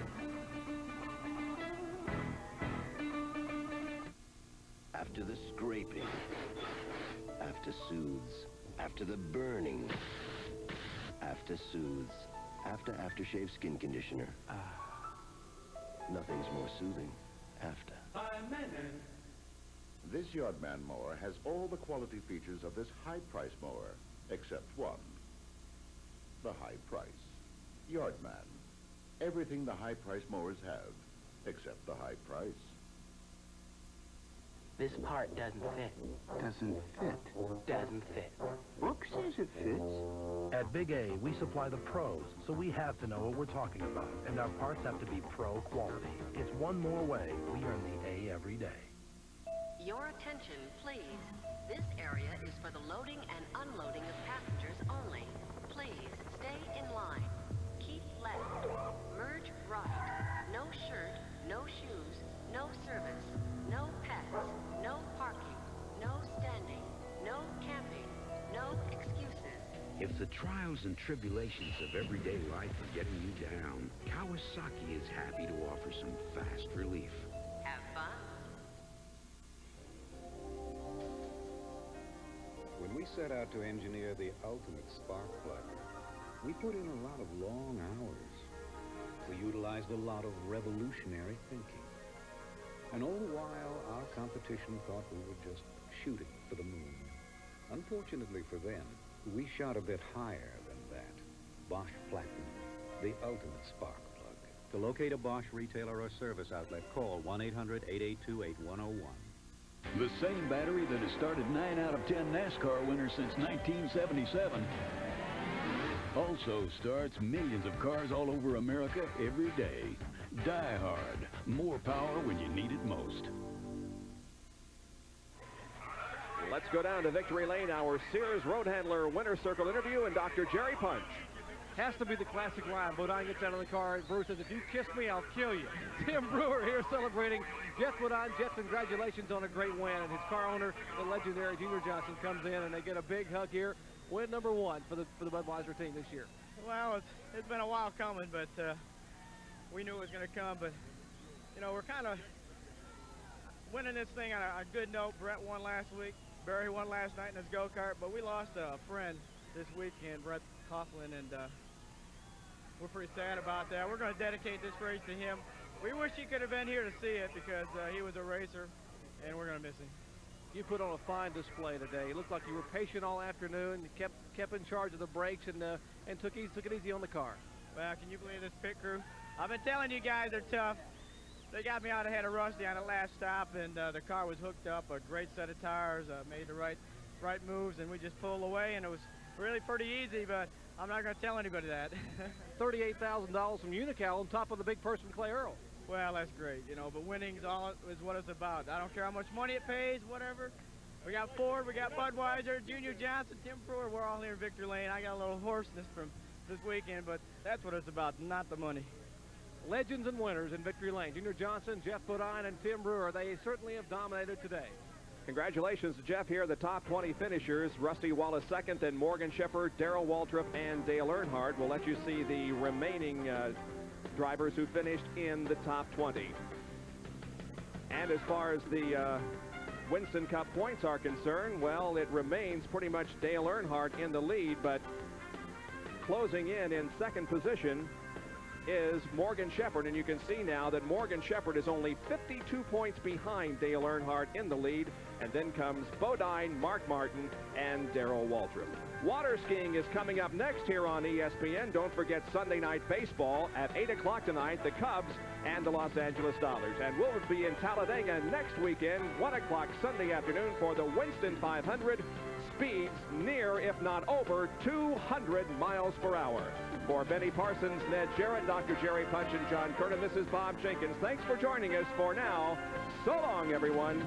After the scraping, after soothes, after the burning, after soothes, after aftershave skin conditioner. Nothing's more soothing after. This Yardman mower has all the quality features of this high-price mower, except one. The high price. Yardman. Everything the high-price mowers have, except the high price. This part doesn't fit. Doesn't fit. Doesn't fit. Brooks says it fits. At Big A, we supply the pros, so we have to know what we're talking about, and our parts have to be pro quality. It's one more way we earn the A every day. Your attention, please. This area is for the loading and unloading of passengers only. Please stay in line. Keep left. Merge right. No shirt, no shoes, no service, no pets, no parking, no standing, no camping, no excuses. If the trials and tribulations of everyday life are getting you down, Kawasaki is happy to offer some fast relief. Have fun. When we set out to engineer the ultimate spark plug, we put in a lot of long hours. We utilized a lot of revolutionary thinking. And all the while, our competition thought we were just shooting for the moon. Unfortunately for them, we shot a bit higher than that. Bosch Platinum, the ultimate spark plug. To locate a Bosch retailer or service outlet, call 1-800-882-8101. The same battery that has started 9 out of 10 NASCAR winners since 1977 also starts millions of cars all over America every day. Die hard. More power when you need it most. Let's go down to victory lane, our Sears Road Handler Winter Circle interview, and Dr. Jerry Punch. Has to be the classic line. Bodine gets out of the car, and Brewer says, if you kiss me, I'll kill you. Tim Brewer here celebrating Jeff Bodine. Jeff, congratulations on a great win. And his car owner, the legendary Junior Johnson, comes in, and they get a big hug here. Win number 1 for the Budweiser team this year. Well, it's been a while coming, but we knew it was going to come. But, you know, we're kind of winning this thing on a good note. Brett won last week. Barry won last night in his go-kart. But we lost a friend this weekend, Brett Coughlin, and we're pretty sad about that. We're going to dedicate this race to him. We wish he could have been here to see it because he was a racer, and we're going to miss him. You put on a fine display today. It looked like you were patient all afternoon. You kept in charge of the brakes and took it easy on the car. Well, can you believe this pit crew? I've been telling you guys they're tough. They got me out ahead of Rusty on the last stop, and the car was hooked up. A great set of tires, made the right moves, and we just pulled away, and it was really pretty easy, but I'm not going to tell anybody that. $38,000 from Unical on top of the big purse from Clay Earl. Well, that's great, you know, but winning's all is what it's about. I don't care how much money it pays, whatever. We got Ford, we got Budweiser, Junior Johnson, Tim Brewer. We're all here in Victory Lane. I got a little hoarseness from this weekend, but that's what it's about, not the money. Legends and winners in Victory Lane. Junior Johnson, Jeff Bodine, and Tim Brewer. They certainly have dominated today. Congratulations to Jeff here, the top 20 finishers. Rusty Wallace second, then Morgan Shepherd, Darrell Waltrip, and Dale Earnhardt. We'll let you see the remaining drivers who finished in the top 20. And as far as the Winston Cup points are concerned, well, it remains pretty much Dale Earnhardt in the lead, but closing in second position is Morgan Shepherd, and you can see now that Morgan Shepherd is only 52 points behind Dale Earnhardt in the lead, and then comes Bodine, Mark Martin, and Darrell Waltrip. Water skiing is coming up next here on ESPN. Don't forget Sunday night baseball at 8 o'clock tonight, the Cubs and the Los Angeles Dodgers. And we'll be in Talladega next weekend, 1 o'clock Sunday afternoon for the Winston 500. Speeds near, if not over, 200 miles per hour. For Benny Parsons, Ned Jarrett, Dr. Jerry Punch, and John Curtin, this is Bob Jenkins. Thanks for joining us for now. So long, everyone.